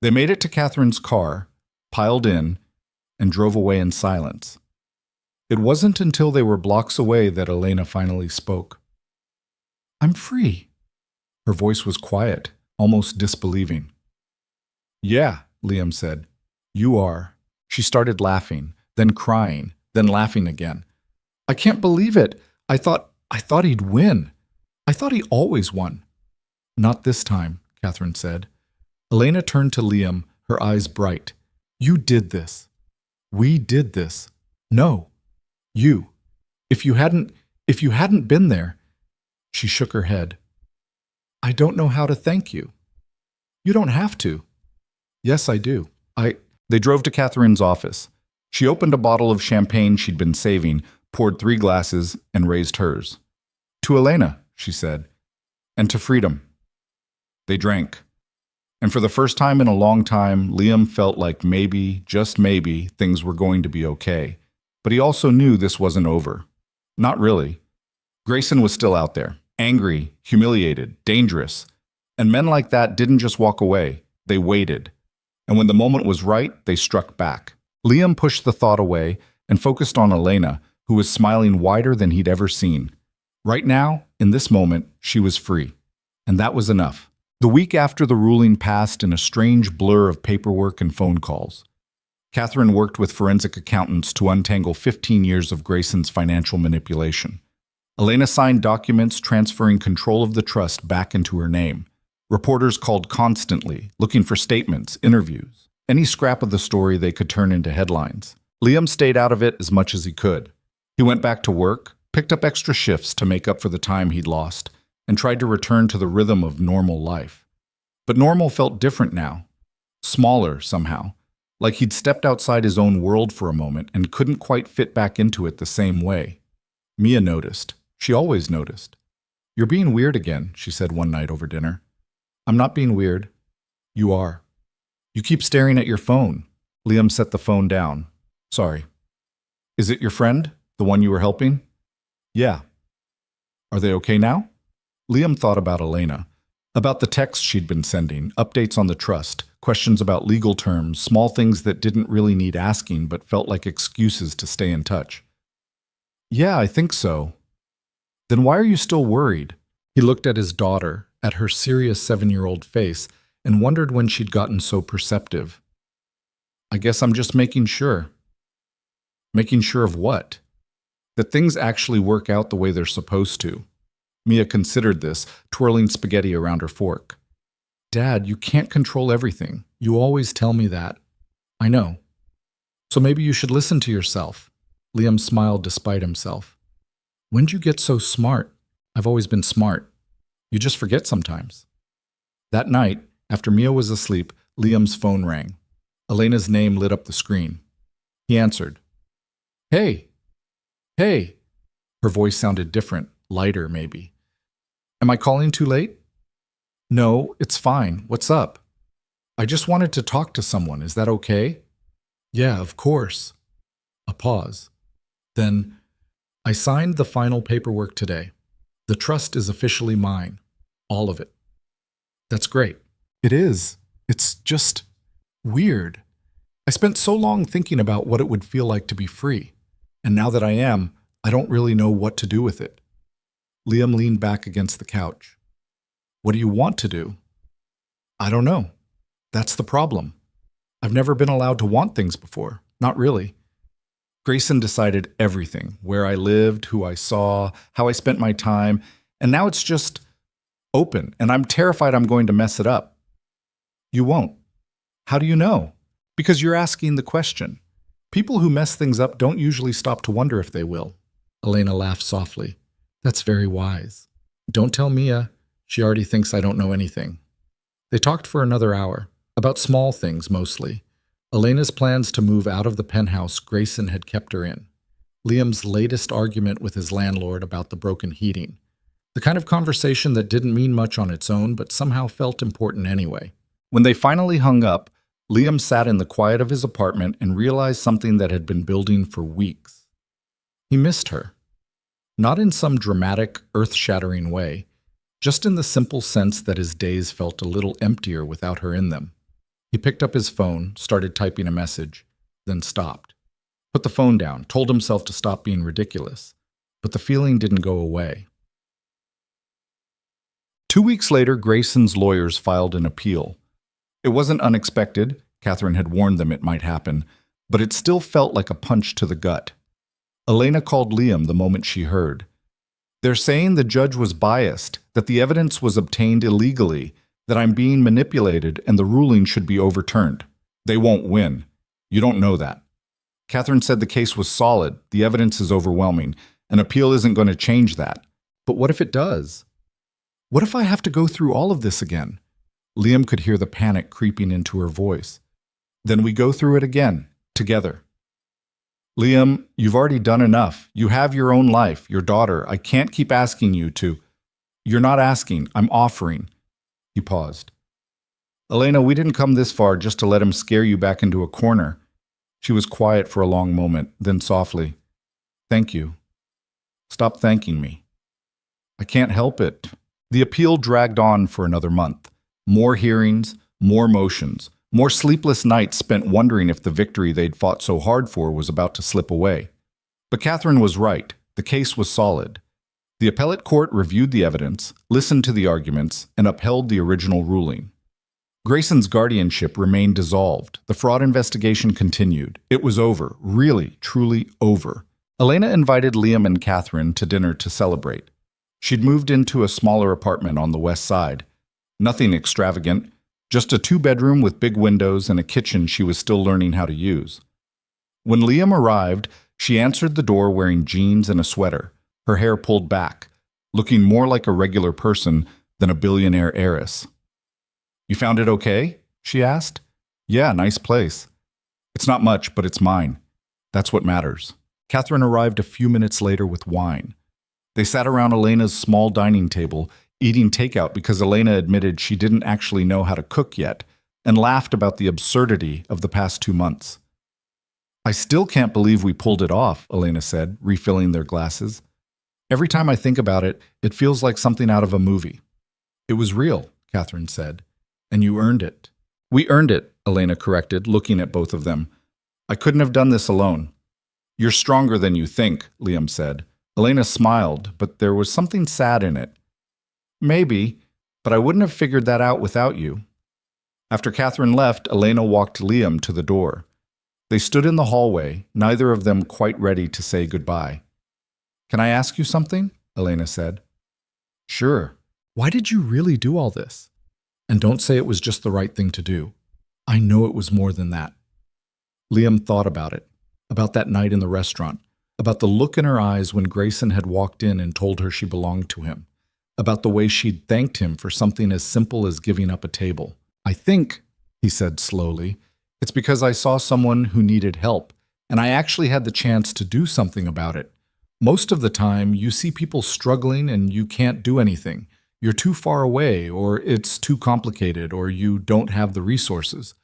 They made it to Catherine's car, piled in, and drove away in silence. It wasn't until they were blocks away that Elena finally spoke. "I'm free." Her voice was quiet, almost disbelieving. "Yeah," Liam said. "You are." She started laughing, then crying, then laughing again. "I can't believe it. I thought he'd win. I thought he always won." "Not this time," Catherine said. Elena turned to Liam, her eyes bright. You did this. We did this. No, you. If you hadn't been there. She shook her head. I don't know how to thank you. You don't have to. Yes, I do. They drove to Catherine's office. She opened a bottle of champagne she'd been saving, poured 3 glasses, and raised hers. To Elena, she said, and to freedom. They drank. And for the first time in a long time, Liam felt like maybe, just maybe, things were going to be okay. But he also knew this wasn't over. Not really. Grayson was still out there, angry, humiliated, dangerous. And men like that didn't just walk away, they waited. And when the moment was right, they struck back. Liam pushed the thought away and focused on Elena, who was smiling wider than he'd ever seen. Right now, in this moment, she was free. And that was enough. The week after the ruling passed in a strange blur of paperwork and phone calls. Catherine worked with forensic accountants to untangle 15 years of Grayson's financial manipulation. Elena signed documents transferring control of the trust back into her name. Reporters called constantly, looking for statements, interviews, any scrap of the story they could turn into headlines. Liam stayed out of it as much as he could. He went back to work, picked up extra shifts to make up for the time he'd lost, and tried to return to the rhythm of normal life. But normal felt different now. Smaller, somehow. Like he'd stepped outside his own world for a moment and couldn't quite fit back into it the same way. Mia noticed. She always noticed. You're being weird again, she said one night over dinner. I'm not being weird. You are. You keep staring at your phone. Liam set the phone down. Sorry. Is it your friend? The one you were helping? Yeah. Are they okay now? Liam thought about Elena. About the texts she'd been sending, updates on the trust, questions about legal terms, small things that didn't really need asking but felt like excuses to stay in touch. Yeah, I think so. Then why are you still worried? He looked at his daughter, at her serious 7-year-old face, and wondered when she'd gotten so perceptive. I guess I'm just making sure. Making sure of what? That things actually work out the way they're supposed to. Mia considered this, twirling spaghetti around her fork. Dad, you can't control everything. You always tell me that. I know. So maybe you should listen to yourself. Liam smiled despite himself. When'd you get so smart? I've always been smart. You just forget sometimes. That night, after Mia was asleep, Liam's phone rang. Elena's name lit up the screen. He answered. Hey. Hey. Her voice sounded different, lighter maybe. Am I calling too late? No, it's fine. What's up? I just wanted to talk to someone. Is that okay? Yeah, of course. A pause. Then, I signed the final paperwork today. The trust is officially mine. All of it. That's great. It is. It's just weird. I spent so long thinking about what it would feel like to be free. And now that I am, I don't really know what to do with it. Liam leaned back against the couch. What do you want to do? I don't know. That's the problem. I've never been allowed to want things before. Not really. Grayson decided everything, where I lived, who I saw, how I spent my time, and now it's just open, and I'm terrified I'm going to mess it up. You won't. How do you know? Because you're asking the question. People who mess things up don't usually stop to wonder if they will. Elena laughed softly. That's very wise. Don't tell Mia. She already thinks I don't know anything. They talked for another hour, about small things mostly. Elena's plans to move out of the penthouse Grayson had kept her in. Liam's latest argument with his landlord about the broken heating. The kind of conversation that didn't mean much on its own, but somehow felt important anyway. When they finally hung up, Liam sat in the quiet of his apartment and realized something that had been building for weeks. He missed her. Not in some dramatic, earth-shattering way, just in the simple sense that his days felt a little emptier without her in them. He picked up his phone, started typing a message, then stopped. Put the phone down, told himself to stop being ridiculous. But the feeling didn't go away. 2 weeks later, Grayson's lawyers filed an appeal. It wasn't unexpected. Catherine had warned them it might happen, but it still felt like a punch to the gut. Elena called Liam the moment she heard. They're saying the judge was biased, that the evidence was obtained illegally, that I'm being manipulated and the ruling should be overturned. They won't win. You don't know that. Catherine said the case was solid, the evidence is overwhelming. An appeal isn't going to change that. But what if it does? What if I have to go through all of this again? Liam could hear the panic creeping into her voice. Then we go through it again, together. Liam, you've already done enough. You have your own life, your daughter. I can't keep asking you to. You're not asking, I'm offering. He paused. Elena, we didn't come this far just to let him scare you back into a corner. She was quiet for a long moment, then softly. Thank you. Stop thanking me. I can't help it. The appeal dragged on for another month. More hearings, more motions, more sleepless nights spent wondering if the victory they'd fought so hard for was about to slip away. But Catherine was right. The case was solid. The appellate court reviewed the evidence, listened to the arguments, and upheld the original ruling. Grayson's guardianship remained dissolved. The fraud investigation continued. It was over. Really, truly over. Elena invited Liam and Catherine to dinner to celebrate. She'd moved into a smaller apartment on the west side. Nothing extravagant, just a two-bedroom with big windows and a kitchen she was still learning how to use. When Liam arrived, she answered the door wearing jeans and a sweater, her hair pulled back, looking more like a regular person than a billionaire heiress. You found it okay? She asked. Yeah, nice place. It's not much, but it's mine. That's what matters. Catherine arrived a few minutes later with wine. They sat around Elena's small dining table, eating takeout because Elena admitted she didn't actually know how to cook yet, and laughed about the absurdity of the past 2 months. I still can't believe we pulled it off, Elena said, refilling their glasses. Every time I think about it, it feels like something out of a movie. It was real, Catherine said, and you earned it. We earned it, Elena corrected, looking at both of them. I couldn't have done this alone. You're stronger than you think, Liam said. Elena smiled, but there was something sad in it. Maybe, but I wouldn't have figured that out without you. After Catherine left, Elena walked Liam to the door. They stood in the hallway, neither of them quite ready to say goodbye. Can I ask you something? Elena said. Sure. Why did you really do all this? And don't say it was just the right thing to do. I know it was more than that. Liam thought about it, about that night in the restaurant, about the look in her eyes when Grayson had walked in and told her she belonged to him, about the way she'd thanked him for something as simple as giving up a table. I think, he said slowly, it's because I saw someone who needed help, and I actually had the chance to do something about it. Most of the time, you see people struggling and you can't do anything. You're too far away, or it's too complicated, or you don't have the resources.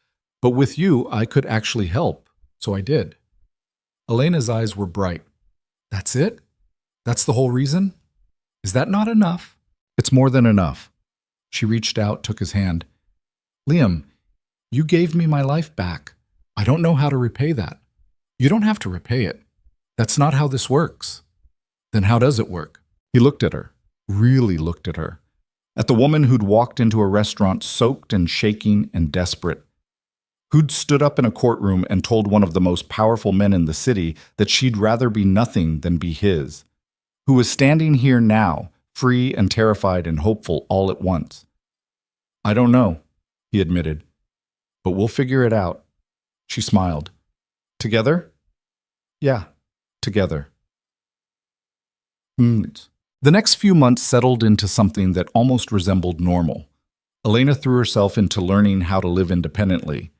But with you, I could actually help, so I did. Elena's eyes were bright. That's it? That's the whole reason? Is that not enough? It's more than enough. She reached out, took his hand. Liam, you gave me my life back. I don't know how to repay that. You don't have to repay it. That's not how this works. Then how does it work? He looked at her, really looked at her, at the woman who'd walked into a restaurant soaked and shaking and desperate, who'd stood up in a courtroom and told one of the most powerful men in the city that she'd rather be nothing than be his, who was standing here now, free and terrified and hopeful all at once. I don't know, he admitted, but we'll figure it out. She smiled. Together? Yeah, together. The next few months settled into something that almost resembled normal. Elena threw herself into learning how to live independently.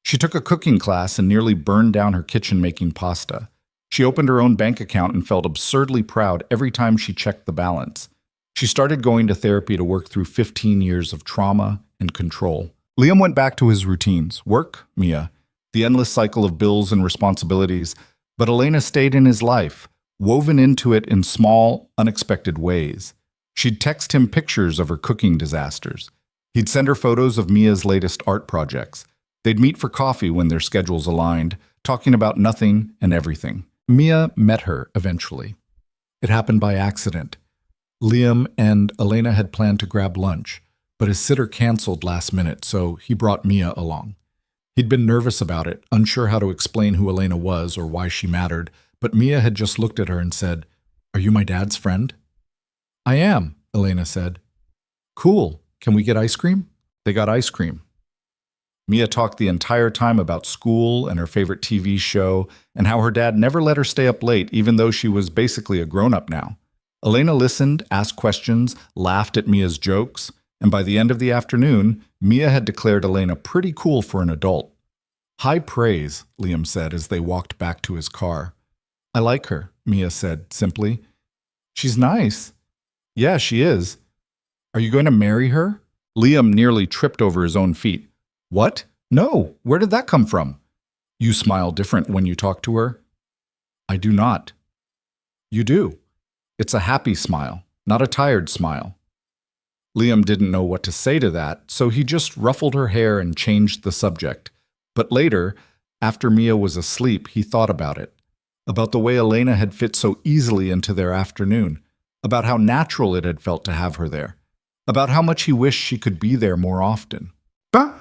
She took a cooking class and nearly burned down her kitchen making pasta. She opened her own bank account and felt absurdly proud every time she checked the balance. She started going to therapy to work through 15 years of trauma and control. Liam went back to his routines, work, Mia, the endless cycle of bills and responsibilities, but Elena stayed in his life, woven into it in small, unexpected ways. She'd text him pictures of her cooking disasters. He'd send her photos of Mia's latest art projects. They'd meet for coffee when their schedules aligned, talking about nothing and everything. Mia met her eventually. It happened by accident. Liam and Elena had planned to grab lunch, but his sitter canceled last minute, so he brought Mia along. He'd been nervous about it, unsure how to explain who Elena was or why she mattered, but Mia had just looked at her and said, "Are you my dad's friend?" "I am," Elena said. "Cool. Can we get ice cream?" They got ice cream. Mia talked the entire time about school and her favorite TV show and how her dad never let her stay up late even though she was basically a grown-up now. Elena listened, asked questions, laughed at Mia's jokes, and by the end of the afternoon, Mia had declared Elena pretty cool for an adult. High praise, Liam said as they walked back to his car. I like her, Mia said simply. She's nice. Yeah, she is. Are you going to marry her? Liam nearly tripped over his own feet. What? No, where did that come from? You smile different when you talk to her. I do not. You do. It's a happy smile, not a tired smile. Liam didn't know what to say to that, so he just ruffled her hair and changed the subject. But later, after Mia was asleep, he thought about it. About the way Elena had fit so easily into their afternoon. About how natural it had felt to have her there. About how much he wished she could be there more often. Bah!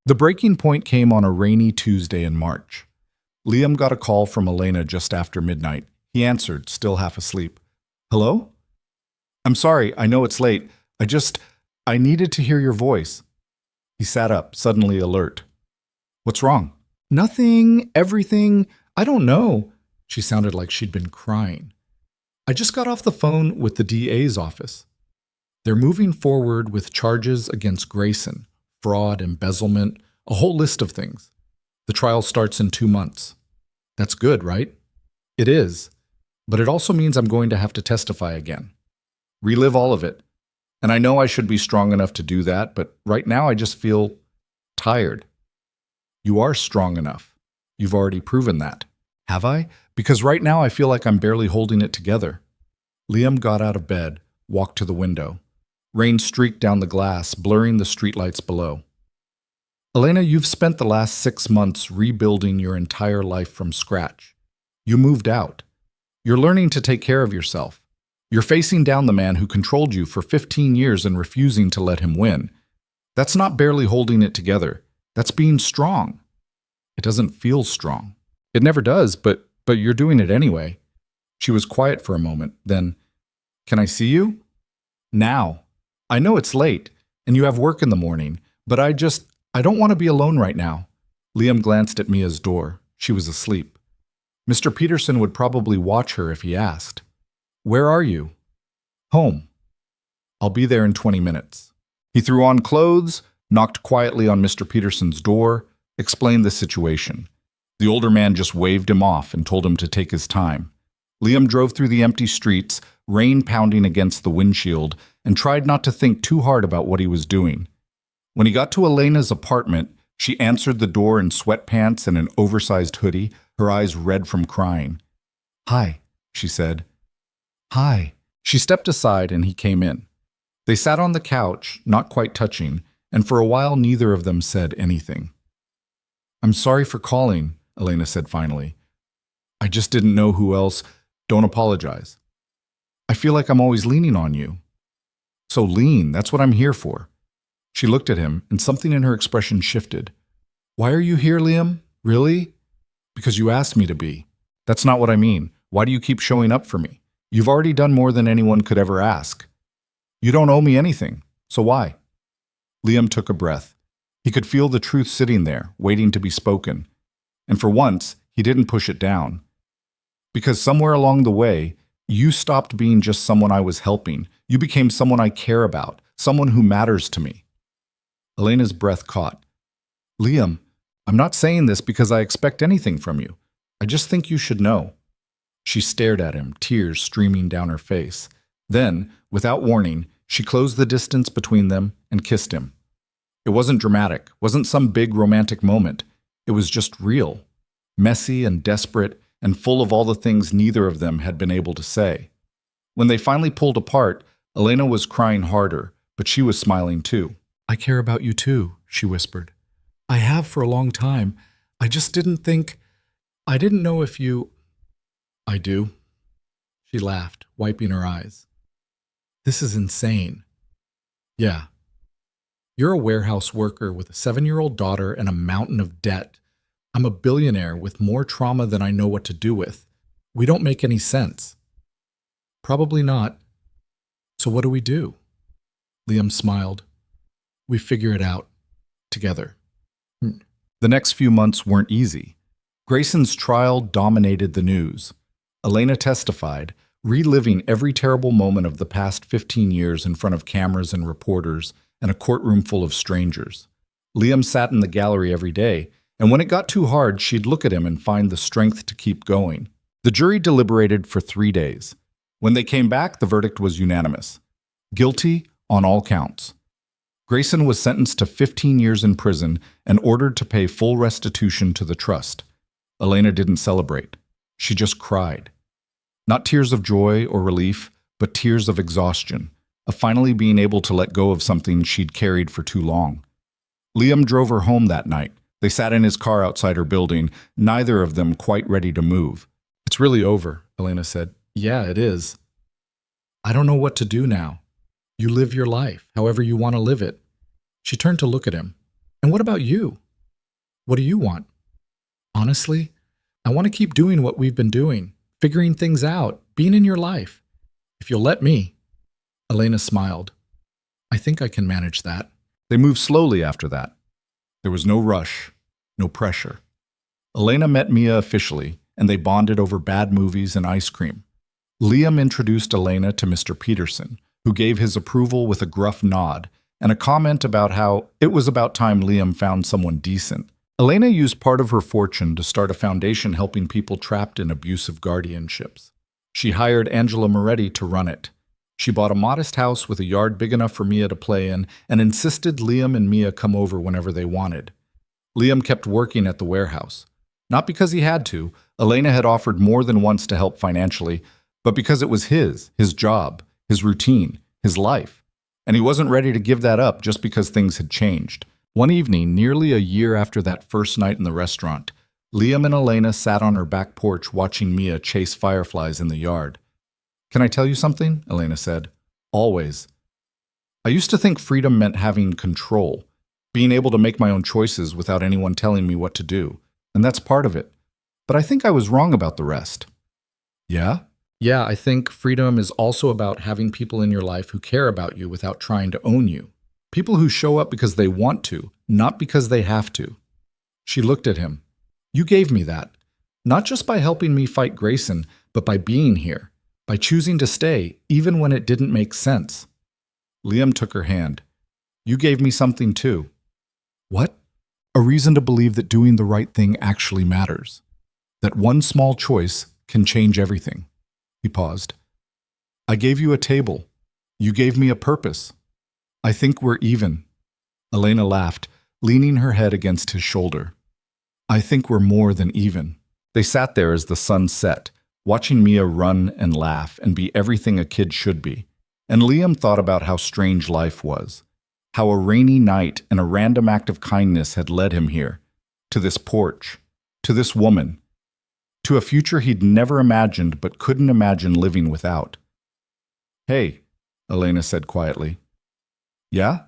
The breaking point came on a rainy Tuesday in March. Liam got a call from Elena just after midnight. He answered, still half asleep. Hello? I'm sorry, I know it's late. I needed to hear your voice. He sat up, suddenly alert. What's wrong? Nothing, everything, I don't know. She sounded like she'd been crying. I just got off the phone with the DA's office. They're moving forward with charges against Grayson, fraud, embezzlement, a whole list of things. The trial starts in 2 months. That's good, right? It is, but it also means I'm going to have to testify again. Relive all of it. And I know I should be strong enough to do that, but right now I just feel tired. You are strong enough. You've already proven that. Have I? Because right now I feel like I'm barely holding it together. Liam got out of bed, walked to the window. Rain streaked down the glass, blurring the streetlights below. Elena, you've spent the last 6 months rebuilding your entire life from scratch. You moved out. You're learning to take care of yourself. You're facing down the man who controlled you for 15 years and refusing to let him win. That's not barely holding it together. That's being strong. It doesn't feel strong. It never does, but you're doing it anyway. She was quiet for a moment, then, Can I see you? Now. I know it's late, and you have work in the morning, but I don't want to be alone right now. Liam glanced at Mia's door. She was asleep. Mr. Peterson would probably watch her if he asked. Where are you? Home. I'll be there in 20 minutes. He threw on clothes, knocked quietly on Mr. Peterson's door, explained the situation. The older man just waved him off and told him to take his time. Liam drove through the empty streets, rain pounding against the windshield, and tried not to think too hard about what he was doing. When he got to Elena's apartment, she answered the door in sweatpants and an oversized hoodie, her eyes red from crying. Hi, she said. Hi. She stepped aside and he came in. They sat on the couch, not quite touching, and for a while neither of them said anything. I'm sorry for calling, Elena said finally. I just didn't know who else. Don't apologize. I feel like I'm always leaning on you. So lean, that's what I'm here for. She looked at him, and something in her expression shifted. Why are you here, Liam? Really? Because you asked me to be. That's not what I mean. Why do you keep showing up for me? You've already done more than anyone could ever ask. You don't owe me anything, so why? Liam took a breath. He could feel the truth sitting there, waiting to be spoken. And for once, he didn't push it down. Because somewhere along the way, you stopped being just someone I was helping. You became someone I care about, someone who matters to me. Elena's breath caught. Liam, I'm not saying this because I expect anything from you. I just think you should know. She stared at him, tears streaming down her face. Then, without warning, she closed the distance between them and kissed him. It wasn't dramatic, wasn't some big romantic moment. It was just real, messy and desperate, and full of all the things neither of them had been able to say. When they finally pulled apart, Elena was crying harder, but she was smiling too. I care about you too, she whispered. I have for a long time. I just didn't know if you... I do. She laughed, wiping her eyes. This is insane. Yeah. You're a warehouse worker with a 7-year-old daughter and a mountain of debt. I'm a billionaire with more trauma than I know what to do with. We don't make any sense. Probably not. So what do we do? Liam smiled.
We figure it out together.
The next few months weren't easy. Grayson's trial dominated the news. Elena testified, reliving every terrible moment of the past 15 years in front of cameras and reporters and a courtroom full of strangers. Liam sat in the gallery every day, and when it got too hard, she'd look at him and find the strength to keep going. The jury deliberated for 3 days. When they came back, the verdict was unanimous. Guilty on all counts. Grayson was sentenced to 15 years in prison and ordered to pay full restitution to the trust. Elena didn't celebrate. She just cried. Not tears of joy or relief, but tears of exhaustion, of finally being able to let go of something she'd carried for too long. Liam drove her home that night. They sat in his car outside her building, neither of them quite ready to move. "It's really over," Elena said. "Yeah, it is. I don't know what to do now. You live your life, however you want to live it." She turned to look at him. "And what about you? What do you want?" "Honestly, I want to keep doing what we've been doing, figuring things out, being in your life. If you'll let me." Elena smiled. "I think I can manage that." They moved slowly after that. There was no rush, no pressure. Elena met Mia officially, and they bonded over bad movies and ice cream. Liam introduced Elena to Mr. Peterson, who gave his approval with a gruff nod and a comment about how it was about time Liam found someone decent. Elena used part of her fortune to start a foundation helping people trapped in abusive guardianships. She hired Angela Moretti to run it. She bought a modest house with a yard big enough for Mia to play in and insisted Liam and Mia come over whenever they wanted. Liam kept working at the warehouse. Not because he had to. Elena had offered more than once to help financially, but because it was his job, his routine, his life. And he wasn't ready to give that up just because things had changed. One evening, nearly a year after that first night in the restaurant, Liam and Elena sat on her back porch watching Mia chase fireflies in the yard. "Can I tell you something?" Elena said. "Always. I used to think freedom meant having control, being able to make my own choices without anyone telling me what to do, and that's part of it. But I think I was wrong about the rest." "Yeah?" "Yeah, I think freedom is also about having people in your life who care about you without trying to own you. People who show up because they want to, not because they have to." She looked at him. "You gave me that, not just by helping me fight Grayson, but by being here, by choosing to stay, even when it didn't make sense." Liam took her hand. "You gave me something too." "What?" "A reason to believe that doing the right thing actually matters. That one small choice can change everything." He paused. "I gave you a table. You gave me a purpose. I think we're even." Elena laughed, leaning her head against his shoulder. "I think we're more than even." They sat there as the sun set, watching Mia run and laugh and be everything a kid should be. And Liam thought about how strange life was, how a rainy night and a random act of kindness had led him here, to this porch, to this woman, to a future he'd never imagined but couldn't imagine living without. "Hey," Elena said quietly. "Yeah?"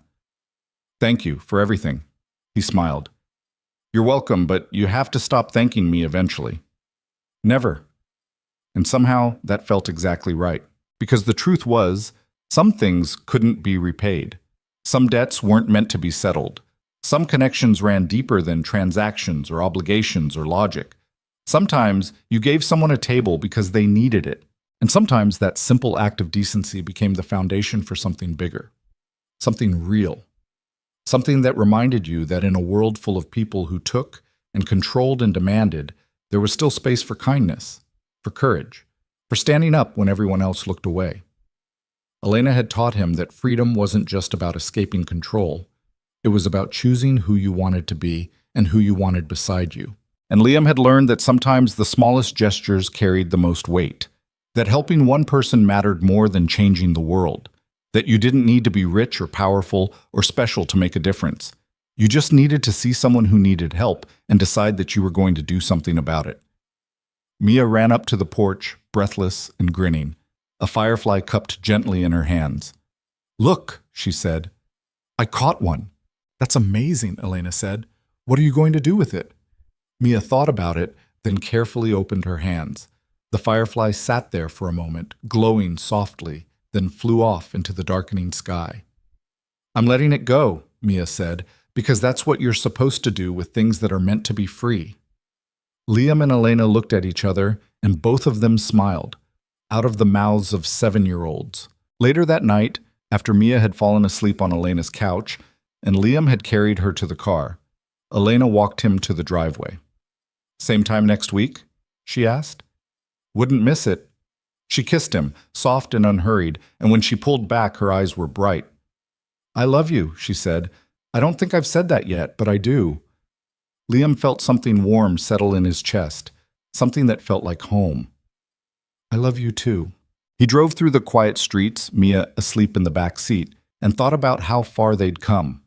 "Thank you for everything." He smiled. "You're welcome, but you have to stop thanking me eventually." "Never." And somehow that felt exactly right. Because the truth was, some things couldn't be repaid. Some debts weren't meant to be settled. Some connections ran deeper than transactions or obligations or logic. Sometimes you gave someone a table because they needed it. And sometimes that simple act of decency became the foundation for something bigger. Something real. Something that reminded you that in a world full of people who took and controlled and demanded, there was still space for kindness, for courage, for standing up when everyone else looked away. Elena had taught him that freedom wasn't just about escaping control. It was about choosing who you wanted to be and who you wanted beside you. And Liam had learned that sometimes the smallest gestures carried the most weight, that helping one person mattered more than changing the world, that you didn't need to be rich or powerful or special to make a difference. You just needed to see someone who needed help and decide that you were going to do something about it. Mia ran up to the porch, breathless and grinning, a firefly cupped gently in her hands. "Look," she said. "I caught one." "That's amazing," Elena said. "What are you going to do with it?" Mia thought about it, then carefully opened her hands. The firefly sat there for a moment, glowing softly, then flew off into the darkening sky. "I'm letting it go," Mia said, because that's what you're supposed to do with things that are meant to be free. Liam and Elena looked at each other, and both of them smiled, out of the mouths of 7-year-olds. Later that night, after Mia had fallen asleep on Elena's couch, and Liam had carried her to the car, Elena walked him to the driveway. "Same time next week?" she asked. "Wouldn't miss it." She kissed him, soft and unhurried, and when she pulled back, her eyes were bright. "I love you," she said. "I don't think I've said that yet, but I do." Liam felt something warm settle in his chest, something that felt like home. "I love you too." He drove through the quiet streets, Mia asleep in the back seat, and thought about how far they'd come.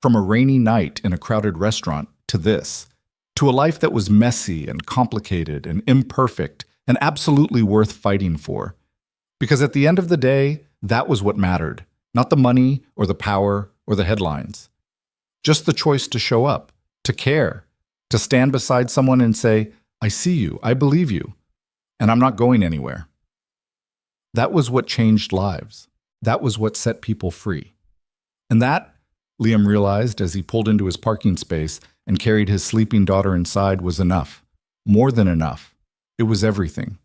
From a rainy night in a crowded restaurant to this, to a life that was messy and complicated and imperfect and absolutely worth fighting for. Because at the end of the day, that was what mattered, not the money or the power or the headlines. Just the choice to show up, to care, to stand beside someone and say, "I see you, I believe you, and I'm not going anywhere." That was what changed lives. That was what set people free. And that, Liam realized as he pulled into his parking space and carried his sleeping daughter inside, was enough. More than enough. It was everything.